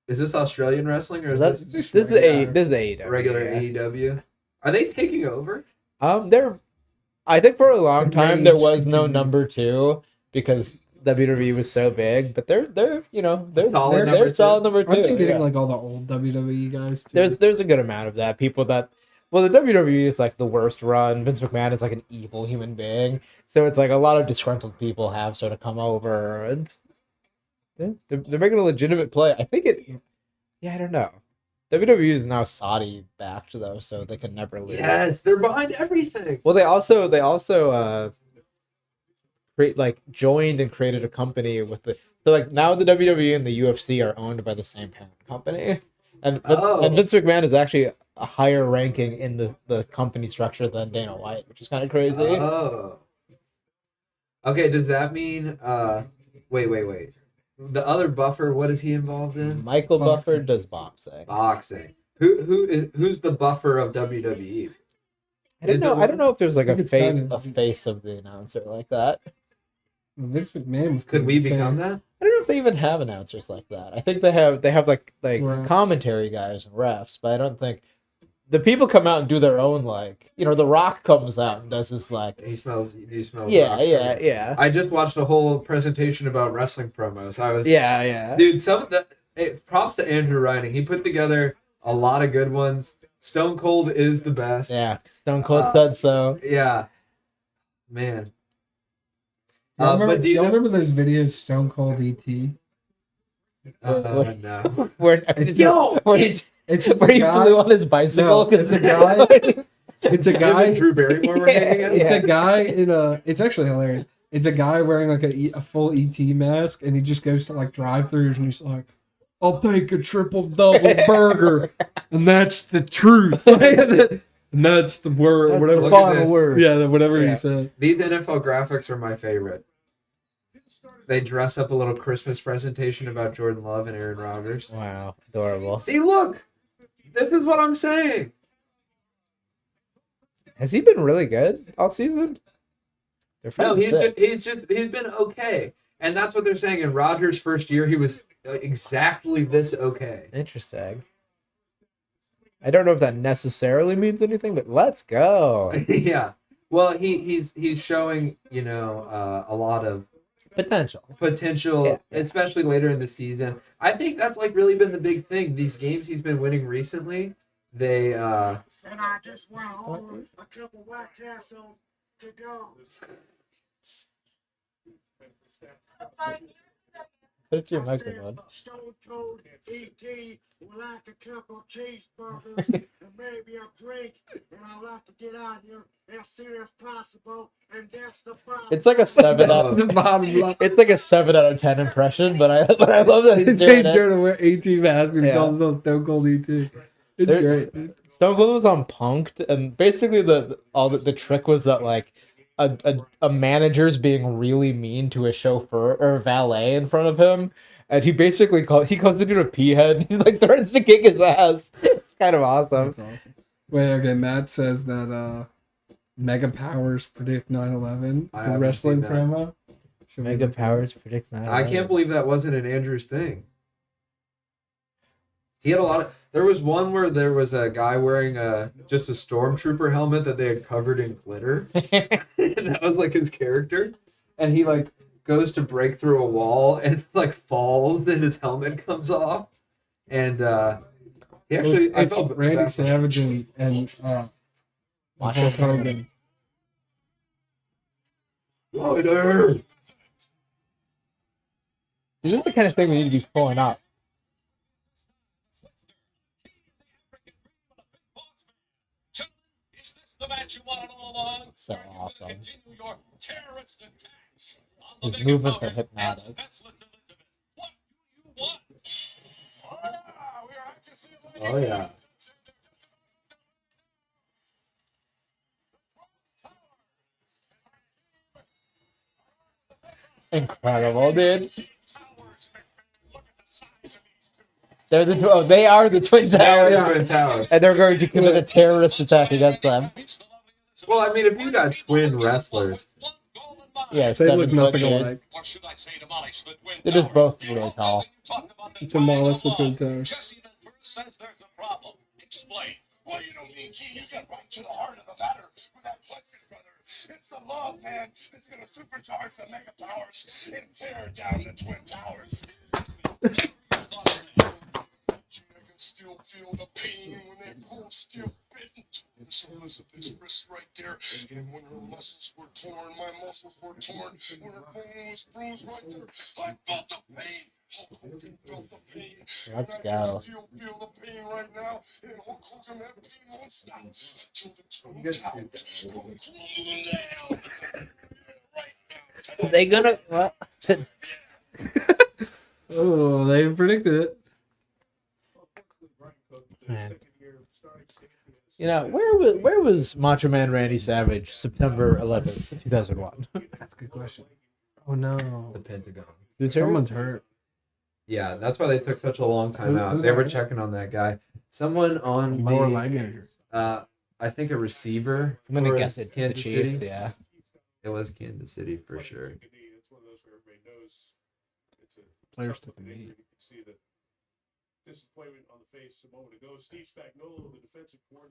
Is this Australian wrestling or is That's, this this is AEW. regular yeah. AEW? Are they taking over? I think for a long time there was no Rage. number 2 because WWE was so big, but they're Solid number two. solid number 2. Aren't they getting yeah. like all the old WWE guys too? There's a good amount of that. People that the WWE is like the worst run. Vince McMahon is like an evil human being. So it's like a lot of disgruntled people have sort of come over and they're making a legitimate play. I think I don't know. WWE is now Saudi backed though, so they can never lose. Yes, they're behind everything. Well, they also joined and created a company with so like now the WWE and the UFC are owned by the same parent company, and Vince McMahon is actually a higher ranking in the company structure than Dana White, which is kind of crazy. Oh. Okay, does that mean wait. The other Buffer, what is he involved in? Michael Boxing. Buffer does boxing. Boxing. Who's the Buffer of WWE? I don't know if there's like I think it's kind a of- face of the announcer like that. Vince McMahon was. Could we kind of become famous. that? I don't know if they even have announcers like that. I think they have like Right. commentary guys and refs, but I don't think the people come out and do their own The Rock comes out and does this He smells yeah. I just watched a whole presentation about wrestling promos. I was Yeah. Dude, props to Andrew Reining. He put together a lot of good ones. Stone Cold is the best. Yeah, Stone Cold said so. Yeah. Man. Y'all remember, But do you y'all know, remember those videos Stone Cold ET? No. Where Yo! where he, It's just where a he guy. flew on his bicycle. No, it's a guy. It's a Him and guy. Drew Barrymore were hanging out. It's a guy in a. It's actually hilarious. It's a guy wearing like a full ET mask, and he just goes to like drive-throughs, and he's like, "I'll take a triple double burger," and that's the truth. And that's the word, That's whatever. the Look at final this. word. Yeah, whatever Yeah. he said. These NFL graphics are my favorite. They dress up a little Christmas presentation about Jordan Love and Aaron Rodgers. Wow, adorable. See, look, this is what I'm saying. Has he been really good all season? They're No, 5-6. he's been okay, and that's what they're saying. In Rodgers' first year, he was exactly this okay. Interesting. I don't know if that necessarily means anything, but let's go. Yeah. Well, he's showing a lot of Potential. potential, Yeah. especially later in the season. I think that's like really been the big thing. These games he's been winning recently, they And I just went home a couple White Castle to go. Put your I microphone. said, Stone Cold E.T. would like a couple cheeseburgers and maybe a drink, and I'd like to get out here as soon as possible, and that's the problem. It's like a 7 out. The bottom line. It's like a 7 out of 10 impression, but I love that he's He's doing it. to wear ET mask and he Yeah. calls himself Stone Cold ET. It's There- great. Dude. Stone Cold was on Punk'd, and basically the trick was that like a manager's being really mean to a chauffeur or a valet in front of him, and he basically calls the dude a peahead. And he like threatens to kick his ass. It's kind of awesome. That's awesome. Wait, okay. Matt says that Mega Powers predict 9/11. I The haven't wrestling seen that. promo. Should we Mega look at Powers predicts 9/11. I can't believe that wasn't an Andrews thing. He had a lot of. There was one where there was a guy wearing just a stormtrooper helmet that they had covered in glitter, and that was like his character. And he like goes to break through a wall and like falls, and his helmet comes off. And he actually, I It's felt Randy bad for him. Savage and Hulk Hogan. Lighter. This is the kind of thing we need to be pulling up. Is this the match you wanted all along? So Or are you gonna awesome. continue your terrorist attacks on the His Mega movements are Powers hypnotic. and defenseless Elizabeth? What do you want? We are anxiously awaiting Oh yeah. Incredible, dude. towers. Look at the size of these two. They are the Twin Towers, Yeah. Twin Towers. and they're going to commit a terrorist attack against them. Well, I mean, if you got twin wrestlers, Yes, They look 7 nothing foot, alike. Or should I say demolish the Twin They're just Towers? both really tall. Demolish the Twin Towers. Jesse then first says there's a problem. Explain. Well, you don't need to. You get right to the heart of the matter without question, brother. It's the love, man. It's going to supercharge the Mega Powers and tear down the Twin Towers. I can still feel the pain when that cold steel bit into Elizabeth's wrist right there. And when her muscles were torn, my muscles were torn. When her bone was bruised right there, I felt the pain. Hulk Hogan felt the pain. Let's and I go. can still feel the pain right now. And Hulk Hogan, that pain won't stop till the Twin You guys Towers go crumbling down. Right now. Are they gonna what? Oh, they predicted it. Man. You know, where was Macho Man Randy Savage September 11th, 2001? That's a good question. Oh no, the Pentagon. Who's hurt? someone's hurt. Yeah, that's why they took such a long time Who- out. who They were got it? checking on that guy. Someone on Lower the, leg injury. I think a receiver. I'm gonna for guess it. The Kansas Chiefs, City. yeah. It was Kansas City for sure. Players took the knee.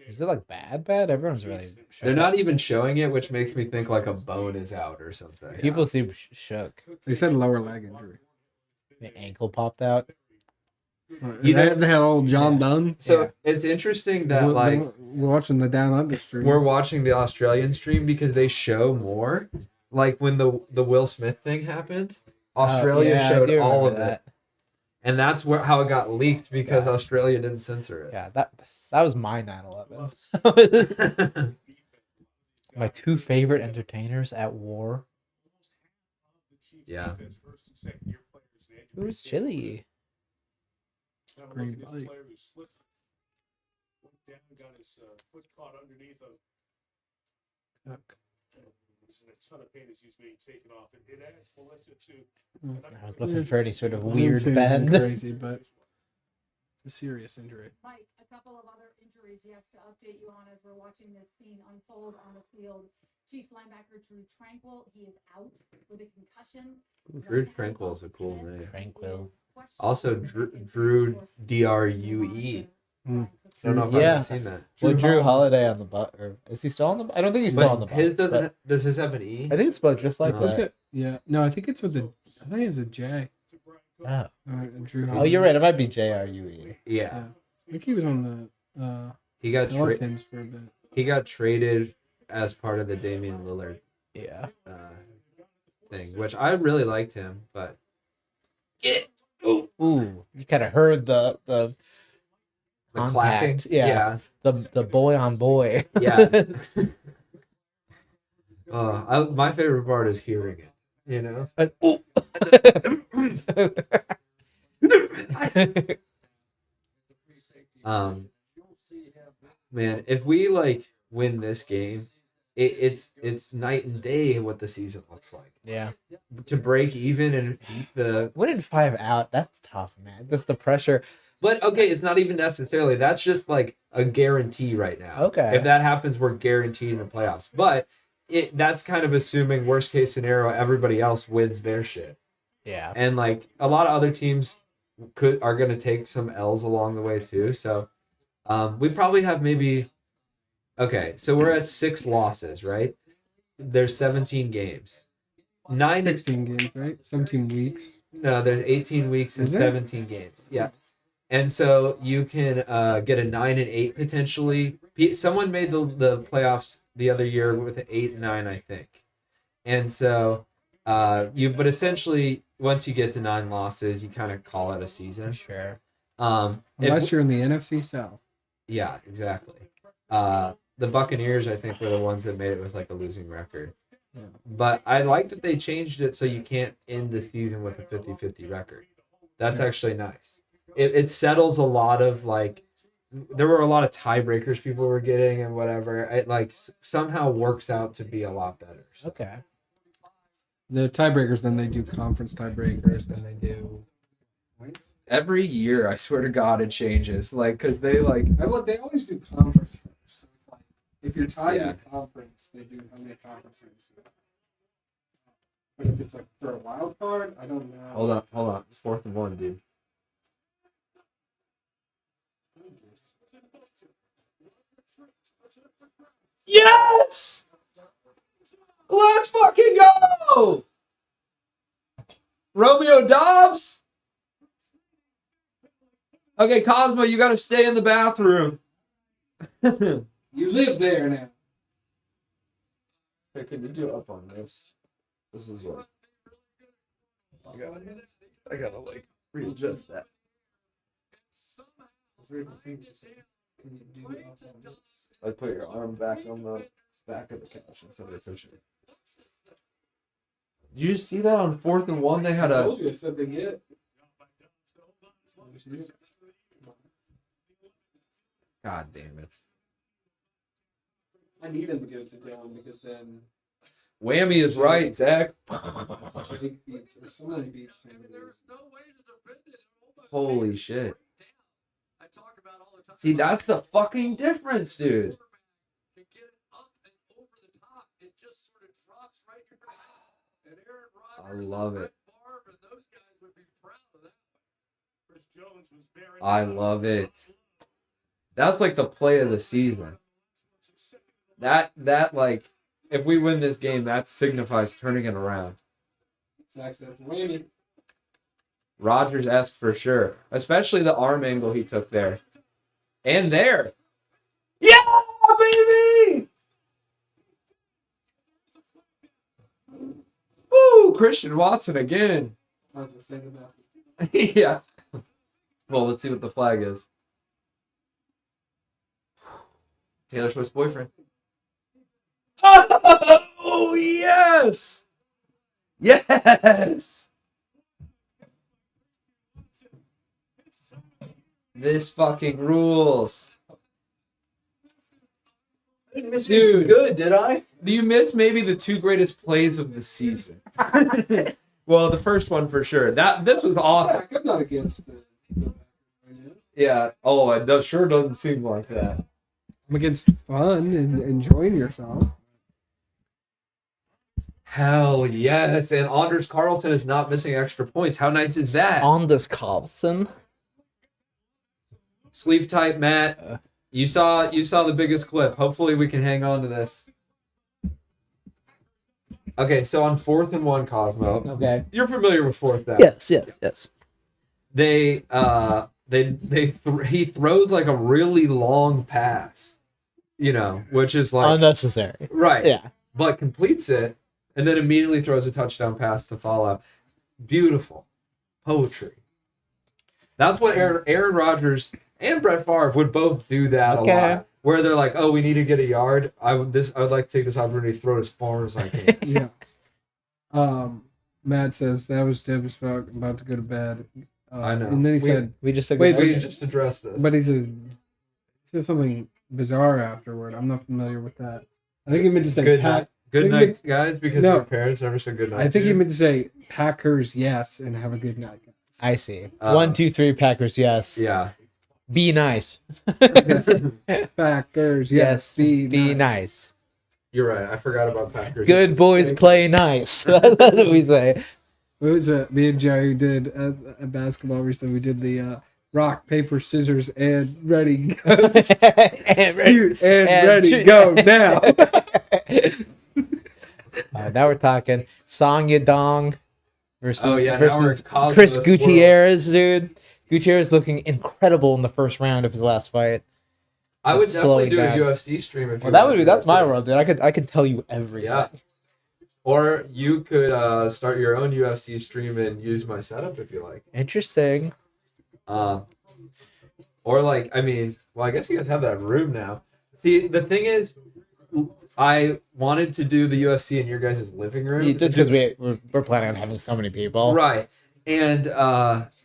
Is it like bad? Everyone's really shook. They're not even showing it, which makes me think like a bone is out or something. People seem shook. They said lower leg injury. The ankle popped out. They had old John Yeah. Dunn. So Yeah. it's interesting that We're- like we're watching the Down Under stream. we're watching the Australian stream because they show more. Like when the Will Smith thing happened, Australia Oh, yeah, I showed do all remember of it. and that's how it got leaked because Yeah. Australia didn't censor it. Yeah, that was my 9/11. My two favorite entertainers at war. Yeah. Who's Chili? Green light. I was looking for any sort of I didn't weird say anything bend. crazy, but it's a serious injury. Mike, a couple of other injuries he has to update you on as we're watching this scene unfold on the field. Chiefs linebacker Drew Tranquil, he is out with a concussion. Drew Tranquil is a cool name. Tranquil. Also, Drew DRUE. Hmm. I don't know if Yeah. I've seen that. Well, Drew Holiday on the butt, or is he still on the? I don't think he's still on the But butt. his doesn't. but Does his have an E? I think it's spelled just like No. Look that. at, yeah, no, I think it's with the. I think it's a J. Oh. Drew. Oh, you're right. It might be JRUE. Yeah. I think he was on the He got Pelicans for a bit. he got traded as part of the Damian Lillard Yeah. thing, which I really liked him, but Ooh, you kind of heard the the clapping. Contact, yeah. the boy on boy. Yeah. My favorite part is hearing it. You know. Man, if we like win this game, it's night and day what the season looks like. Yeah. To break even and beat the. Winning 5 out, that's tough, man. That's the pressure. But okay, it's not even necessarily. That's just like a guarantee right now. Okay. If that happens, we're guaranteed in the playoffs. But that's kind of assuming worst case scenario, everybody else wins their shit. Yeah. And like a lot of other teams are going to take some L's along the way too. So we probably have maybe. Okay, so we're at 6 losses, right? There's 17 games. 16 games, right? 17 weeks. No, there's 18 weeks and Is there? 17 games. Yeah. And so you can get a 9-8 potentially. Someone made the playoffs the other year with an 8-9, I think. And so but essentially once you get to 9 losses, you kind of call it a season. Sure. Unless you're in the NFC South. Yeah, exactly. The Buccaneers, I think, were the ones that made it with like a losing record. Yeah. But I like that they changed it so you can't end the season with a 50-50 record. That's actually nice. It settles a lot of like, there were a lot of tiebreakers people were getting and whatever. It like somehow works out to be a lot better. So. Okay. The tiebreakers, then they do conference tiebreakers, then they do points. Every year, I swear to God, it changes. Like, cause they like. They always do conference first. So it's like, if you're tied in Yeah. the conference, they do how many conference wins. But if it's like for a wild card, I don't know. Hold on. 4th and 1, dude. Yes! Let's fucking go! Romeo Dobbs? Okay, Cosmo, you gotta stay in the bathroom. You live there now. Hey, can you do up on this? This is like... I gotta like readjust that. Like put your arm back on the back of the couch instead of the cushion. Did you see that on 4th and 1? They had I a. told you, I said they get it. God damn it! I need them to go to Dylan because then Whammy is right, Zach. Jake beats or someone beats him. Holy shit! See, that's the fucking difference, dude. I love it. I love it. That's like the play of the season. That like, if we win this game, that signifies turning it around. Zach says, whammy. Rodgers-esque for sure, especially the arm angle he took there, and there. Yeah, baby! Woo, Christian Watson again. I was just thinking about Yeah. Well, let's see what the flag is. Taylor Swift's boyfriend. Oh, yes! Yes! This fucking rules. I didn't miss Dude. anything good, did I? You missed maybe the two greatest plays of the season. Well, the first one for sure. This was awesome. I'm not against the Yeah. Oh, it sure doesn't seem like that. I'm against fun and enjoying yourself. Hell yes. And Anders Carlson is not missing extra points. How nice is that? Anders Carlson. Sleep tight, Matt. You saw the biggest clip. Hopefully we can hang on to this. Okay, so on 4th and 1, Cosmo. Okay. You're familiar with 4th down. Yes. He throws like a really long pass, which is like Unnecessary. right. Yeah. But completes it and then immediately throws a touchdown pass to follow. Beautiful poetry. That's what Aaron Rodgers and Brett Favre would both do that a lot. Where they're like, "Oh, we need to get a yard. I would like to take this opportunity to throw it as far as I can." Yeah. Matt says that was dope as fuck. I'm about to go to bed. I know. And then he said, We just Wait, We just addressed this. but he said something bizarre afterward. I'm not familiar with that. I think he meant to say Good night, good I think night, guys. Because No. your parents never said good night. I think to he you. meant to say Packers, yes, and have a good night. I see. Uh, 1, 2, 3, Packers, yes. Yeah. Be nice. Packers, Yes. yes, Be nice. You're right. I forgot about Packers. Good boys play nice. That's what we say. What was it? Me and Jerry did a basketball recently. We did the rock, paper, scissors, and ready, go. And ready- Shoot, and and ready, shoot. go now. Now we're talking Song Yadong versus, Oh yeah. Now we're versus Cosmo's Chris world. Gutierrez, dude. Gutierrez looking incredible in the first round of his last fight. I would It's definitely slowing do down. a UFC stream if you. Well, that wanted would to be do that's that my too. world, dude. I could tell you everything. Yeah. Or you could start your own UFC stream and use my setup if you like. Interesting. Or like, I mean, well, I guess you guys have that room now. See, the thing is, I wanted to do the UFC in your guys' living room. Just because we're planning on having so many people. Right. And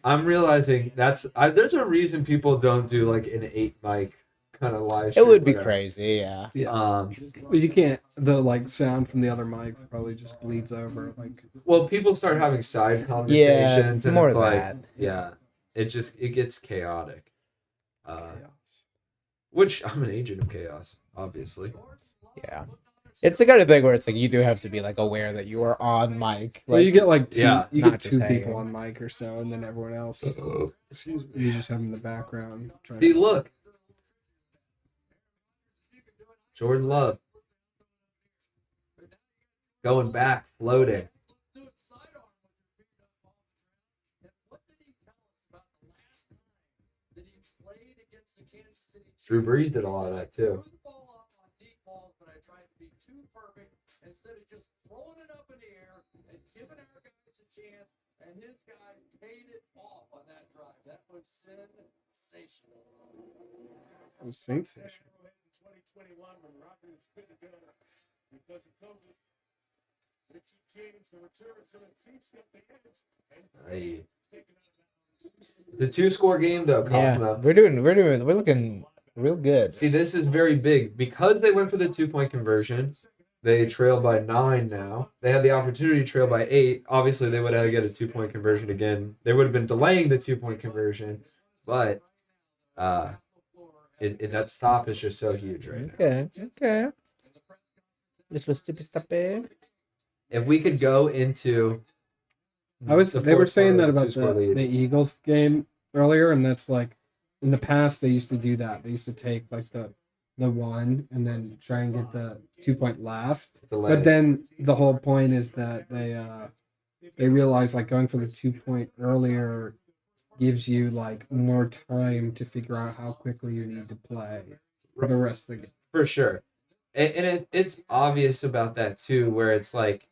I'm realizing there's a reason people don't do like an 8 mic kind of live stream. It would be whatever. crazy, yeah. Well, you can't. The sound from the other mics probably just bleeds over. Well, people start having side conversations. Yeah, and more it's of like, that. yeah, it gets chaotic. Which I'm an agent of chaos, obviously. Yeah. It's the kind of thing where it's like you do have to be like aware that you are on mic. Well, you get like two, Yeah, you not get just two hanging. people on mic or so, and then everyone else. Excuse me. You just have them in the background. trying See, to- look, Jordan Love going back, floating. Drew Brees did a lot of that too. It was Saints Fish. Aye. The 2-score game though, Yeah, Cosmo. we're looking real good. See, this is very big because they went for the 2-point conversion. They trail by 9 now. They had the opportunity to trail by 8. Obviously, they would have to get a 2-point conversion again. They would have been delaying the 2-point conversion, but that stop is just so huge right now. Okay. This was stupid stuff. If we could go into They were fourth saying quarter that with a about 2-score lead. the Eagles game earlier, and that's like in the past they used to do that. They used to take like the one and then try and get the 2-point last. delay. But then the whole point is that they realize like going for the 2-point earlier gives you like more time to figure out how quickly you need to play for the rest of the game. For sure. And it's obvious about that too, where it's like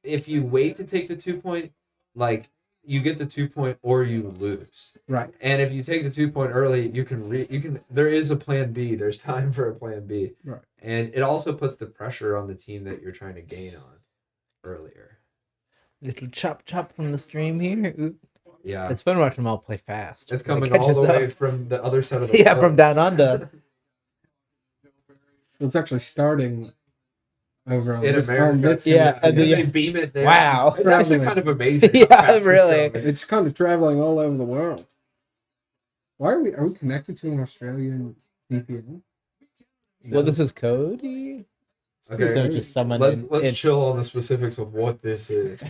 if you wait to take the 2-point, like you get the 2-point or you lose. Right. And if you take the 2-point early, you can there is a plan B. There's time for a plan B. Right. And it also puts the pressure on the team that you're trying to gain on earlier. Little chop from the stream here. Ooh. Yeah. It's fun watching them all play fast. It's When it coming all catches the way up. from the other side of the Yeah, world. from down under. It's actually starting over on In this, America. on this Yeah, And then the- they beam it there. Wow. It's actually kind of amazing. how Yeah, fast it's really. going. It's kind of traveling all over the world. Why are we connected to an Australian VPN? Well, this is Cody. Okay. They're just someone. Let's chill on the specifics of what this is.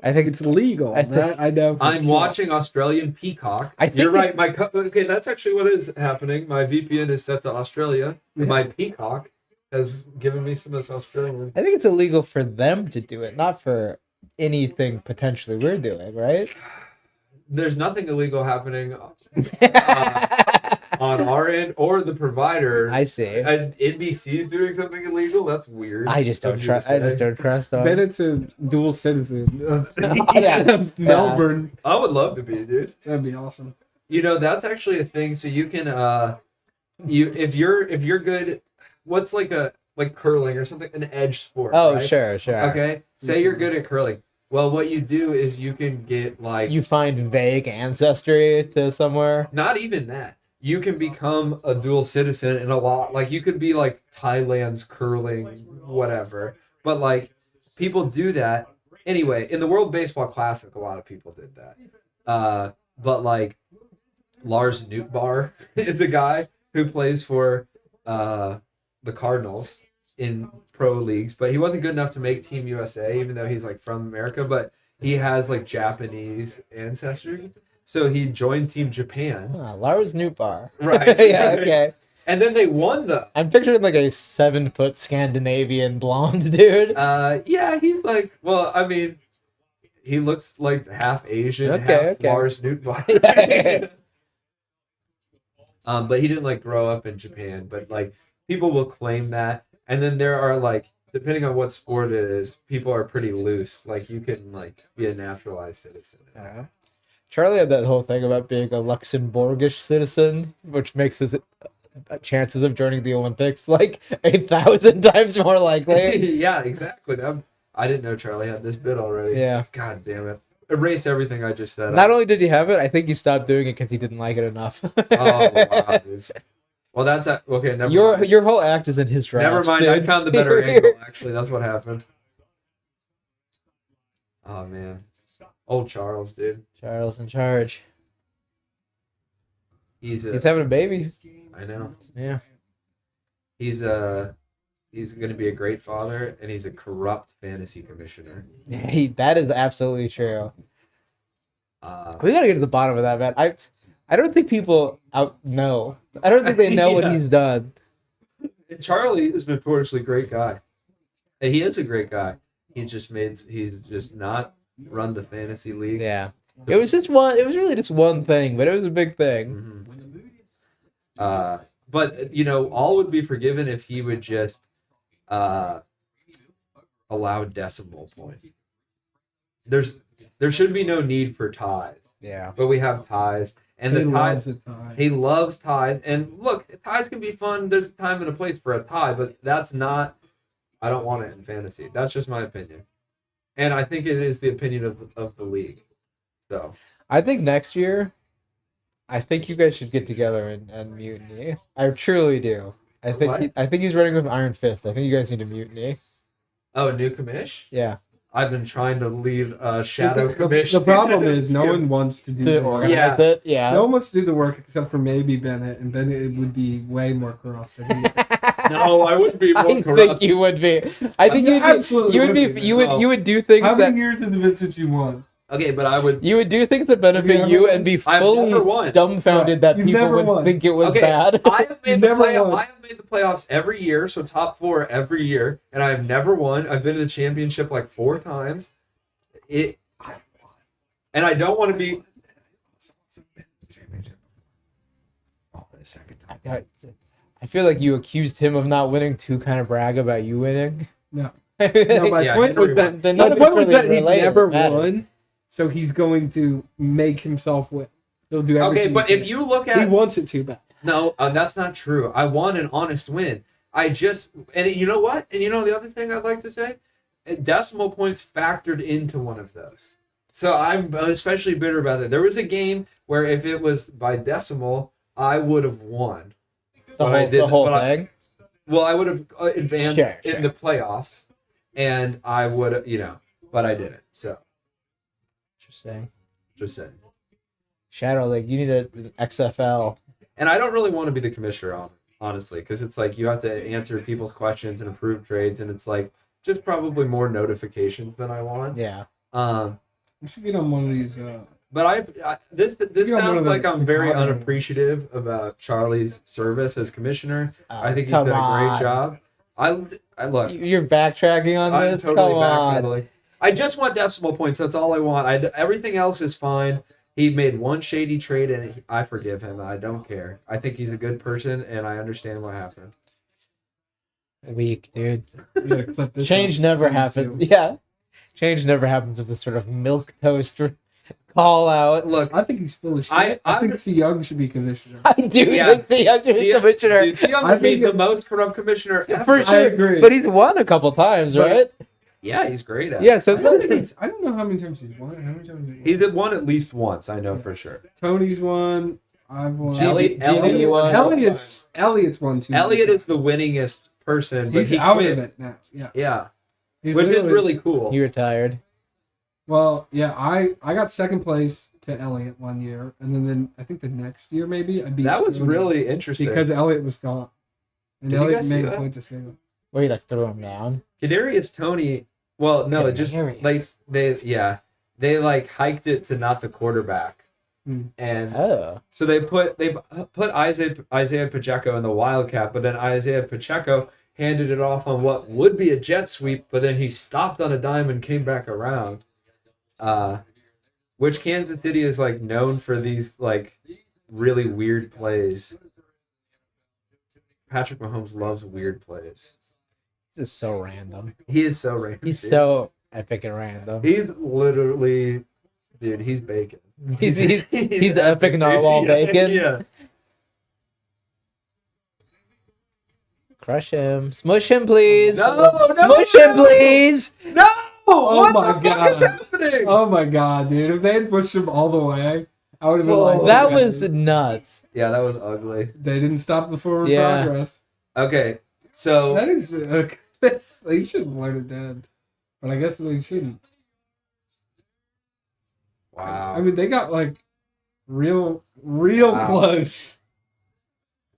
I think It's legal. I think- That I know. for I'm sure. watching Australian Peacock. I think You're right. it's- Okay, that's actually what is happening. My VPN is set to Australia. And my Peacock has given me some of this Australian. I think it's illegal for them to do it, not for anything potentially we're doing, right? There's nothing illegal happening on our end or the provider. I see. And NBC's doing something illegal. That's weird. I just don't of you to trust. I just say. don't trust them. Bennett's a dual citizen of Yeah. Melbourne. I would love to be, dude. That'd be awesome. You know, that's actually a thing. So you can if you're good, what's like curling or something, an edge sport. Oh, right? sure. Okay. Say you're good at curling. Well, what you do is you can get like You find vague ancestry to somewhere. not even that. You can become a dual citizen in a lot. Like you could be like Thailand's curling, whatever. But like people do that anyway. In the World Baseball Classic, a lot of people did that. But like Lars Nootbaar is a guy who plays for the Cardinals in pro leagues, but he wasn't good enough to make Team USA, even though he's like from America. But he has like Japanese ancestry, so he joined Team Japan. Lars Nootbaar. Right. Yeah. Okay. And then they won though. I'm picturing like a 7-foot Scandinavian blonde dude. Yeah, he's like, well, I mean, he looks like half Asian, Okay, half okay. Lars Nootbaar. Yeah. But he didn't like grow up in Japan. But like people will claim that, and then there are like, depending on what sport it is, people are pretty loose. Like you can like be a naturalized citizen. Charlie had that whole thing about being a Luxembourgish citizen, which makes his chances of joining the Olympics like 1,000 times more likely. Yeah, exactly. I didn't know Charlie had this bit already. Yeah. God damn it. Erase everything I just said. Not only did he have it, I think he stopped doing it because he didn't like it enough. Oh, wow, dude. Well, that's okay. Never mind. Your whole act is in his drafts. Never mind. I dude. found the better angle. Actually, that's what happened. Oh man, old Charles, dude. Charles in charge. He's He's having a baby. I know. Yeah. He's going to be a great father, and he's a corrupt fantasy commissioner. That is absolutely true. Uh, We gotta get to the bottom of that, man. I don't think people know. I don't think they know what Yeah. he's done. and Charlie is a notoriously great guy. And he is a great guy. He's just not run the fantasy league. Yeah. It was really just one thing, but it was a big thing. Mhm. But you know, all would be forgiven if he would just allow decimal points. There should be no need for ties, Yeah. but we have ties, and He the loves ties. a tie. He loves ties, and look, ties can be fun. There's a time and a place for a tie, but that's not. I don't want it in fantasy. That's just my opinion, and I think it is the opinion of the league. So I think next year, I think you guys should get together and mutiny. I truly do. I think What? I think he's running with Iron Fist. I think you guys need a mutiny. oh, new commish. Yeah. I've been trying to leave Shadow Commish. The problem is no one wants to do To the work. organize it. Yeah. No one wants to do the work except for maybe Bennett, and Bennett would be way more corrupt than he is. No, I wouldn't be more I corrupt. think you would be. I think you'd Absolutely you would be. would be. You would do things How that many years has it been since you won? Okay, but I would. you would do things that benefit You've you never and be I've fully never won. dumbfounded that You've people never would won. think it was Okay, bad. I have made the Never playoff, won. I have made the playoffs every year, so top 4 every year, and I have never won. I've been to the championship like 4 times. And I don't want to be. I feel like you accused him of not winning to kind of brag about you winning. No. No, my Yeah, point he was never that won. Then my nothing's point was really that he related, never it matters. won. so he's going to make himself win. He'll do everything. Okay, but he if can. you look he at wants it too bad. no, that's not true. I want an honest win. And you know what? And you know the other thing I'd like to say, decimal points factored into one of those. So I'm especially bitter about it. There was a game where if it was by decimal, I would have won. The whole thing. I would have advanced Sure. in the playoffs, and I would have, but I didn't. So Interesting. just saying. Shadow, like you need an XFL. And I don't really want to be the commissioner, honestly, because it's like you have to answer people's questions and approve trades, and it's like just probably more notifications than I want. Yeah. You should get on one of these. But this You're one sounds of like those I'm very Chicago- unappreciative about Charlie's service as commissioner. I think he's Come done a on. great job. I look. You're backtracking on I'm this. totally Come on. backpedaling. I just want decimal points. That's all I want. Everything else is fine. He made one shady trade, and I forgive him. I don't care. I think he's a good person, and I understand what happened. Weak, dude. You gotta clip this Change up. never Too. happens. Yeah. Change never happens with this sort of milk toast call out. Look, I think he's full of shit. I think C. Young should be commissioner. I do Yeah. think the young commissioner. Dude, Seong I would be think the it- most corrupt commissioner ever. For I sure. agree. But he's won a couple times, But- right? Yeah, he's great at it. Yeah, so I don't know how many times he's won. How many times He's won at least once, I know for sure. Tony's won. I've won. Elliot won. Elliot's won too. Elliot is the winningest person, but He's he out quit. of it now. Yeah. Yeah, He's which is literally- really cool. he retired. Well, yeah, I got second place to Elliot one year, and then I think the next year maybe I beat. That was Tony really interesting. because Elliot was gone, and Did you Elliot guys see made a that? point to say that. Where he like threw him down. Kadarius Tony. Well, no, it just Kadarius. they like hiked it to not the quarterback, Hmm. and Oh. so they put Isaiah Pacheco in the wildcat, but then Isaiah Pacheco handed it off on what would be a jet sweep, but then he stopped on a dime and came back around. Which Kansas City is like known for these like really weird plays. Patrick Mahomes loves weird plays. This is so random. He is so random. He's dude. so epic and random. He's literally, dude. He's bacon. He's epic narwhal bacon. Yeah. Crush him. Smush him, please. No, Smush him, please. No! Oh What my the God. fuck is happening? Oh my god, dude! If they had pushed him all the way, I would have been Whoa. like, That okay. was nuts. Yeah, that was ugly. They didn't stop the forward Yeah. progress. Okay, so That is, they should have let it dead, but I guess they shouldn't. wow, I mean, they got like real Wow. close.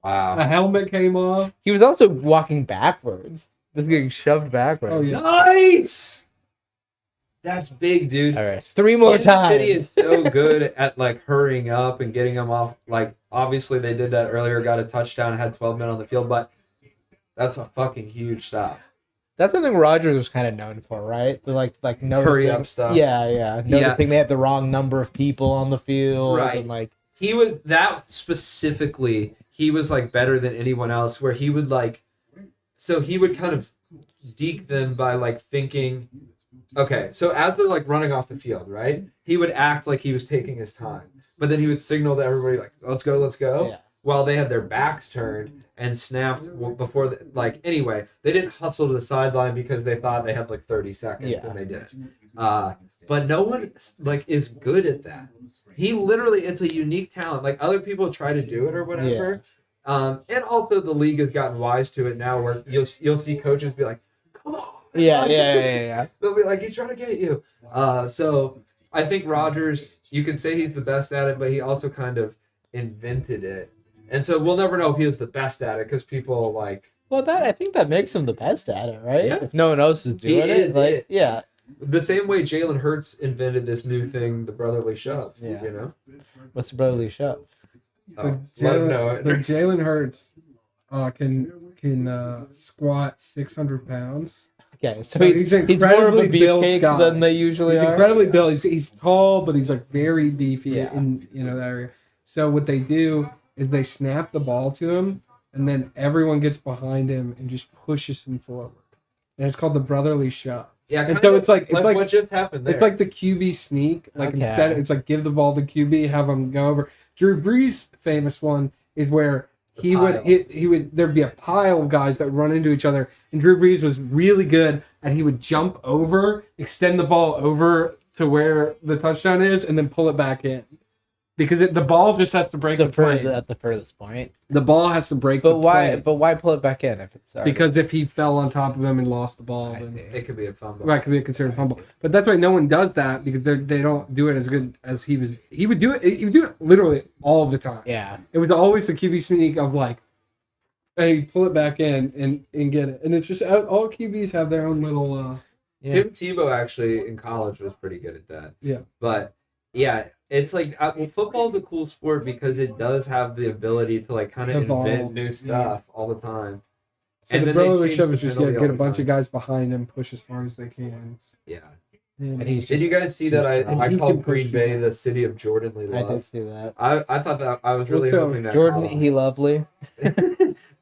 A wow. helmet came off. He was also walking backwards. Just getting shoved backwards. Oh yeah. Nice. That's big, dude. All right, 3 more Kansas City times. is so good at like hurrying up and getting them off. Like obviously they did that earlier, got a touchdown, had 12 men on the field, but that's a fucking huge stop. That's something Rogers was kind of known for, right? The like noticing, Hurry up stuff. Yeah. Noticing they had the wrong number of people on the field, Right. And like, He would that specifically. He was like better than anyone else. Where he would like, so he would kind of deke them by like thinking. Okay, so as they're like running off the field, right? He would act like he was taking his time, but then he would signal to everybody like, "Let's go, let's go." Yeah. While they had their backs turned and snapped before, like anyway, they didn't hustle to the sideline because they thought they had like 30 seconds Yeah. and they didn't. But no one like is good at that. He literally, it's a unique talent. Like other people try to do it or whatever. And also the league has gotten wise to it now, where you'll see coaches be like, "Come on." yeah. They'll be like, "He's trying to get you." So I think Rodgers, you can say he's the best at it, but he also kind of invented it. And so we'll never know if he was the best at it because people like Well, I think that makes him the best at it, right? Yeah. If no one else is doing it, is like, it. yeah. the same way Jalen Hurts invented this new thing, the brotherly shove. Yeah. You know? What's the brotherly shove? Oh, let him know So it. Jalen Hurts can squat 600 pounds. Okay, so No, he's more of a incredibly built beefcake guy. than they usually He's are. incredibly built. He's tall, but he's like very beefy Yeah. in that area. So what they do is they snap the ball to him, and then everyone gets behind him and just pushes him forward. And it's called the brotherly shove. Yeah, And kind so of it's like what just happened there. it's like the QB sneak. Like Okay. instead, it's like give the ball to QB, have him go over. Drew Brees' famous one is where The pile. he would there'd be a pile of guys that would run into each other, and Drew Brees was really good, and he would jump over, extend the ball over to where the touchdown is, and then pull it back in. Because the ball just has to break the plane. At the furthest point. The ball has to break But the why? plane. But why pull it back in if it's already... Because if he fell on top of him and lost the ball, I then see. It could be a fumble. right, could be considered a fumble. But that's why no one does that because they don't do it as good as he was. He would do it. He would do it literally all the time. Yeah. It was always the QB sneak of like, hey, pull it back in and get it. And it's just all QBs have their own little. Yeah. Tim Tebow actually in college was pretty good at that. Yeah. But yeah, it's like well, football's a cool sport because it does have the ability to like kind of Evolve, invent new stuff all the time. So the they Brotherly change Shove the is just penalty get all a the bunch time. of guys behind him, push as hard as they can. Yeah. And And he's Did you guys see that And I he called can push Green Bay you. the city of Jordan Lee I Love? did see that. I thought that I was really Look, hoping that Jordan E. Lovely.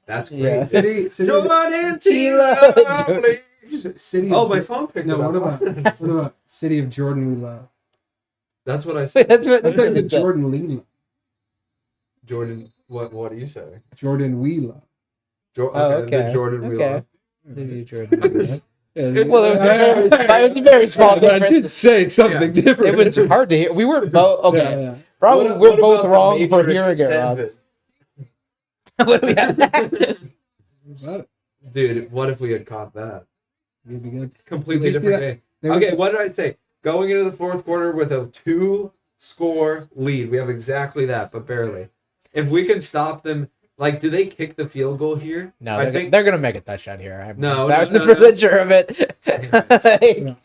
That's great. Yeah. City. Jordan He T. Love. Lovely. City. Oh, of my Jo- phone picked No, it what up. about City of Jordan we love? That's what I said. That's what. I thought it was Jordan Lee. Jordan, what do you say? Jordan we love. The Jordan we Okay. love. Maybe Jordan. It's- Well, it was a very small I difference. did say something different. It was hard to hear. We were both okay. Yeah, yeah. Probably What- we're what both about the wrong for Matrix hearing it. Rob. 10? What do we have? About it. Dude, what if we had caught that? It'd be good. Completely Did you see different that? game. There was- Okay, what did I say? Going into the fourth quarter with a 2-score lead. We have exactly that, but barely. If we can stop them, like, do they kick the field goal here? No, I they're, think they're gonna make a touchdown here. I'm No, 1,000% sure of it. Like,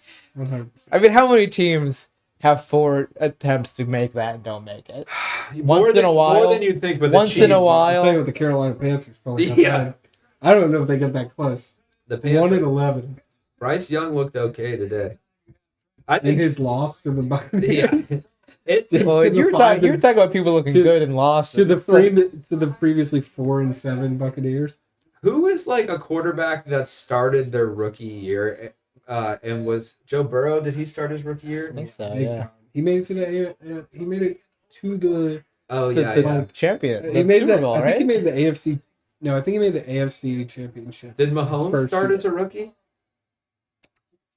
100%. I mean, how many teams have 4 attempts to make that and don't make it? more once than, in a while- more than you think. But the once in a Chiefs- I'll tell you while. what, the Carolina Panthers probably got Yeah. that. I don't know if they get that close. the 1 Panthers, in 11 Bryce Young looked okay today. I in think. his loss to the Buccaneers. Yeah, it's Well, to the you're five talking and- about people looking to- good and lost. to the previously 4-7 Buccaneers. who is like a quarterback that started their rookie year, and was Joe Burrow? Did he start his rookie I year? think so. Big Yeah. time. He made it to the. He made it to the. Oh The- yeah, the- yeah. Champion. He The made Super the. Bowl, I think right? he made the AFC. No, I think he made the AFC championship. Did Mahomes First start year. as a rookie?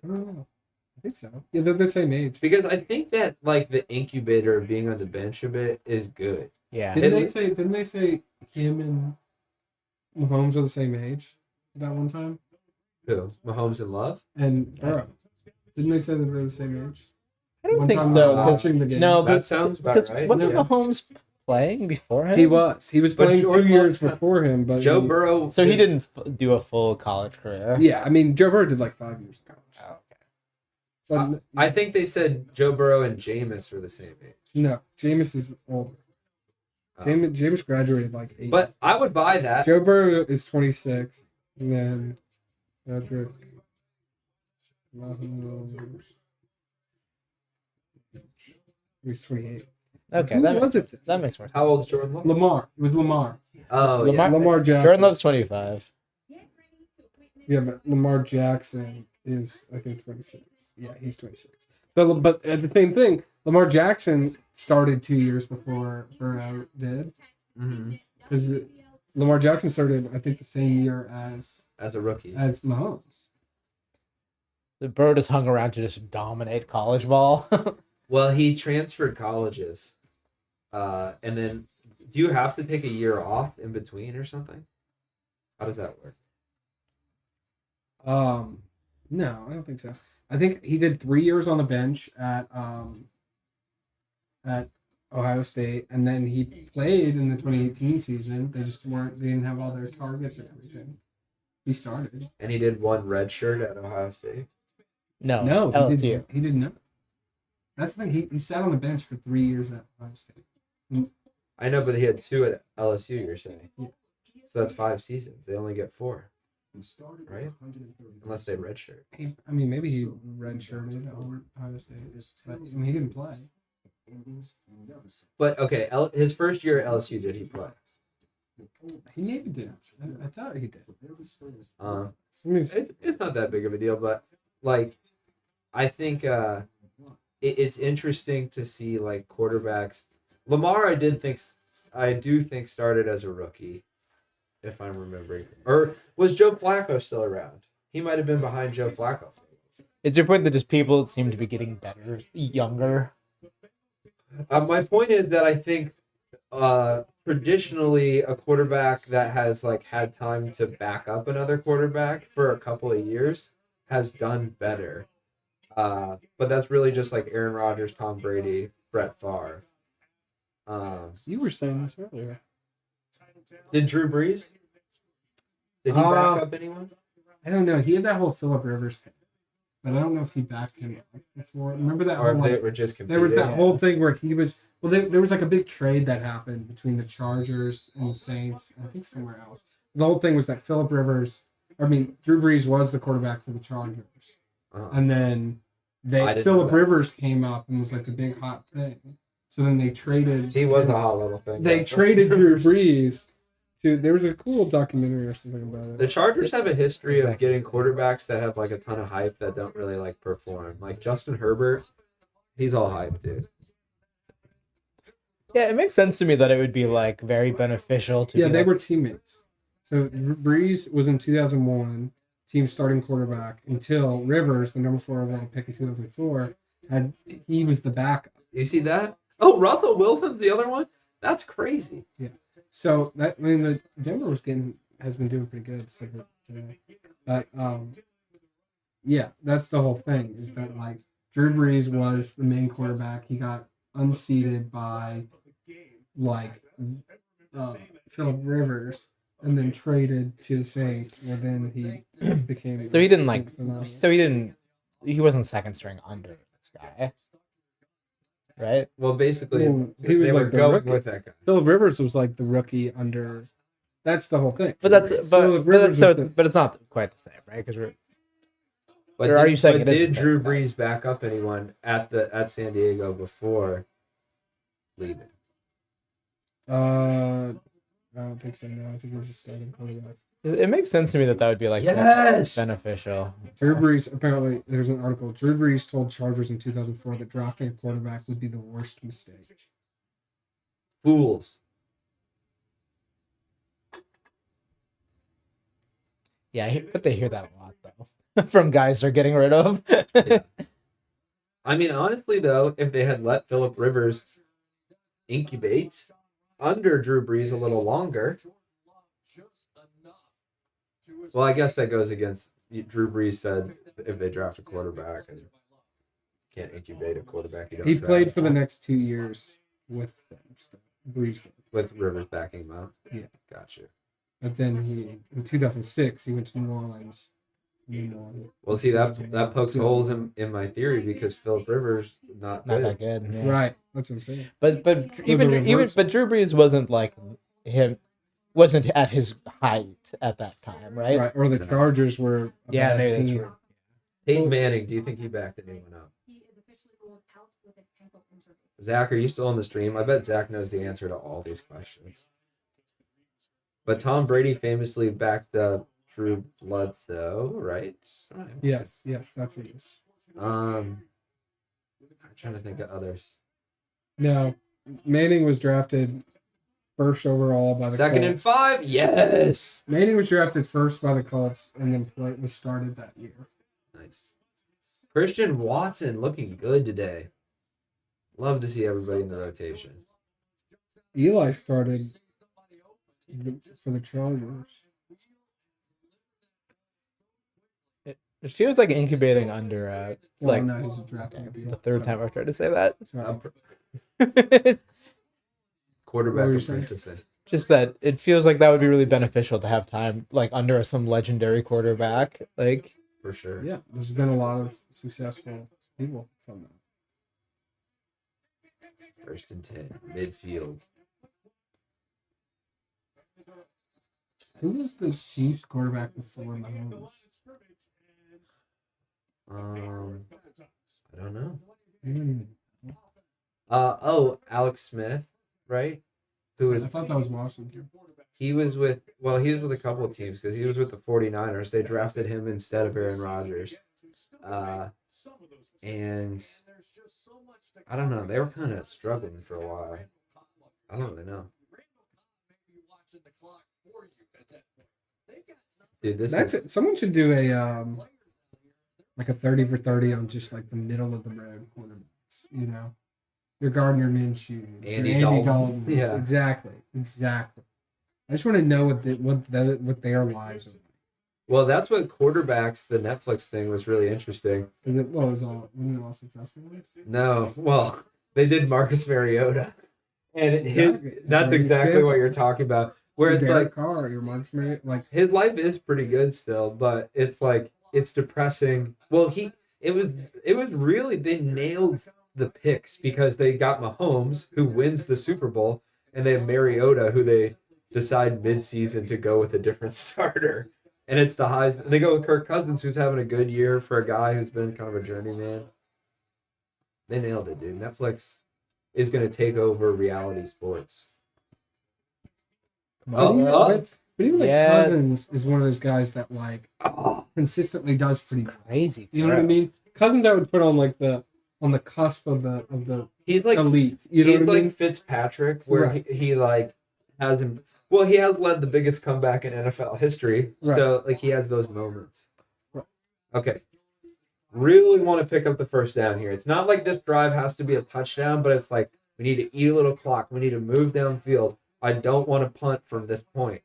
I don't know. I think so. Yeah, they're the same age. Because I think that like the incubator of being on the bench a bit is good. Yeah. Didn't It- they say him and Mahomes are the same age that one time? Who? Mahomes and Love? And Burrow. Didn't they say that they're the same age? I don't One think time so. we were watching the game. No, That but sounds about because right. wasn't Yeah. Mahomes playing before him? He was. He was But playing 2 Jordan years Love's not- before him, but Joe Burrow. So he didn't do a full college career. Yeah, I mean Joe Burrow did like 5 years of college. Oh, okay. But I think they said Joe Burrow and Jameis were the same age. no, Jameis is older. Oh. Jameis graduated like 8. But I would buy that. Joe Burrow is 26, and then Patrick Mahomes. He's 28. Okay, Who that was makes, it? that makes more sense. How old is Jordan Love? Lamar. It was Lamar. Oh Lamar- yeah. Lamar Jackson. Jordan Love's 25. Yeah, but Lamar Jackson is, I think, 26. Yeah, he's 26. So, but at the same thing, Lamar Jackson started 2 years before Burrow did. Mhm. Because Lamar Jackson started, I think, the same year As a rookie. as Mahomes. The bird has hung around to just dominate college ball. Well, he transferred colleges, and then do you have to take a year off in between or something? How does that work? No, I don't think so. I think he did 3 years on the bench at Ohio State, and then he played in the 2018 season. They didn't have all their targets and everything. He started. And he did one red shirt at Ohio State. no, No, LSU. he did not. That's the thing. He sat on the bench for 3 years at Ohio State. I know, but he had 2 at LSU. You're saying, Yeah. so that's 5 seasons. They only get 4, right? Unless they redshirt. I mean, maybe he redshirted at Ohio State, but I mean, he didn't play. But okay, his first year at LSU, did he play? He maybe did. I thought he did. Um, I mean, it's not that big of a deal, but like I think it's interesting to see like quarterbacks. Lamar, I do think started as a rookie, if I'm remembering. Or was Joe Flacco still around? He might have been behind Joe Flacco. It's your point that just people seem to be getting better, younger. My point is that I think traditionally a quarterback that has like had time to back up another quarterback for a couple of years has done better. But that's really just like Aaron Rodgers, Tom Brady, Brett Favre. You were saying this earlier. Did Drew Brees? Did he back up anyone? I don't know. He had that whole Philip Rivers thing, but I don't know if he backed him up before. Remember that Or whole if they like, were just there was competing? that whole thing where he was. Well, there was like a big trade that happened between the Chargers and the Saints, and I think somewhere else. The whole thing was that Drew Brees was the quarterback for the Chargers, and then Philip Rivers came up and was like a big hot thing. So then they traded. He was a hot little thing. They traded Drew Brees to. There was a cool documentary or something about it. The Chargers have a history of getting quarterbacks that have like a ton of hype that don't really like perform. Like Justin Herbert, he's all hype, dude. Yeah, it makes sense to me that it would be like very beneficial to. Yeah, be they like, were teammates. So Breeze was in 2001, team starting quarterback until Rivers, the number 4 overall pick in 2004, he was the backup. You see that? Oh, Russell Wilson's the other one. That's crazy. Yeah. So the Denver has been doing pretty good today, but yeah, that's the whole thing. Is that like Drew Brees was the main quarterback. He got unseated by like Philip Rivers, and then traded to the Saints, and then he became. So he didn't like. So he didn't. He wasn't second string under this guy, right? Well, basically, he was they were like the going rookie. with that guy. Philip Rivers was like the rookie under. That's the whole thing. But that's Phillip Rivers was but it's not quite the same, right? Because we're. But Or are you saying but it is did the Drew same guy? Brees back up anyone at San Diego before leaving? I don't think so. No, I think he was a starting quarterback. It makes sense to me that would be like Yes! beneficial. Drew Brees, apparently, there's an article. Drew Brees told Chargers in 2004 that drafting a quarterback would be the worst mistake. Fools. Yeah, but they hear that a lot though from guys they're getting rid of. Yeah. I mean, honestly, though, if they had let Philip Rivers incubate under Drew Brees a little longer, well, I guess that goes against Drew Brees said if they draft a quarterback and can't incubate a quarterback, you don't. He draft. played for the next 2 years with them. Brees did. With Rivers backing him up. Yeah. Gotcha. But then in 2006, he went to New Orleans. Well, see that pokes holes in my theory because Philip Rivers not Not good. that good. Yeah. Right, that's what I'm saying. But the even reverse. but Drew Brees wasn't like him, wasn't at his height at that time, right? Right, or the Chargers were. A Yeah, bad maybe that's team. true. Peyton Manning, do you think he backed anyone up? He is officially ruled out with an ankle injury. Zach, are you still on the stream? I bet Zach knows the answer to all these questions. But Tom Brady famously backed up Drew Bledsoe, right? Yes, that's what it is. I'm trying to think of others. No, Manning was drafted first overall by the Second and Colts. 5, yes. Manning was drafted first by the Colts, and then was started that year. Nice. Christian Watson looking good today. Love to see everybody in the rotation. Eli started for the Chargers. It feels like incubating under Well, like no, he's a draft the third time I've tried to say that. Quarterback What were you saying? apprenticing. Just that it feels like that would be really beneficial to have time like under some legendary quarterback. Like For sure. Yeah, there's been a lot of successful people from that. 1st and 10, midfield. Who was the Chiefs quarterback before Mahomes? I don't know. Hmm. Alex Smith, right? Who was I thought that was Washington. he was with a couple of teams because he was with the 49ers. They drafted him instead of Aaron Rodgers. and I don't know. They were kind of struggling for a while. I don't really know. Dude, That's it. Someone should do a like a 30 for 30 on just like the middle of the road cornerbacks. You know, your Gardner Minshew, Andy Dalton. Dalton. Yeah. Exactly. I just want to know what their lives are like. Well, that's what quarterbacks. The Netflix thing was really interesting. Is it what was all successful? No, well, they did Marcus Mariota, and Exactly. that's Great exactly example. what you're talking about. Where it's Derek like Carr, your Marcus Mariota, like his life is pretty good still, but it's like it's depressing. Well, it was really they nailed the picks because they got Mahomes, who wins the Super Bowl, and they have Mariota, who they decide mid-season to go with a different starter. And it's the highs. They go with Kirk Cousins, who's having a good year for a guy who's been kind of a journeyman. They nailed it, dude. Netflix is going to take over reality sports. but even like Yeah. Cousins is one of those guys that like consistently does pretty good. Crazy. You know what I mean? Cousins I would put on like on the cusp of the He's like elite. You know he's what I like mean? Fitzpatrick, where Right. he like has him. Well, he has led the biggest comeback in NFL history. Right. So like he has those moments. Right. Okay. Really want to pick up the first down here. It's not like this drive has to be a touchdown, but it's like we need to eat a little clock. We need to move downfield. I don't want to punt from this point.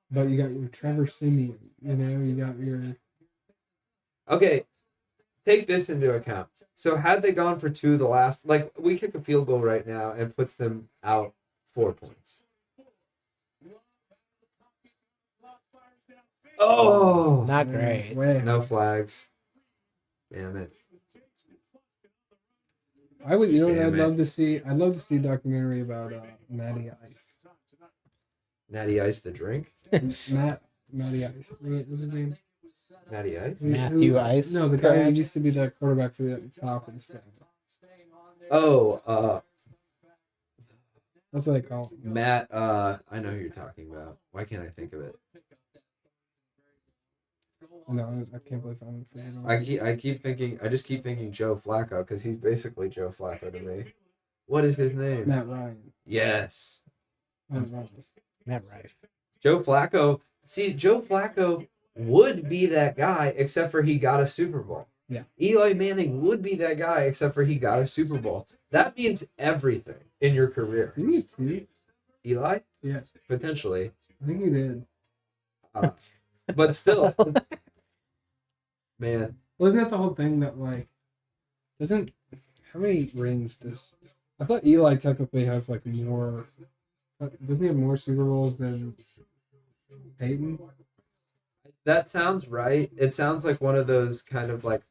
But you got your Trevor Simeon. You know, you got your Okay, take this into account. So had they gone for two the last, like we kick a field goal right now and puts them out 4 points. Oh, Not great. way. no flags. Damn it. I would. You know what Damn I'd it. love to see? I'd love to see a documentary about Matty Ice. Natty Ice the drink? Matty Ice. What's his name? Natty Ice? Matthew Ice, No, the guy who perhaps? used to be the quarterback for the Falcons. Oh, That's what they call him. Matt, I know who you're talking about. Why can't I think of it? No, I can't believe I'm forgetting. I just keep thinking Joe Flacco because he's basically Joe Flacco to me. What is his name? Matt Ryan. Yes. Matt Ryan. Matt Rife. Joe Flacco. See, Joe Flacco would be that guy except for he got a Super Bowl. Yeah. Eli Manning would be that guy except for he got a Super Bowl. That means everything in your career. Didn't he too? Eli? Yeah, Potentially. I think he did. But still. Man. Wasn't that the whole thing that like doesn't how many rings does I thought Eli technically has like more doesn't he have more Super Bowls than Peyton? That sounds right. It sounds like one of those kind of like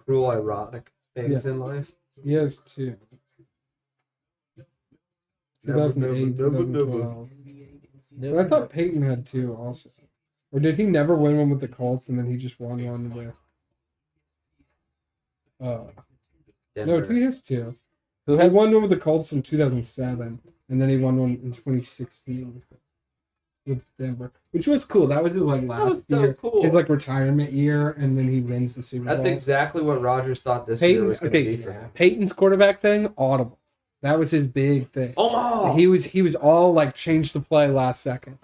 cruel, ironic things Yeah. in life. He has two. 2008, 2012. But I thought Peyton had two also. Or did he never win one with the Colts and then he just won one with no, Denver. he has two. Who He has won one with the Colts in 2007, and then he won one in 2016 with Denver, which was cool. That was his like That last was so year, cool. his like retirement year, and then he wins the Super That's Bowl. exactly what Rodgers thought this year Peyton. was going to Okay, be for him. Peyton's quarterback thing, audible. That was his big thing. Oh, He was all like changed the play last second.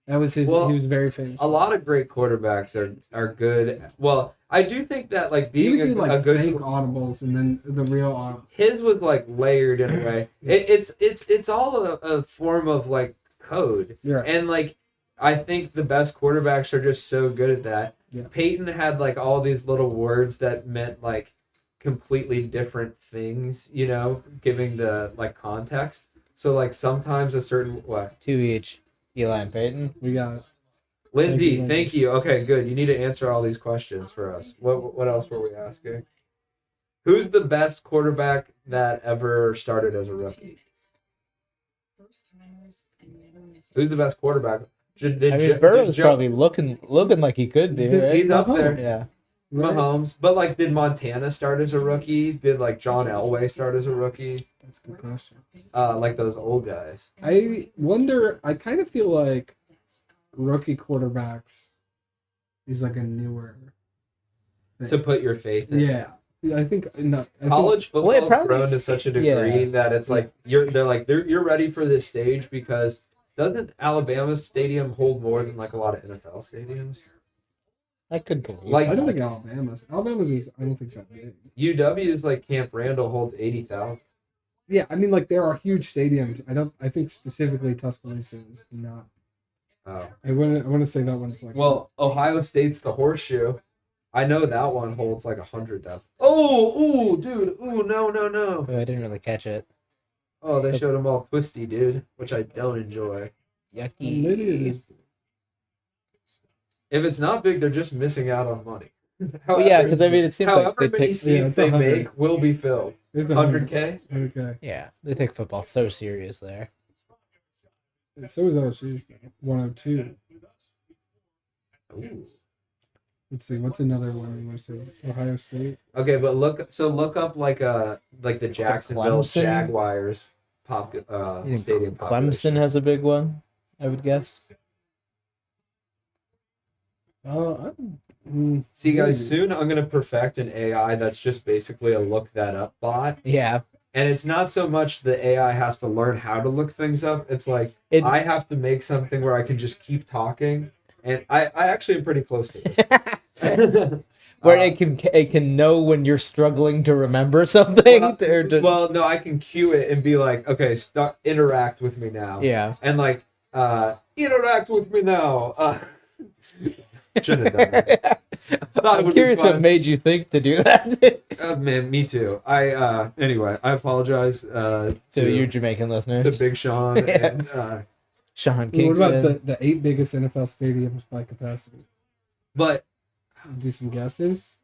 That was his. Well, he was very famous. a lot of great quarterbacks are good. Well, I do think that like He being would do a like good fake audibles and then the real audible. his was like layered in a way. It's all a form of like code, You're right. and like I think the best quarterbacks are just so good at that. Yeah. Peyton had like all these little words that meant like completely different things, you know, giving the like context. So like sometimes a certain what? two each? Eli and Peyton. We got it. Lindsay, Lindsay. thank you. Okay, good. You need to answer all these questions for us. What else were we asking? Who's the best quarterback that ever started as a rookie? Who's the best quarterback? I mean, Burrow's probably looking like he could be. Did- Right? He's up there. Yeah. Right? Mahomes, but like, did Montana start as a rookie? Did like John Elway start as a rookie? That's a good question. Like those old guys. I wonder. I kind of feel like rookie quarterbacks is like a newer thing. To put your faith in. Yeah, I think not. College Well, it football's probably- grown to such a degree yeah. that it's like you're ready for this stage because doesn't Alabama's stadium hold more than like a lot of NFL stadiums? I could believe. Like- I don't think Alabama's. Alabama's is. I don't think that big. UW's like Camp Randall holds 80,000. Yeah, I mean, like there are huge stadiums. I think specifically Tuscaloosa is not. Oh. I want to say that one's like. Well, Ohio State's the Horseshoe. I know that one holds like 100,000. Oh, dude. Oh, no. Oh, I didn't really catch it. Oh, they So- showed them all twisty, dude, which I don't enjoy. maybe it Yucky. is. If it's not big, they're just missing out on money. Well, yeah, because I mean, it seems like however they many take. seats Yeah, it's they 100. make will be filled. There's 100K? 100K. Yeah, they take football so serious there. And so is LSU's though. 102. Ooh. Let's see. What's another one you want to say? Ohio State. Okay, but look up like the Jacksonville Clemson? Jaguars You think stadium. Clemson population. has a big one, I would guess. See, guys, maybe. soon I'm gonna perfect an AI that's just basically a look that up bot, Yeah, and it's not so much the AI has to learn how to look things up. It's like it. I have to make something where I can just keep talking, and I actually am pretty close to this. Where it can know when you're struggling to remember something. Well, no, I can cue it and be like, okay, interact with me now. Yeah. And like, interact with me now. Shouldn't have done that. Thought it I'm would be curious fun. what made you think to do that. Man, me too. Anyway, I apologize To your Jamaican to listeners. Big Sean Yeah. and Sean What Kingston. about the 8 biggest NFL stadiums by capacity? but Do some guesses.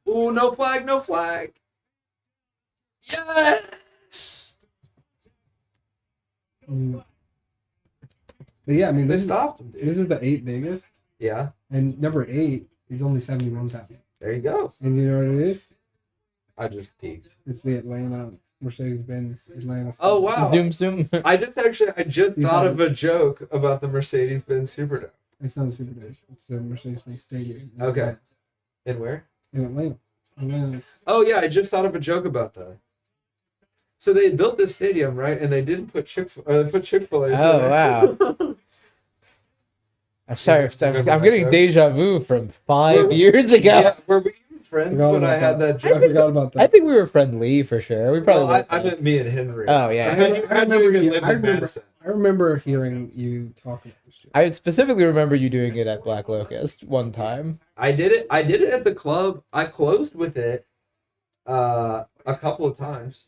ooh, no flag. Yes. Mm. But yeah, I mean, They this stopped him, dude. is the 8 biggest, Yeah, and number 8 is only 71,000. there you go. And you know what it is? I just peeked. It's the Atlanta Mercedes-Benz Atlanta. Oh, Stadium. wow. Zoom. I just You thought have of a joke about the Mercedes-Benz Superdome. It's not the Superdome. It's the Mercedes-Benz Stadium. Okay. And where? In Atlanta. Atlanta's. Oh yeah, I just thought of a joke about that. So they built this stadium, right? And they didn't put Chick-fil-A. Oh, wow. I'm sorry. Remember I'm that getting joke? deja vu from 5 Were- years ago. Yeah, were we even friends Forgot when I about had that I joke? forgot about that. I think we were friendly for sure. We probably Well, were. I meant me and Henry. Oh, yeah. I mean, you I had remember to you- live I in remember- Madison. I remember hearing you talk about this. Joke. I specifically remember you doing it at Black Locust one time. I did it at the club. I closed with it a couple of times.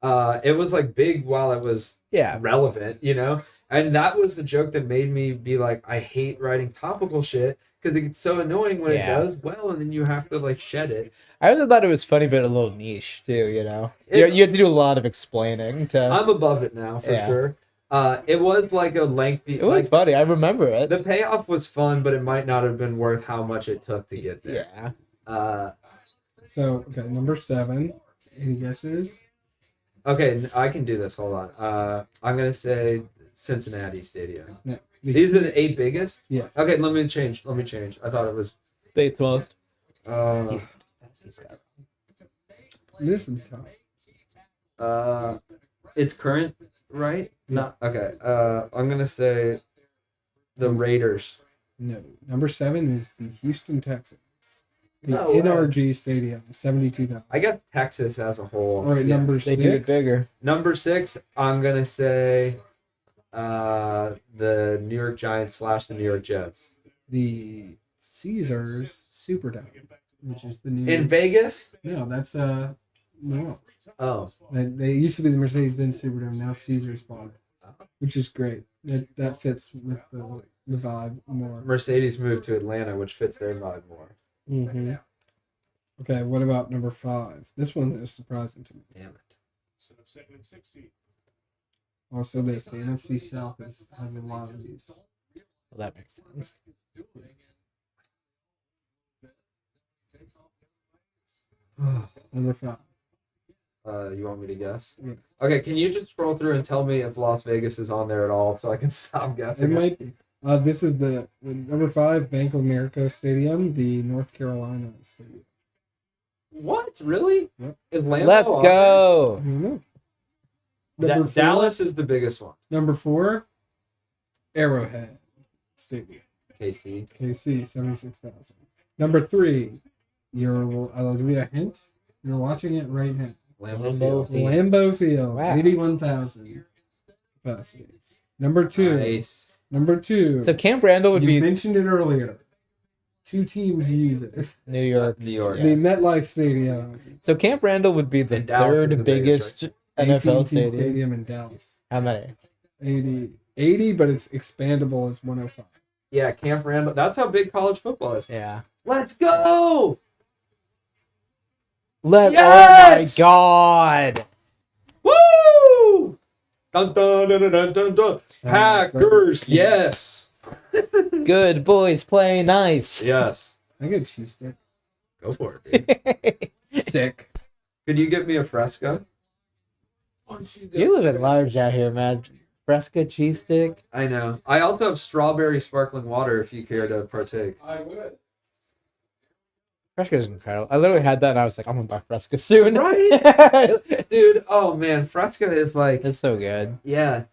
It was like big while it was Yeah. relevant, you know? And that was the joke that made me be like, I hate writing topical shit because it gets so annoying when Yeah. it does well and then you have to like shed it. I also thought it was funny, but a little niche too. You know, It's- you have to do a lot of explaining to. I'm above it now for Yeah. sure. It was like a lengthy, It was like funny. I remember it. the payoff was fun, but it might not have been worth how much it took to get there. Yeah. So, okay, number 7. Any guesses? Okay, I can do this. Hold on. I'm gonna say Cincinnati Stadium. No. These are the 8 biggest. Yes. Okay, let me change. I thought it was. States most. This is tough. It's current, right? Not okay. I'm gonna say the Raiders. No. Number 7 is the Houston Texans. The No way. NRG Stadium, 72,000. I guess Texas as a whole. All right, Yeah. number They 6. do it bigger. Number 6, I'm gonna say the New York Giants / the New York Jets. The Caesars Superdome, which is the new. In Vegas? No, that's no. Oh. They used to be the Mercedes-Benz Superdome. Now Caesars bought it, which is great. That fits with the vibe more. Mercedes moved to Atlanta, which fits their vibe more. Mm-hmm. Okay, what about number 5? This one is surprising to me. Damn it. Also, the NFC South has a lot of these. Well, that makes sense. Number 5. You want me to guess? Yeah. Okay, can you just scroll through and tell me if Las Vegas is on there at all so I can stop It guessing? might be. This is the number 5 Bank of America Stadium, the North Carolina Stadium. What? Really? Yep. Is Lambeau Let's on there? I go. don't know. Da- Number 4, Dallas is the biggest one. Number 4, Arrowhead Stadium. KC. KC, 76,000. Number 3, I'll give you a hint. You're watching it right now. Lambeau Lambeau Field. Field. Lambeau Field, Wow. 81,000 capacity. Number 2, Nice. So Camp Randall would you be mentioned it earlier. 2 teams use it. New York. New York. The MetLife Stadium, So Camp Randall would be the And Dallas is third the biggest, biggest NFL AT&T stadium. in Dallas. How many? 80, but it's expandable as 105. Yeah, Camp Randall. That's how big college football is. Yeah. Let's go! Oh Yes! my god. Woo! Dun dun dun dun dun dun dun. Hackers, yes. Good boys play nice. Yes. I get cheese stick. Go for it, dude. Sick. Could you get me a fresco? You live at large out here, man. Fresca cheese stick. I know. I also have strawberry sparkling water if you care to partake. I would. Fresca's incredible. I literally had that and I was like, I'm gonna buy Fresca soon. Right? Dude, oh man, fresco is like, It's so good. yeah.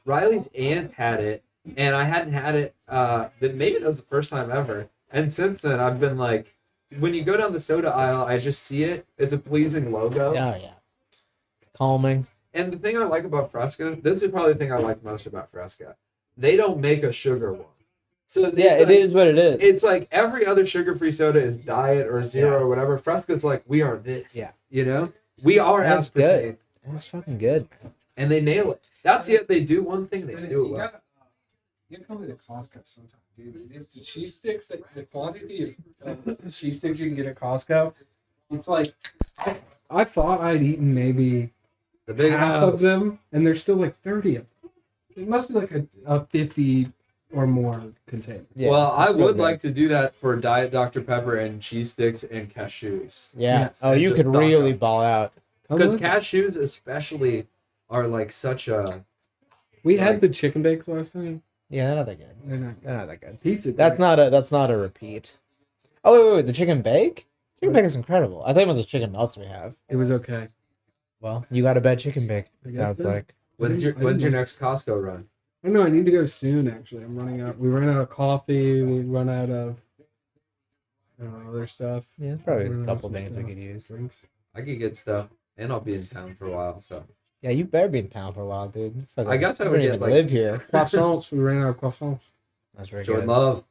Riley's aunt had it, and I hadn't had it. But maybe that was the first time ever. And since then, I've been like, when you go down the soda aisle, I just see it. It's a pleasing logo. Oh yeah. Calming. And the thing I like about Fresca, this is probably the thing I like most about Fresca. They don't make a sugar one. So Yeah, it is what it is. It's like every other sugar-free soda is diet or zero or whatever. Fresca's like, we are this. Yeah. You know? We are That's aspartame. good. That's fucking good. And they nail it. That's it. They do one thing, they do it well. You gotta come to the Costco sometime, dude. If the cheese sticks, the quantity of cheese sticks you can get at Costco, it's like I thought I'd eaten maybe The big half of house. them, and there's still like 30 of them. It must be like a 50 or more container. Yeah, well, I it's real would good. like to do that for Diet Dr. Pepper and cheese sticks and cashews. Yeah. Yes, Oh, and you just could stock really up. ball out. Because Come on. cashews especially are like such a... We had the chicken bakes last time. Yeah, they're not that good. They're not They're not that good. pizza. That's not a repeat. Oh wait, the chicken bake? Chicken bake is incredible. I think it was the chicken melts we have. It was okay. Well, you got a bad chicken bake. I guess Sounds so. like. When's your next Costco run? I don't know. I need to go soon. Actually, I'm running out. We ran out of coffee. We run out of other stuff. Yeah, there's probably Run a out couple of things we stuff. could use. Drinks. I could get stuff, and I'll be in town for a while, so... Yeah, you better be in town for a while, dude. I guess I you would don't get, even like- live here. Croissants. We ran out of croissants. That's very Jordan good. Love.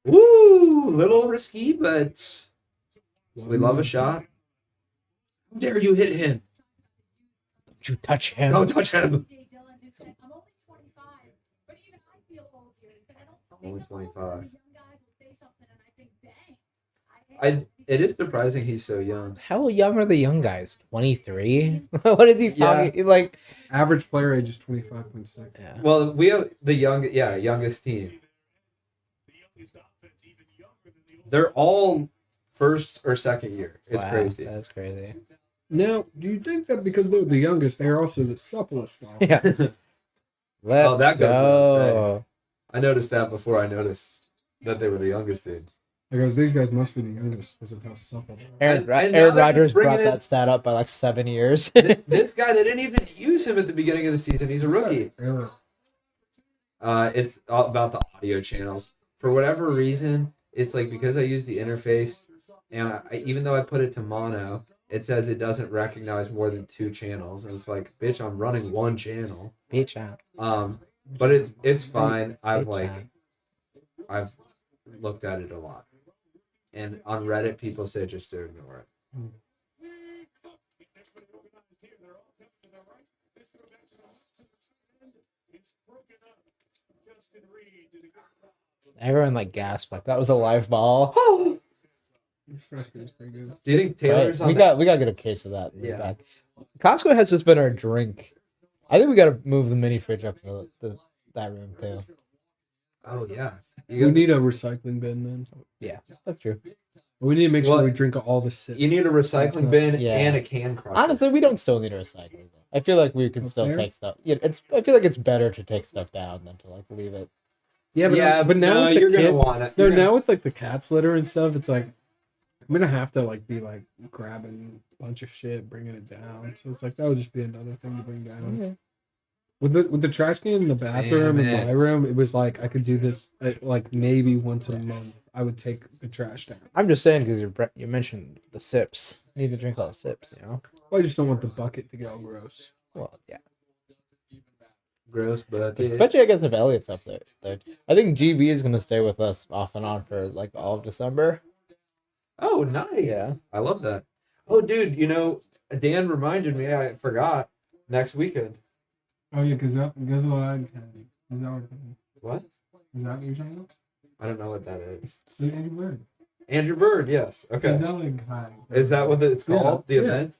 Woo! Little risky, but we love a shot. How dare you hit him? Don't you touch him. Don't touch him. Jay Dillon, who said, I'm only 25, but even I feel old here. He said, I don't Only think I'm old, 25. and the young guys will say something, and I think, dang. It is surprising he's so young. How young are the young guys? 23? What is he talking? Like, Average player age is 25.6. yeah. Well, we have the youngest team. They're all first or second year. It's Wow, crazy. That's crazy. Now, do you think that because they're the youngest, they're also the supplest? Now? Yeah. Let's that goes without go. I noticed that before I noticed that they were the youngest team. Because these guys must be the youngest because of how supple they are. Aaron, And now Aaron they're Rodgers just bringing brought in- that stat up by like 7 years. This guy, they didn't even use him at the beginning of the season. He's a rookie. Yeah. It's all about the audio channels. For whatever reason, it's like because I use the interface, and even though I put it to mono, it says it doesn't recognize more than 2 channels, and it's like, bitch, I'm running 1 channel. Beach out. But it's fine. I've Beach I've looked at it a lot, and on Reddit, people say just to ignore it. Everyone like gasped like that was a live ball. This freshman is pretty good. Do you think Taylor's Right. on? We got to get a case of that. Yeah. Back. Costco has just been our drink. I think we got to move the mini fridge up to that room too. Oh yeah. We need a recycling bin then. Yeah, that's true. We need to make sure Well, we drink all the sips. You need a recycling bin Yeah. and a can crusher. Honestly, we don't still need a recycling bin. I feel like we can Up still there? take stuff. Yeah, I feel like it's better to take stuff down than to like leave it. Yeah, but now no, with the you're gonna kid, want it. no, You're gonna- now with like the cat's litter and stuff, it's like I'm gonna have to like be like grabbing a bunch of shit, bringing it down. So it's like that would just be another thing to bring down. Okay. With the trash can in the bathroom Damn in my it. room, it was like I could do this like maybe once a month. I would take the trash down. I'm just saying because you mentioned the sips. You need to drink all the sips, you know. Well, I just don't want the bucket to get all gross. Well, yeah. Gross bucket. Especially, I guess, if Elliot's up there. I think GB is gonna stay with us off and on for like all of December. Oh, nice. Yeah. I love that. Oh, dude, you know, Dan reminded me. I forgot. Next weekend. Oh yeah, because Is that What? your channel? I don't know what that is. Andrew Bird. Andrew Bird. Yes. Okay. Gazelle Hag. Is that what it's called? Yeah, The yeah. event?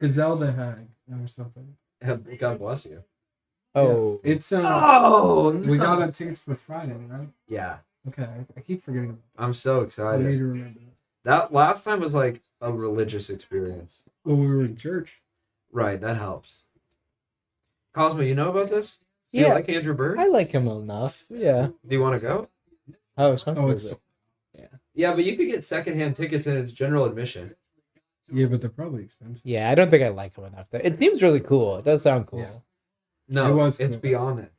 Gazelle the Hag or something? God bless you. Oh, Yeah. It's Oh, we got our tickets for Friday, right? Yeah. Okay, I keep forgetting about I'm so that. I need excited. to remember that. That last time was like a religious experience. Well, we were in church. Right. That helps. Cosmo, you know about this? Do you yeah. like Andrew Bird? I like him enough. Yeah. Do you want to go? How expensive Oh, is it's it? Yeah, but you could get secondhand tickets and it's general admission. yeah, but they're probably expensive. Yeah, I don't think I like him enough. It seems really cool. It does sound cool. Yeah. No, It was it's cool. beyond that.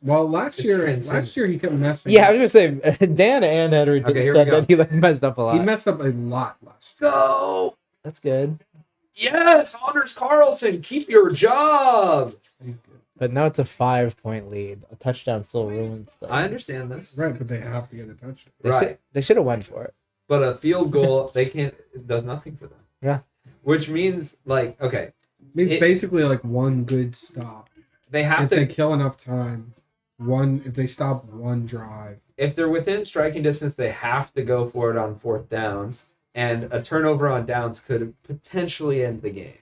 Well, It's transcendent. last year he kept messing. Yeah, I up. was gonna say Dan and Henry Okay, here said we go. that he like messed up a lot. He messed up a lot last year. Go! That's good. Yes, Anders Carlson, keep your job. He's good. But now it's a 5-point lead. A touchdown still ruins stuff. I understand this. Right, but they have to get a touchdown. Right. They should have went for it. But a field goal, they can't, it does nothing for them. Yeah. Which means, like, okay, Means It- basically like one good stop. they have If they to, kill enough time, if they stop one drive. if they're within striking distance, they have to go for it on fourth downs. And a turnover on downs could potentially end the game.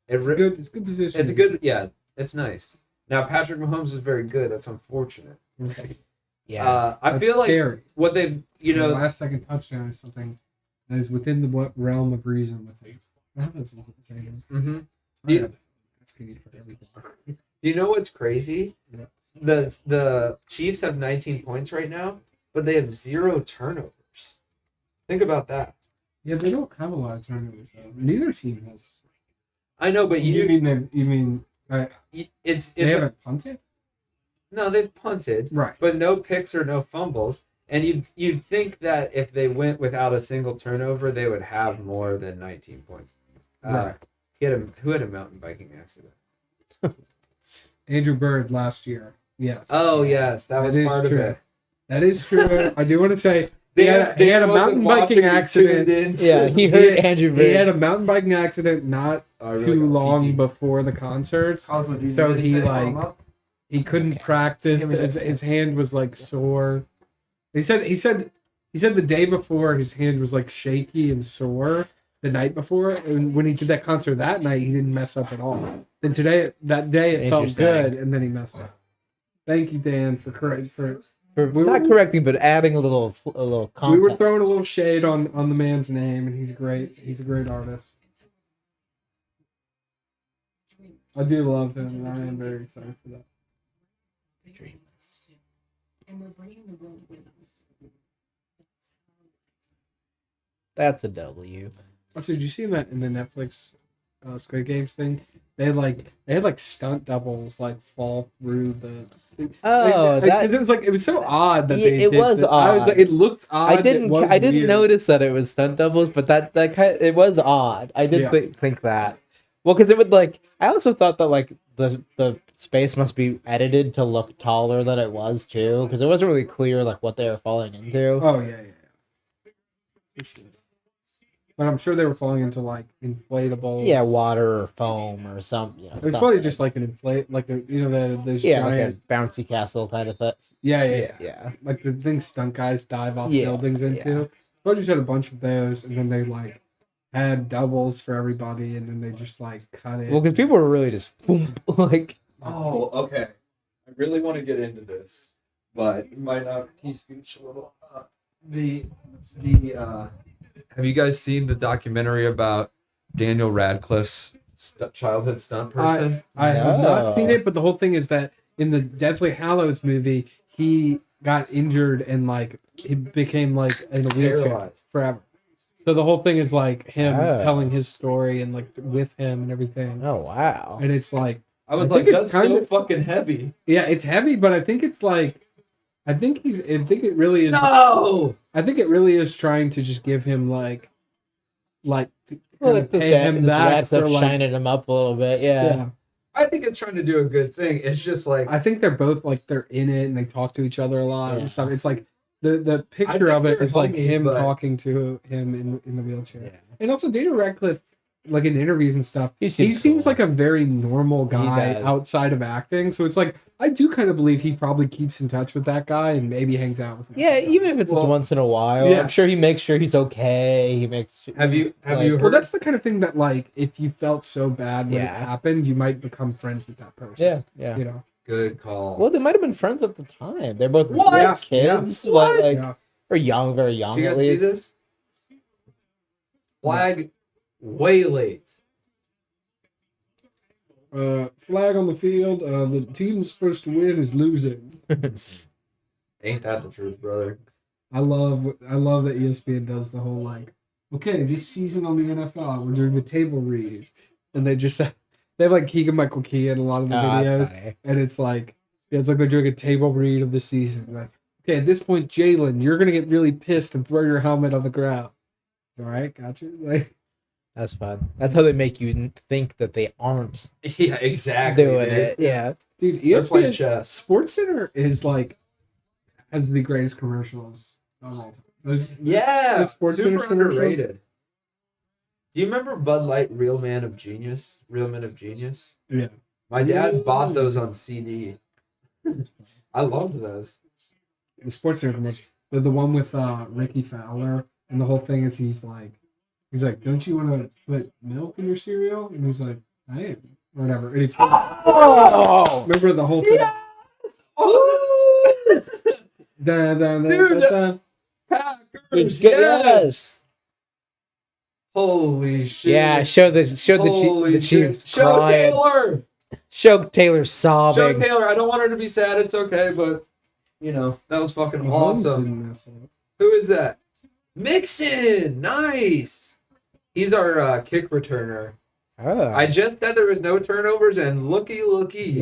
It's good position. It's a good, yeah, it's nice. Now, Patrick Mahomes is very good. That's unfortunate. Yeah. I That's feel like scary. what they've, you The know, last second touchdown is something that is within the realm of reason with him. That's insane. mhm. Yeah. Asking you for everything. Do you know what's crazy? Yeah. The Chiefs have 19 points right now, but they have 0 turnovers. Think about that. Yeah, they don't have a lot of turnovers though. Neither team has. I know, but You mean it's they a, haven't punted? no, they've punted, Right. but no picks or no fumbles. And you'd think that if they went without a single turnover, they would have more than 19 points. Right. Who had a mountain biking accident? Andrew Bird last year. Yes. Oh yes, that was That is part true. of it. That is true. I do want to say he had a wasn't mountain biking watching, he accident. tuned in. Yeah, he heard Andrew He had Bird. a mountain biking accident not Oh, I really too got long pee-pee. before the concerts. Cosmo, do you So need he anything? like he couldn't practice. Give me His hand was like sore. He said the day before his hand was like shaky and sore the night before, and when he did that concert that night, he didn't mess up at all. Then that day it felt Interesting. good, and then he messed up. Thank you, Dan, for we Not were- correcting, but adding a little we context. were throwing a little shade on the man's name, and he's great. He's a great artist. I do love him, and I am very excited for that. And we're bringing the world with us. That's a W. Also, did you see that in the Netflix Squid Games thing? They had like stunt doubles like fall through the. Oh, because it was so odd that Yeah, they it did was that. I was odd. like, it looked odd. I didn't weird. notice that it was stunt doubles, but that kind it was odd. I did Yeah. think that. Well, because it would like I also thought that like the space must be edited to look taller than it was too, because it wasn't really clear like what they were falling into. Oh yeah. But I'm sure they were falling into like inflatable. Yeah, water or foam or something. You know, It's something. probably just like an inflate, like a those yeah, giant. like a bouncy castle kind of thing. Yeah. Like the things stunt guys dive off Yeah, buildings into. yeah. Probably just had a bunch of those, and then they like had doubles for everybody, and then they just like cut it. Well, because people were really just boom, like Oh, okay. I really want to get into this, but it might not. Can you scooch a little? Have you guys seen the documentary about Daniel Radcliffe's childhood stunt person? I have not No. seen it, but the whole thing is that in the Deathly Hallows movie, he got injured and like he became like in a wheelchair Paralyzed. forever. So the whole thing is like him Oh. telling his story and like with him and everything. Oh wow. And it's like, I was I like, think it's that's kind so of- fucking heavy. yeah, it's heavy, but I think it's like, I think it really is. No. I think it really is trying to just give him like to kind of pay him this back Rad stuff for like, shining him up a little bit. Yeah. yeah. I think it's trying to do a good thing. It's just like I think they're both like they're in it and they talk to each other a lot Yeah. and stuff. It's like the picture think of it they're is like homies, him but- talking to him in the wheelchair. Yeah. And also Daniel Radcliffe, like in interviews and stuff, He he seems seems cool. like a very normal guy does. outside of acting. So it's like I do kind of believe he probably keeps in touch with that guy and maybe hangs out with him. Yeah, sometimes. even if it's Well, once in a while, yeah. I'm sure he makes sure he's okay. He makes. have you Like- you Well, heard? that's the kind of thing that like if you felt so bad when it Yeah. happened, you might become friends with that person. Yeah, yeah. You know. Good call. Well, they might have been friends at the time. They're both What? Yeah, kids, yeah. but What? like Yeah. or young, very young Did you at guys see least. this? Flag way late. Flag on the field. The team that's supposed to win is losing. Ain't that the truth, brother? I love that ESPN does the whole like, okay, this season on the NFL, we're doing the table read, and they have like Keegan Michael Key in a lot of the videos, Funny. and it's like they're doing a table read of the season. Like, okay, at this point, Jalen, you're gonna get really pissed and throw your helmet on the ground. All right, gotcha. Like, That's fun. That's how they make you think that they aren't Yeah, exactly. doing dude. it. Yeah. dude, They're playing ESPN chess. Sports Center is like has the greatest commercials of all time. Those Yeah, those sports super Center commercials? underrated. Do you remember Bud Light Real Men of Genius? Real Men of Genius? Yeah. My dad Ooh. bought those on CD. I loved those. the Sports Center commercial. The one with Ricky Fowler, and the whole thing is he's like, don't you want to put milk in your cereal? And he's like, I am, or whatever. And he Oh, remember the whole thing. Yes! Oh! Da, da, da, Dude, da, da. Packers, yes. yes! Holy shit. Yeah. Show the Holy the shit. Chiefs Show crying. Taylor! Show Taylor Show sobbing. Taylor. I don't want her to be sad. It's okay, but, you know, that was fucking Mahomes awesome. didn't mess up. Who is that? Mixon! Nice! He's our kick returner. Oh. I just said there was no turnovers, and looky. Looky.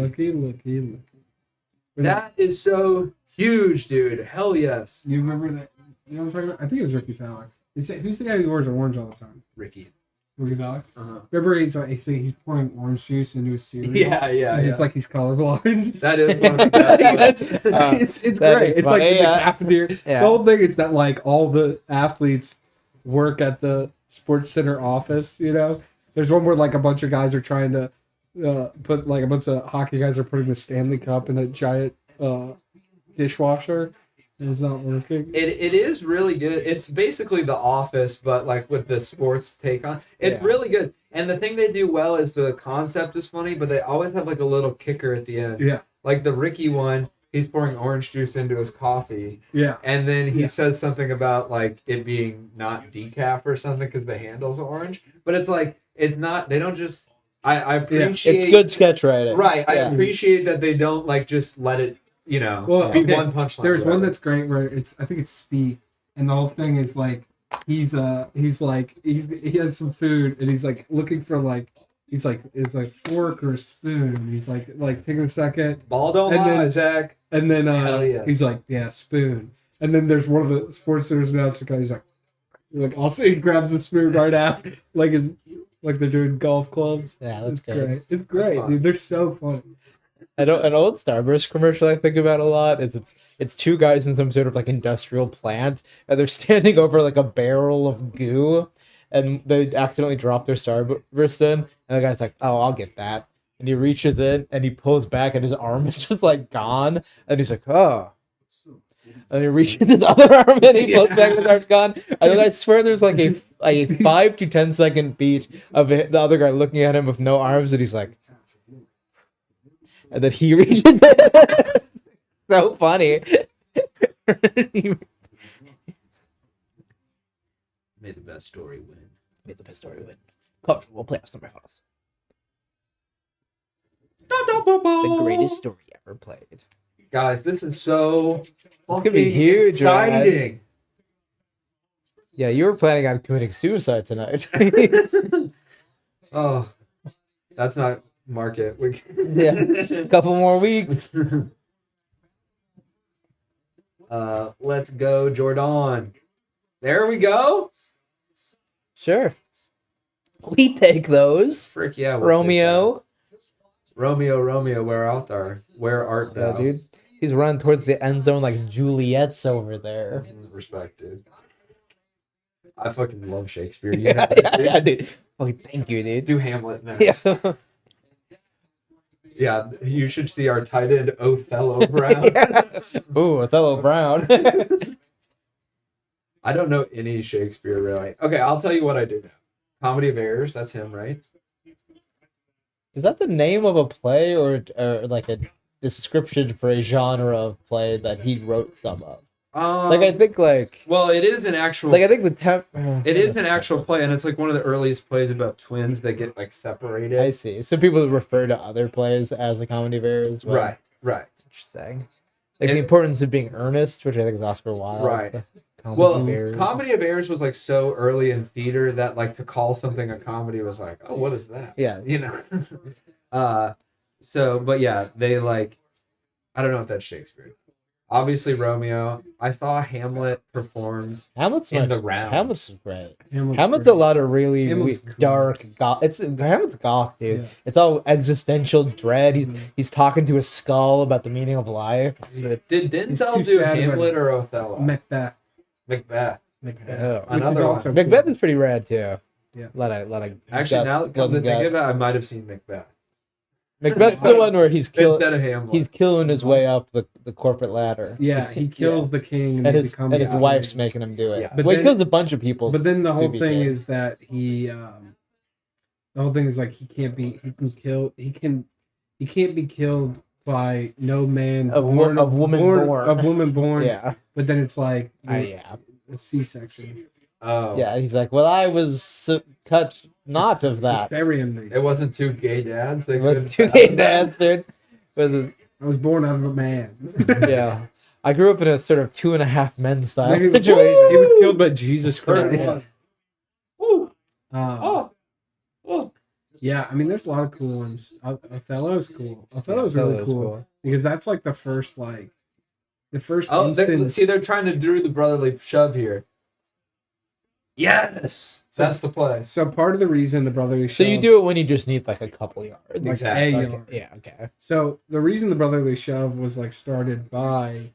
That is so huge, dude. Hell yes. You remember that? You know what I'm talking about? I think it was Ricky Fowler. Who's the guy who wears orange all the time? Ricky. Ricky Fowler. Uh-huh. Remember he's pouring orange juice into his cereal. Yeah. And it's like he's colorblind. That is one of the best ones. It's that great. is It's like funny, in the yeah. cafeteria. Yeah. The whole thing is that like all the athletes work at the Sports Center office. You know, there's one where like a bunch of guys are trying to put like a bunch of hockey guys are putting the Stanley Cup in a giant dishwasher. And it's not working. It is really good. It's basically The Office, but like with the sports take on. It's Yeah. really good. And the thing they do well is the concept is funny, but they always have like a little kicker at the end. Yeah, Like the Ricky one, he's pouring orange juice into his coffee, yeah. and then he Yeah. says something about like it being not decaf or something because the handle's orange. But it's like it's not. They don't just. I appreciate. It's good sketch writing. Right. I Yeah. appreciate that they don't like just let it. You know, Well, be okay, one punchline. There's or one whatever. that's great where I think it's Speed, and the whole thing is like he has some food and he's like looking for like it's like fork or a spoon. He's like taking a second, Ball don't and lie, then- Zach. and then Hell yeah. he's like, yeah, spoon. And then there's one of the Sports Center's announcer guys. He's like also he grabs the spoon right after, like they're doing golf clubs. Yeah, that's It's good. great. It's great, fun. dude. They're so funny. An old Starburst commercial I think about a lot is it's two guys in some sort of like industrial plant and they're standing over like a barrel of goo and they accidentally drop their Starburst in and the guy's like, oh, I'll get that, and he reaches in and he pulls back and his arm is just like gone and he's like, oh, and he reaches his other arm and he pulls back and his arm's gone, and then I swear there's like a 5 to 10 second beat of the other guy looking at him with no arms and he's like, and then he reaches it. So funny. May the best story win. Made the best story win. College football playoffs semifinals. The greatest story ever played. Guys, this is so It's gonna be fucking huge, exciting. Yeah, you were planning on committing suicide tonight. Oh, that's not market. Yeah, a couple more weeks. Let's go, Jordan. There we go. Sure. We take those. Frick yeah, we'll take Romeo. that. Romeo, where art thou? Where art Yeah, thou? dude. He's running towards the end zone like Juliet's over there. Respect, dude. I fucking love Shakespeare. You Yeah, know that, yeah, dude. Oh, thank you, dude. Do Hamlet next. Yeah. Yeah, you should see our tight end Othello Brown. Ooh, Othello Brown. I don't know any Shakespeare really. Okay, I'll tell you what I do know. Comedy of Errors, that's him, right? Is that the name of a play or like a description for a genre of play that he wrote some of? Like I think well, it is an actual. I think the temp. It is an actual play, and it's like one of the earliest plays about twins that get like separated. I see. So people refer to other plays as a comedy of errors. Well. Right. Interesting. Like the importance of being earnest, which I think is Oscar Wilde. Right. Comedy Well, of errors. Comedy of Errors was like so early in theater that like to call something a comedy was like, oh, what is that? Yeah. You know. So, but yeah, they like, I don't know if that's Shakespeare. Obviously, Romeo. I saw Hamlet performed Hamlet's in my, the round. Hamlet's great. Hamlet's A lot of really Hamlet's cool. dark goth. Hamlet's goth, dude. Yeah. It's all existential dread. He's talking to a skull about the meaning of life. Did He's Denzel too do sad about Hamlet it. or Othello? Macbeth. Macbeth. Oh. Another one. also Macbeth cool. is pretty rad too. Yeah. Lot of Actually, guts, now that come to blood think and of it, I might have seen Macbeth Macbeth's the one where he's instead of Hamlet. he's killing his way up the corporate ladder. Yeah, he kills the king And he his becomes wife's outraged. making him do it. Yeah. But But he then- kills a bunch of people. But then the whole be thing king. is that he the whole thing is like he can't be killed by no man Of woman born. Yeah. But then it's like Yeah. a C-section. Oh, Yeah, he's like, well, I was cut not of that. Cesarean me. It wasn't two gay dads. They With couldn't two fathom gay that? dads, dude. With I was born out of a man. yeah. I grew up in a sort of 2.5 men style He was situation. killed by Jesus Christ. Yeah. Woo. Uh, Oh. yeah, I mean, there's a lot of cool ones. Othello's cool. Othello's really Othello's cool, cool. because that's like the first Oh, instance. see, they're trying to do the brotherly shove here. Yes, that's the play. So part of the reason the brotherly So you shove- do it when you just need like a couple yards. like Exactly. a Okay, yard. yeah, okay. So the reason the brotherly shove was like started by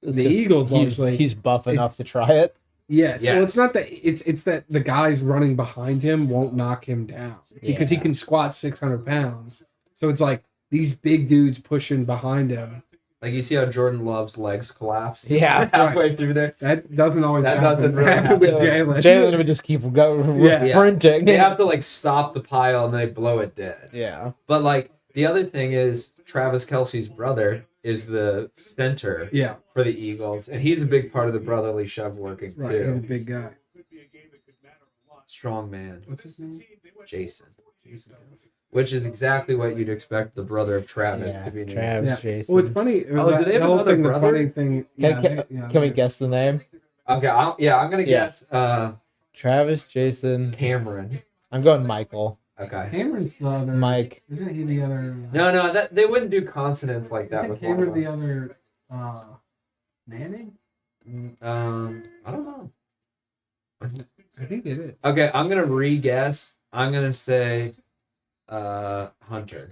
It's the 'cause Eagles He's, largely. he's buff It's- enough to try it. Yes. Well, Yes. it's not that it's that the guys running behind him won't knock him down because he Yeah. can squat 600 pounds. So it's like these big dudes pushing behind him. Like you see how Jordan Love's legs collapse. Yeah. halfway through there. That doesn't always That happen. doesn't really happen. with Jalen. Jalen would just keep Yeah. sprinting. They have to like stop the pile and they blow it dead. Yeah. But like the other thing is Travis Kelsey's brother is the center Yeah, for the Eagles, and he's a big part of the brotherly shove working right. He's a too. big guy. Strong man, What's his name? Jason, which is exactly what you'd expect the brother of Travis Yeah, to be named. Travis. Yeah. Jason. Well, it's funny. Oh, do they have the whole another thing, the brother? funny thing. Can we guess the name? Okay, I'm gonna Yeah. guess Travis, Jason. Cameron. I'm going Michael. Okay. Cameron's the other. Mike. Isn't he the other? No, that they wouldn't do consonants like that Isn't with Cameron one the of them. other? Manning. I don't know. I think it is. Okay, I'm gonna re-guess. I'm gonna say Hunter.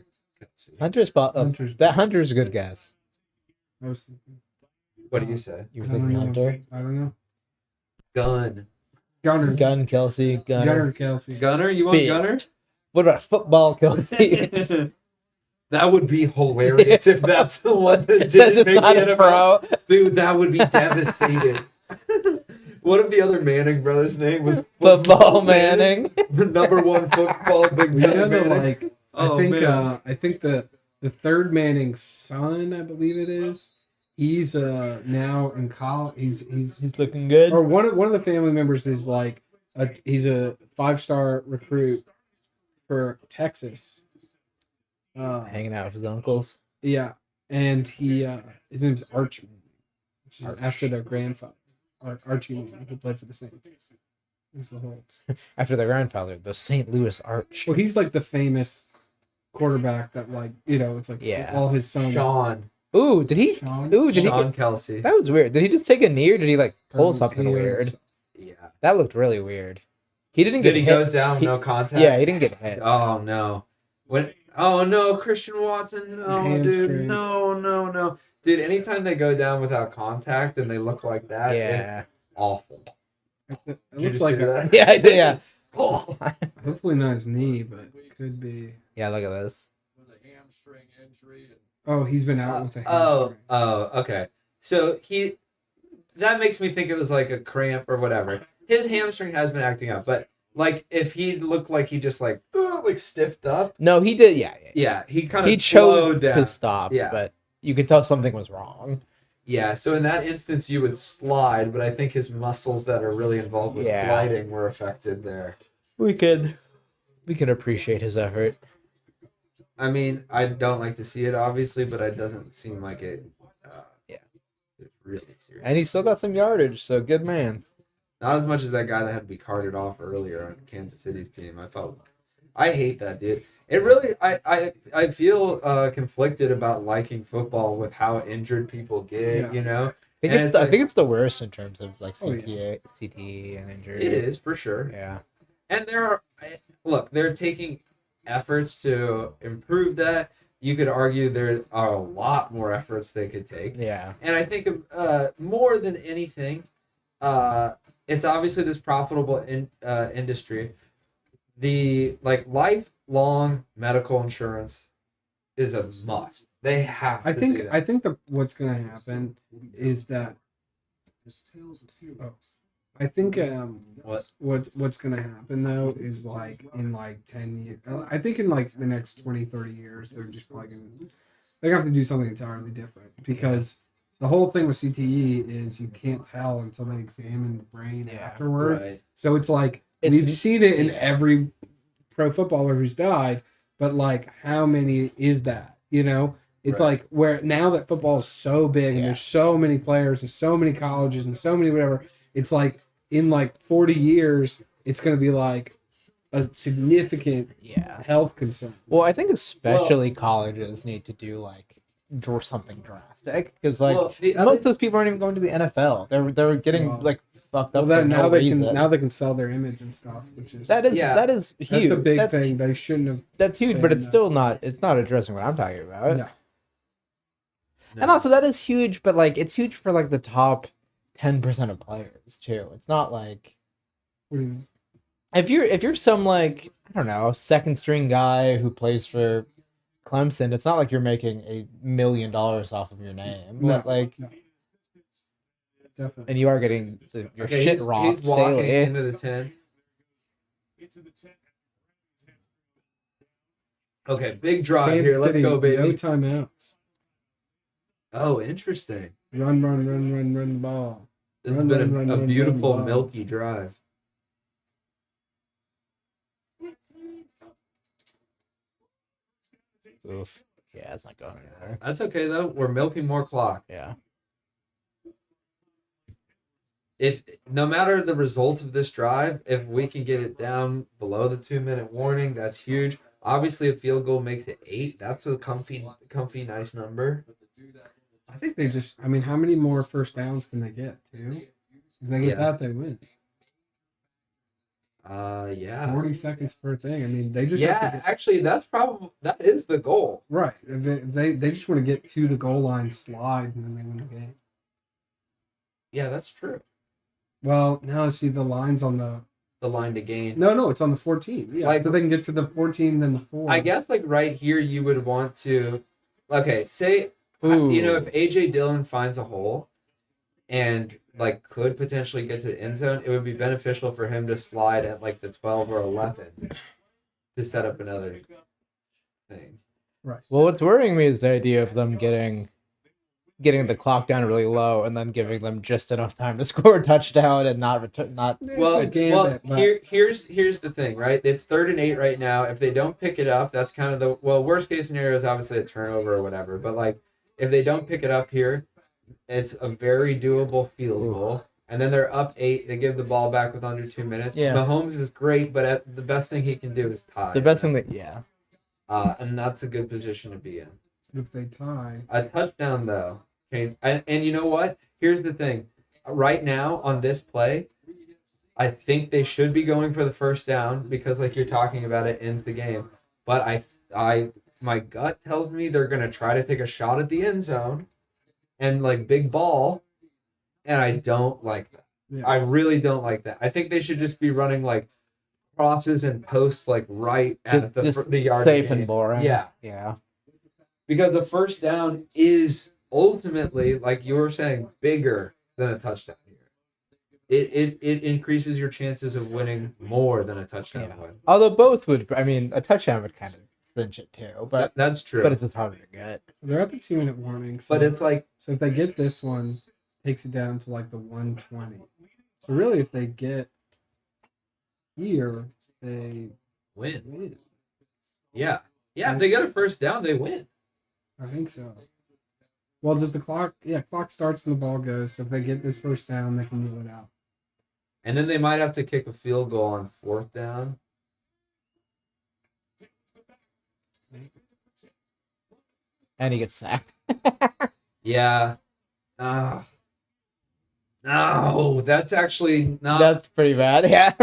Hunter's Hunter's a good guess. I was thinking. What do you say? You were I don't thinking know. Hunter. I don't know. Gunn. Gunner. Gun Kelsey. Gunner Kelsey. Gunner? You want Big. Gunner? What about football Kelsey? That would be hilarious if that's the one that It's didn't make not the a NFL. pro. Dude, that would be devastating. What if the other Manning brother's name was Football Manning. Number one football big Well, you know Manning. that, like, Oh, man. I think the third Manning's son, I believe it is. He's now in college. He's Looking good. or one of the family members is like he's a 5-star recruit for Texas. Hanging out with his uncles. Yeah, and he his name's Arch Manning, which is Arch. after their grandfather, Archie Manning, who played for the Saints. Is the whole. After their grandfather, the St. Louis Arch. Well, he's like the famous quarterback that, like, it's like Yeah. all his sons. Sean. Ooh, did he? Sean? Ooh, did Sean he? Kelsey. That was weird. Did he just take a knee or did he like pull something He- weird? Yeah. That looked really weird. He didn't Did get he hit. go down? He- No contact. Yeah, he didn't get hit. Oh no. Oh no, Christian Watson. No, dude. Hamstring. No. Dude, anytime they go down without contact and they look like that, it's Yeah. awful. It Did you looks just like do a, that? Yeah, I did, yeah. Oh. hopefully not his knee, but could be. Yeah, look at this. With a hamstring injury. And Oh, he's been out with a hamstring. Okay. So that makes me think it was like a cramp or whatever. His hamstring has been acting up, but like if he looked like he just like stiffed up, No, he did. Yeah, yeah, he kind he of chose slowed down. to stop, Yeah. but you could tell something was wrong. Yeah, so in that instance you would slide, but I think his muscles that are really involved with Yeah. sliding were affected there. We can appreciate his effort. I mean, I don't like to see it obviously, but it doesn't seem like it. Yeah. It's really serious. And he's still got some yardage, so good man. Not as much as that guy that had to be carted off earlier on Kansas City's team. I hate that, dude. It really, I feel conflicted about liking football with how injured people get. Yeah. You know, I think And it's it's the, I like- think it's the worst in terms of like Oh, CTE and injury. it is for sure. Yeah. And they're taking efforts to improve that. You could argue there are a lot more efforts they could take. Yeah. And I think more than anything, it's obviously this profitable industry. The lifelong medical insurance is a must. They have. I to think do that. I think what's gonna happen is that I think what's gonna happen though is like in like 10 years, I think in like the next 20, 30 years they're just probably they're gonna have to do something entirely different because the whole thing with CTE is you can't tell until they examine the brain Yeah, afterward. Right. So it's like It's- we've seen it in yeah. every pro footballer who's died, but like how many is that? You know, it's Right. like where now that football is so big and Yeah. there's so many players and so many colleges and so many whatever, it's like in like 40 years it's going to be like a significant Yeah. health concern. Well, I think especially colleges need to do like something drastic because like Well, the most other- of those people aren't even going to the NFL. They're getting Well, like fucked Well, up. that for now no they reason. can sell their image and stuff, which is that is Yeah. that is huge. that's a big that's, thing. They shouldn't have. That's huge, but it's been, still not. It's not addressing what I'm talking about. No. And also that is huge, but like it's huge for like the top 10% of players too. It's not like What do you mean? if you're some like I don't know second string guy who plays for Clemson, it's not like you're making $1 million off of your name. No. Like, No. Definitely. and you are getting your Okay, shit he's rocked walking daily. into the tent. Okay, big drive Kansas here. Let's City, go, No baby. timeouts. Oh, interesting. Run the ball. This Run, has been run, a run, beautiful, run, run. milky drive. Oof. Yeah, it's not going anywhere. That's okay though. We're milking more clock. Yeah. If no matter the result of this drive, if we can get it down below the 2-minute warning, that's huge. Obviously, a field goal makes it 8. That's a comfy, nice number. I think they just. I mean, how many more first downs can they get? 2. If they get Yeah. that, they win. Yeah. 40 seconds per thing. I mean, they just have to Yeah, get, actually, that is the goal. right. They just want to get to the goal line, slide, and then they win the game. Yeah, that's true. Well, now see the lines on the. The line to gain. No, it's on the 14. Yeah, Like- so they can get to the 14, then the 4. I guess like right here, you would want to. Okay, say Ooh. you know if AJ Dillon finds a hole, and like could potentially get to the end zone, it would be beneficial for him to slide at like the 12 or 11 to set up another thing. Right. Well, what's worrying me is the idea of them getting the clock down really low and then giving them just enough time to score a touchdown and not return. Not Well, a gambit, but- here's the thing, right? It's 3rd and 8 right now. If they don't pick it up, that's kind of the worst case scenario is obviously a turnover or whatever. But like if they don't pick it up here, it's a very doable field goal. and then they're up 8. They give the ball back with under 2 minutes. Yeah. Mahomes is great, but the best thing he can do is tie. The best thing that, yeah. And that's a good position to be in. If they tie, A touchdown, though. And you know what? Here's the thing. Right now, on this play, I think they should be going for the first down because, like you're talking about, it ends the game. But my gut tells me they're going to try to take a shot at the end zone and, like, big ball. And I don't like that. yeah. I really don't like that. I think they should just be running, like, crosses and posts, like, right at Just the yard. safe and boring. Yeah. Yeah. Because the first down is ultimately, like you were saying, bigger than a touchdown here. It increases your chances of winning more than a touchdown Yeah. win. Although both would, I mean, a touchdown would kind of cinch it too, but That's true. but it's just harder to get. They're at the 2-minute warning. So, But it's like, so if they get this one, takes it down to like the 120. So really, if they get here, they win. win. Yeah. Yeah, if they get a first down, they win. I think so. Well, does the clock? Yeah, clock starts and the ball goes. So if they get this first down, they can kneel it out. And then they might have to kick a field goal on 4th down. And he gets sacked. Yeah. No, that's actually not. That's pretty bad. Yeah.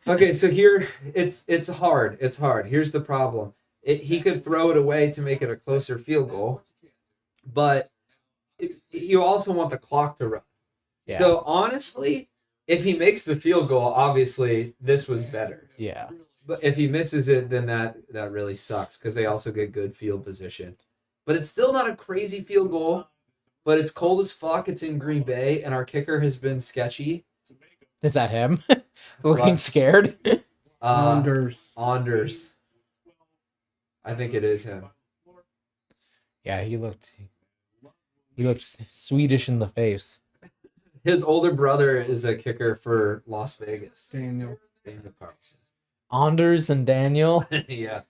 Okay, so here it's hard. It's hard. Here's the problem. He could throw it away to make it a closer field goal, but you also want the clock to run. Yeah. So honestly, if he makes the field goal, obviously this was better. Yeah. But if he misses it, then that really sucks because they also get good field position. But it's still not a crazy field goal. But it's cold as fuck. It's in Green Bay, and our kicker has been sketchy. Is that him? Looking What? scared? Anders. Anders. I think it is him. Yeah, he looked Swedish in the face. His older brother is a kicker for Las Vegas. Daniel. Daniel Carlson. Anders and Daniel. Yeah.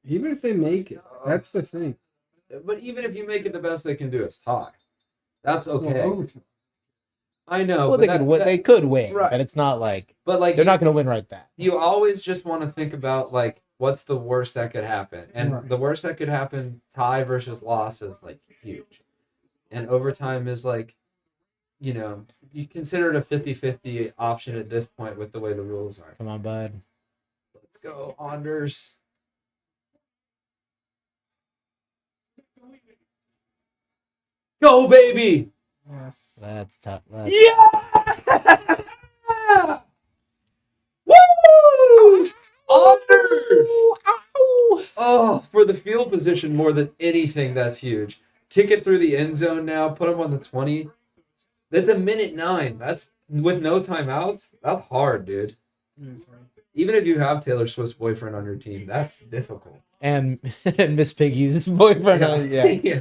Even if they make it, that's the thing. But even if you make it, the best they can do is tie. That's okay. Well, overtime. I know. Well, but they could win, Right. but it's not like But like they're not going to win right then. you always just want to think about like what's the worst that could happen, and Right. the worst that could happen, tie versus loss, is like huge, and overtime is like, you consider it a 50-50 option at this point with the way the rules are. Come on, bud. Let's go, Anders. Go, baby! Yes. That's tough. Yeah! Woo! Anders! Oh, for the field position more than anything, that's huge. Kick it through the end zone now. Put him on the 20. That's a minute 9. That's with no timeouts. That's hard, dude. Yes, right. Even if you have Taylor Swift's boyfriend on your team, that's difficult. And Miss Piggy's boyfriend. Yeah. Yeah.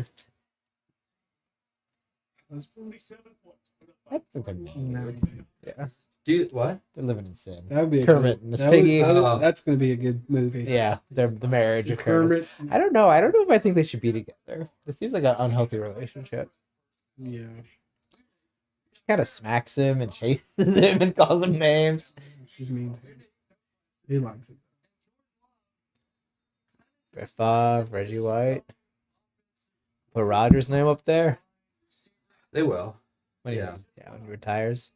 I think they're No. married. Yeah. Dude, what? They're living in sin. That would be a Kermit good, and Miss that would- Piggy. that's going to be a good movie. Yeah, they're the marriage occurs. Kermit. I don't know. I don't know if I think they should be together. This seems like an unhealthy relationship. Yeah. She kind of smacks him and chases him and calls him names. She's mean to him. He likes it. Brett Favre, Reggie White. Put Rogers' name up there. They will. When he, Yeah. when he retires.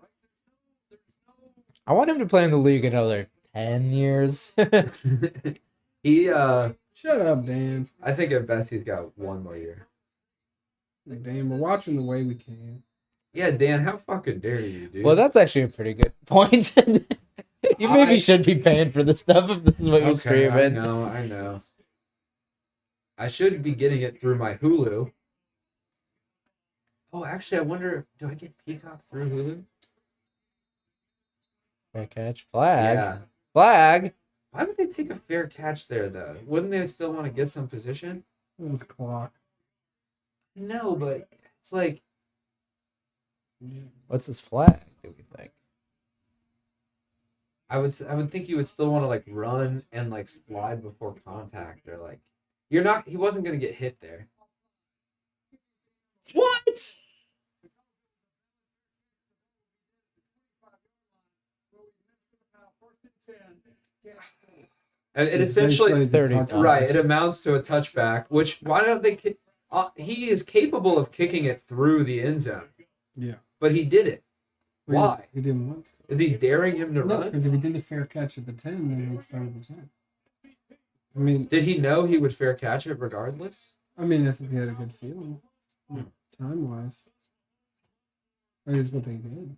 I want him to play in the league another 10 years. He, Shut up, Dan. I think at best he's got one more year. Dan, we're watching the way we can. Yeah, Dan, how fucking dare you, dude? Well, that's actually a pretty good point. You maybe should be paying for this stuff if this is what you're okay, screaming. I know. I should be getting it through my Hulu. Oh, actually, I wonder, do I get Peacock through Hulu? Fair catch. Flag. Yeah. Flag. Why would they take a fair catch there, though? Wouldn't they still want to get some position? It was a clock. No, but it's like, What's this flag, do we think? I would think you would still want to like run and like slide before contact or like You're not. He wasn't gonna get hit there. What? And it It's essentially basically the 30 touchback. right. It amounts to a touchback. Which why don't they? He is capable of kicking it through the end zone, Yeah. but he did it. Why? He didn't want to. Is he daring him to No, run? because if he did the fair catch at the 10, then he would start at the 10. I mean, Did he know he would fair catch it regardless? I think he had a good feeling, time wise. That is what they did.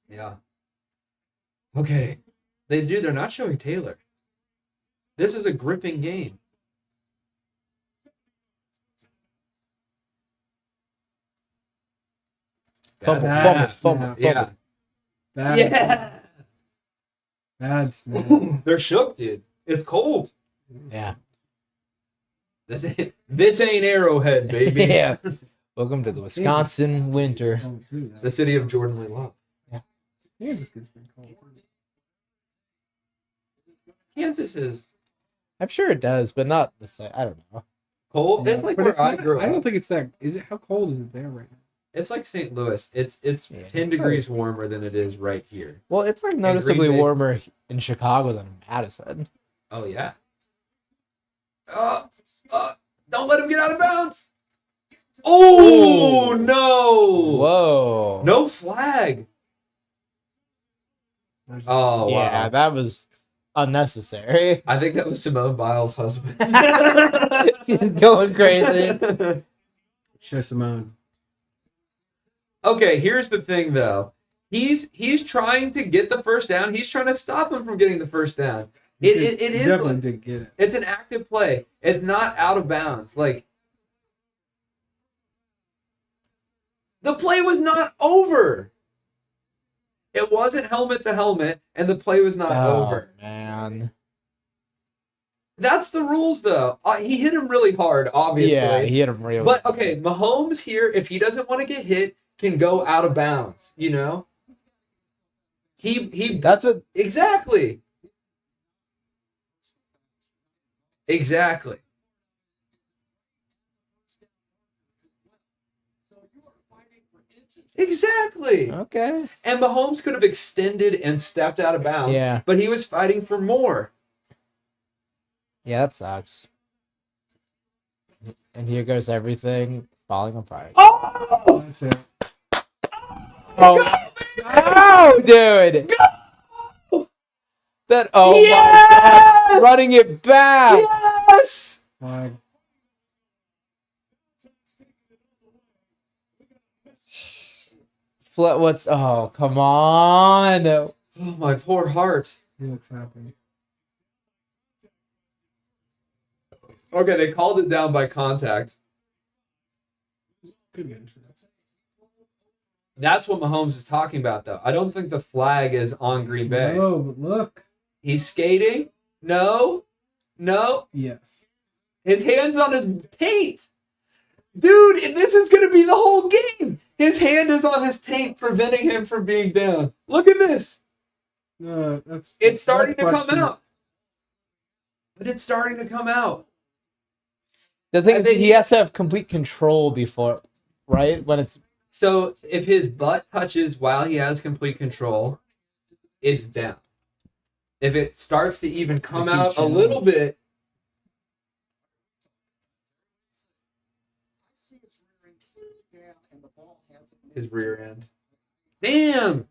Yeah. Okay. They're not showing Taylor. This is a gripping game. Fumble, That's fumble, snap. fumble. Yeah. Bad, Yeah. bad snap. They're shook, dude. It's cold. Yeah. This ain't Arrowhead, baby. Yeah. Welcome to the Wisconsin winter. Cold too, though. The city of Jordan Lee Love. Kansas gets pretty cold too. Kansas is I'm sure it does, but not the same. I don't know. cold. Yeah, It's like but where it's I not- grew up. I don't think it's that. Is it? How cold is it there right now? It's like St. Louis. It's Yeah. 10 degrees warmer than it is right here. Well, it's like noticeably Green Bay- warmer in Chicago than in Madison. Oh yeah. Don't let him get out of bounds. Oh Ooh. no! Whoa. No flag. Oh Yeah, wow. that was unnecessary. I think that was Simone Biles' husband. He's going crazy. Show Simone. Okay, here's the thing though. He's trying to get the first down. He's trying to stop him from getting the first down. He It is definitely like- did get it. It's an active play. It's not out of bounds. Like the play was not over. It wasn't helmet to helmet, and the play was not Oh, over. man. That's the rules, though. He hit him really hard, obviously. Yeah, he hit him real. But okay, Mahomes here, if he doesn't want to get hit, can go out of bounds. You know. He. That's what. Exactly. Exactly. Exactly. Okay. And Mahomes could have extended and stepped out of bounds. Yeah. But he was fighting for more. Yeah, that sucks. And here goes everything falling apart. Oh! That's it. Oh, dude! That my Yes! God. Running it back. Yes! Flag. What's? Oh, come on! Oh, my poor heart. He looks happy. Okay, they called it down by contact. Good introduction. That's what Mahomes is talking about, though. I don't think the flag is on Green Bay. No, but look. He's skating. No. No. Yes. His hand's on his taint. Dude, this is going to be the whole game. His hand is on his taint, preventing him from being down. Look at this. That's. It's starting to that's come question. out. But it's starting to come out. The thing I is, think he has to have complete control before, right? When it's So if his butt touches while he has complete control, it's down. If it starts to even come Like he out a little challenged. bit, his rear end. Damn.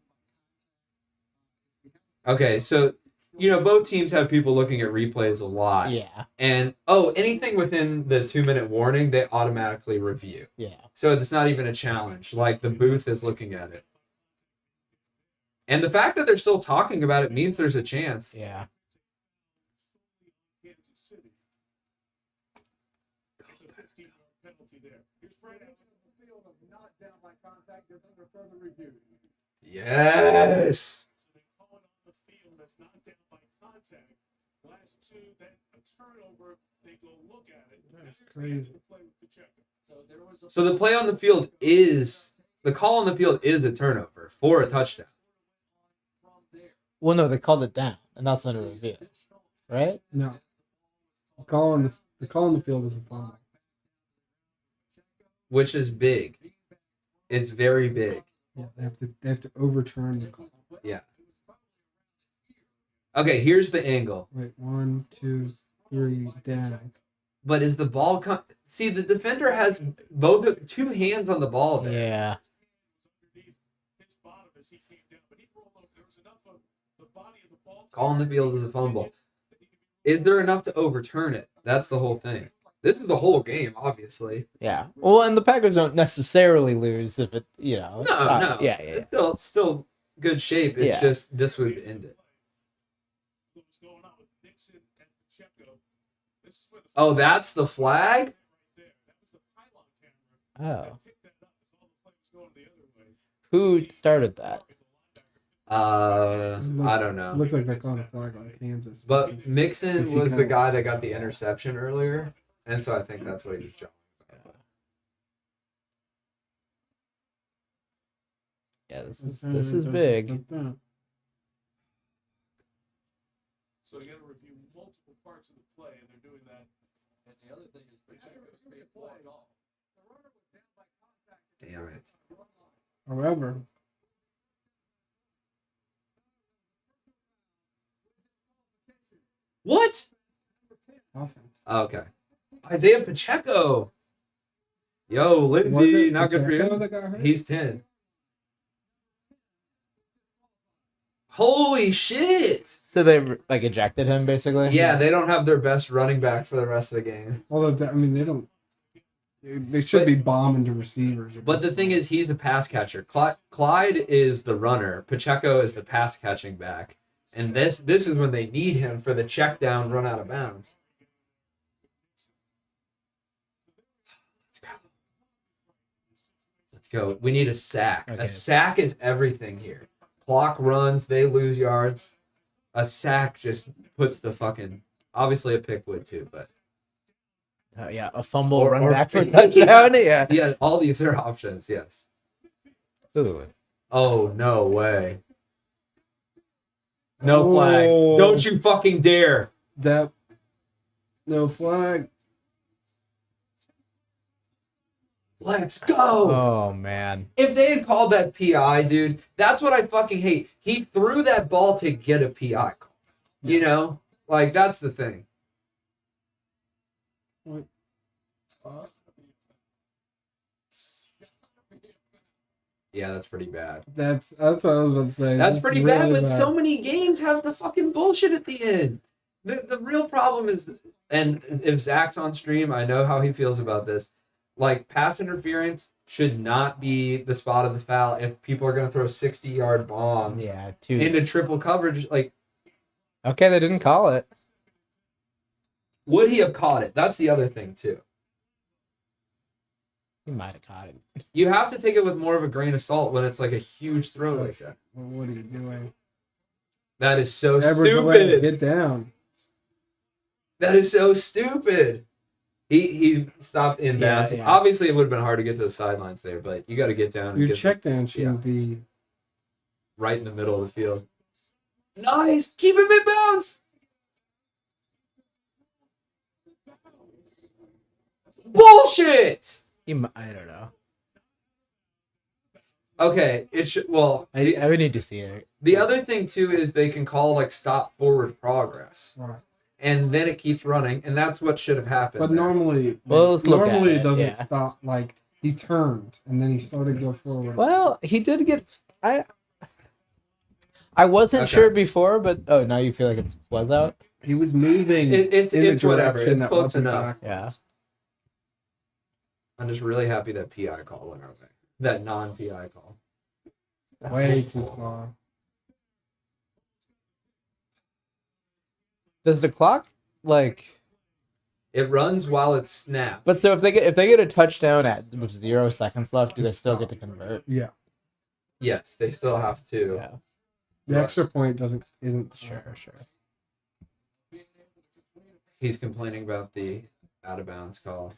Okay, so both teams have people looking at replays a lot. yeah, And anything within the 2-minute warning, they automatically review. yeah. So it's not even a challenge. Like the booth is looking at it. And the fact that they're still talking about it means there's a chance. Yeah. Yes. That's crazy. So the play on the field is the call on the field is a turnover for a touchdown. Well, no, they called it down, and that's not a review, right? No. Call on the The call on the field is a fumble. which is big. It's very big. Yeah, they have to overturn the call. Yeah. Okay, here's the angle. Wait, 1, 2, 3, down. But is the ball see, the defender has two hands on the ball there. Yeah. Call on the field is a fumble. Is there enough to overturn it? That's the whole thing. This is the whole game, obviously. Yeah. Well, and the Packers don't necessarily lose if it, No. Yeah. It's still good shape. It's just this would end it. Oh, that's the flag? Oh. Who started that? I don't know. Looks like they're calling a flag on Kansas. But because Mixon he was kinda- the guy that got the interception earlier, and so I think that's what he was showing. Yeah, this is big. So you got to review multiple parts of the play, and they're doing that. And the other thing is, Damn it. However, What? offense. Okay. Isaiah Pacheco. Yo, Was Lindsay, it not good for Pacheco you. that got hurt? He's 10. Holy shit. So they like ejected him basically. Yeah, they don't have their best running back for the rest of the game. Although, I mean, they don't. They should be bombing to receivers. But the thing is, he's a pass catcher. Clyde is the runner. Pacheco is the pass catching back. And this is when they need him for the check down, run out of bounds. Let's go. We need a sack. Okay. A sack is everything here. Clock runs, they lose yards. A sack just puts the fucking. Obviously, a pick would too, but. Yeah, a fumble, Or- run or- back for a touchdown. Yeah. Yeah, all these are options, yes. Ooh. Oh, no way. No Oh. flag. Don't you fucking dare. That no flag. Let's go. Oh man. If they had called that PI, dude, that's what I fucking hate. He threw that ball to get a PI call. You know? Like, that's the thing. What? Yeah, that's pretty bad. That's what I was about to say. That's pretty bad, really but so many games have the fucking bullshit at the end. The real problem is, and if Zach's on stream, I know how he feels about this. Like, pass interference should not be the spot of the foul if people are going to throw 60-yard bombs Yeah. into triple coverage. Like, Okay, they didn't call it. would he have caught it? That's the other thing, too. He might have caught it. You have to take it with more of a grain of salt when it's like a huge throw like that. What are you doing? That is so Edwards away, stupid. get down. That is so stupid. He stopped inbounds. Yeah. Obviously, it would have been hard to get to the sidelines there, but you got to get down and Your get check down shouldn't be. right in the middle of the field. Nice. Keep him in bounds. Bullshit. I don't know. Okay, it should. Well, I would need to see it. the other thing too is they can call like stop forward progress, Right. and then it keeps running, and that's what should have happened. But there. normally, Well, let's look at normally it, it doesn't yeah. stop. Like he turned and then he started to go forward. Well, he did get. I wasn't Okay. sure before, but now you feel like it was out. He was moving. It's in the whatever. direction It's that close wasn't enough. back. Yeah. I'm just really happy that PI call went our way. That non-PI call. Way too far. Does the clock like? It runs while it's snapped. But so if they get a touchdown with 0 seconds left, do they still get to convert? Yeah. Yes, they still have to. Yeah. The Right. extra point isn't Sure. He's complaining about the out of bounds call.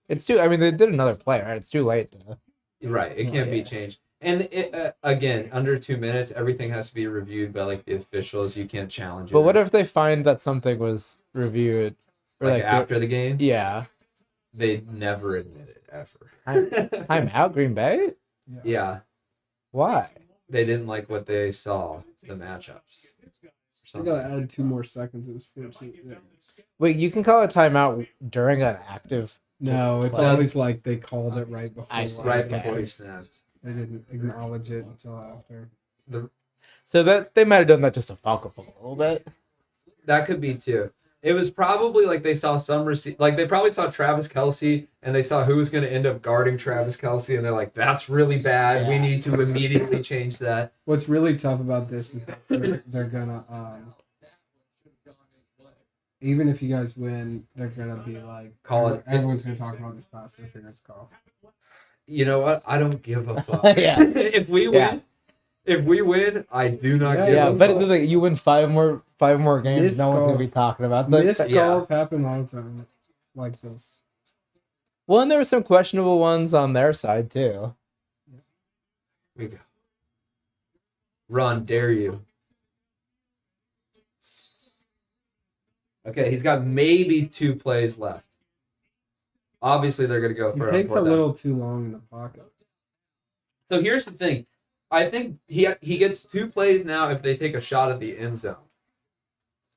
It's too. I mean, they did another play, right? It's too late. Right, it can't be Yeah. changed. And again, under 2 minutes, everything has to be reviewed by like the officials. You can't challenge it. But what if they find that something was reviewed, or like after the game? Yeah. They never admit it ever. I'm out, Green Bay. Yeah, Why? they didn't like what they saw the matchups. Or I gotta something. add 2 more seconds. It was 14. Yeah. Wait, you can call a timeout during an active. No, it's Well, always like they called it right before. I see. Right Okay. before he snapped. They didn't acknowledge it until after. So that they might have done that just to fuck with them a little bit. That could be too. It was probably like they saw like they probably saw Travis Kelce and they saw who was going to end up guarding Travis Kelce and they're like, that's really bad. We Yeah. need to immediately change that. What's really tough about this is that they're gonna even if you guys win, they're gonna be like Call it- Everyone's gonna talk about this pass interference call. You know what? I don't give a fuck. Yeah. If we win, I do not give Yeah, a but fuck. the thing, you win five more games, Missed no one's gonna be calls. talking about Missed that. Yeah. calls happen all the time, like this. Well, and there were some questionable ones on their side too. We go. Run, dare you. Okay, he's got maybe 2 plays left. Obviously, they're going to go He for a takes a fourth down. little too long in the pocket. So here's the thing. I think he gets 2 plays now if they take a shot at the end zone.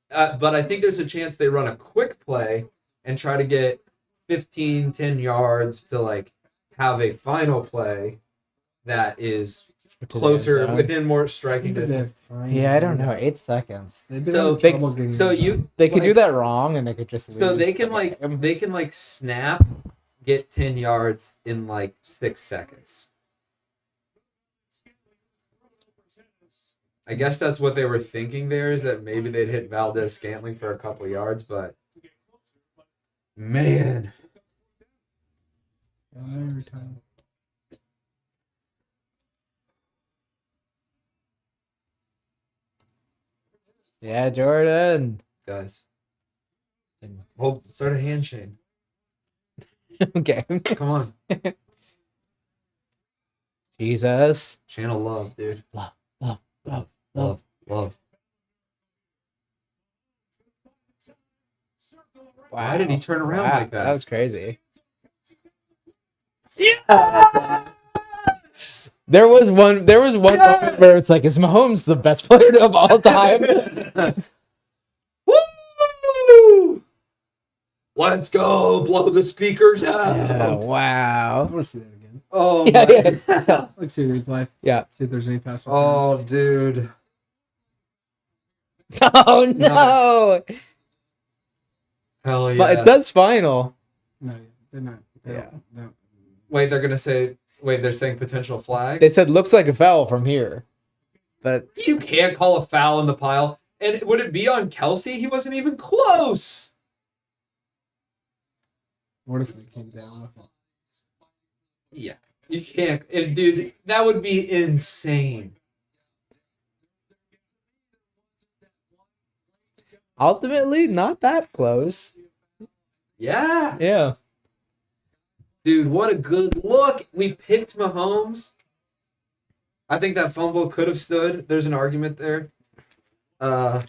But I think there's a chance they run a quick play and try to get 15, 10 yards to like have a final play that is closer, within more striking distance. Yeah, I don't know. 8 seconds. They've been So in trouble getting So it you They could like, do that wrong, and they could just. So lose they can the game. snap, get 10 yards in like 6 seconds. I guess that's what they were thinking there, is that maybe they'd hit Valdez Scantling for a couple yards, but man, every time. Yeah, Jordan. guys, well, start a handshake. Okay. Come on, Jesus. channel love, dude. Love. Love. Why did he turn around like that? That was crazy. Yes! There was one moment where it's like, is Mahomes the best player of all time? Woo! Let's go! Blow the speakers out! Yeah, I wow. want to see that again. Oh Yeah, my yeah. God. Let's see the replay. Yeah. See if there's any pass. Oh, dude. Oh no! Hell yeah. But it says final. No, they're not. Yeah. No. Wait, they're saying potential flag? They said looks like a foul from here. But You can't call a foul in the pile. And would it be on Kelce? He wasn't even close. What if they came down with it? Yeah. You can't. Dude, that would be insane. ultimately, not that close. Yeah. Yeah. Dude, what a good look. We picked Mahomes. I think that fumble could have stood. There's an argument there. Oh,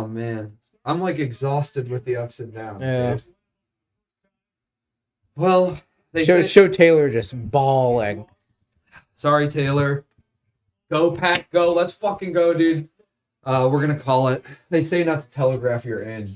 man. I'm, like, exhausted with the ups and downs. Yeah. Dude. Well, they said... Show Taylor just bawling. Sorry, Taylor. Go, Pack, go. Let's fucking go, dude. We're going to call it. They say not to telegraph your end.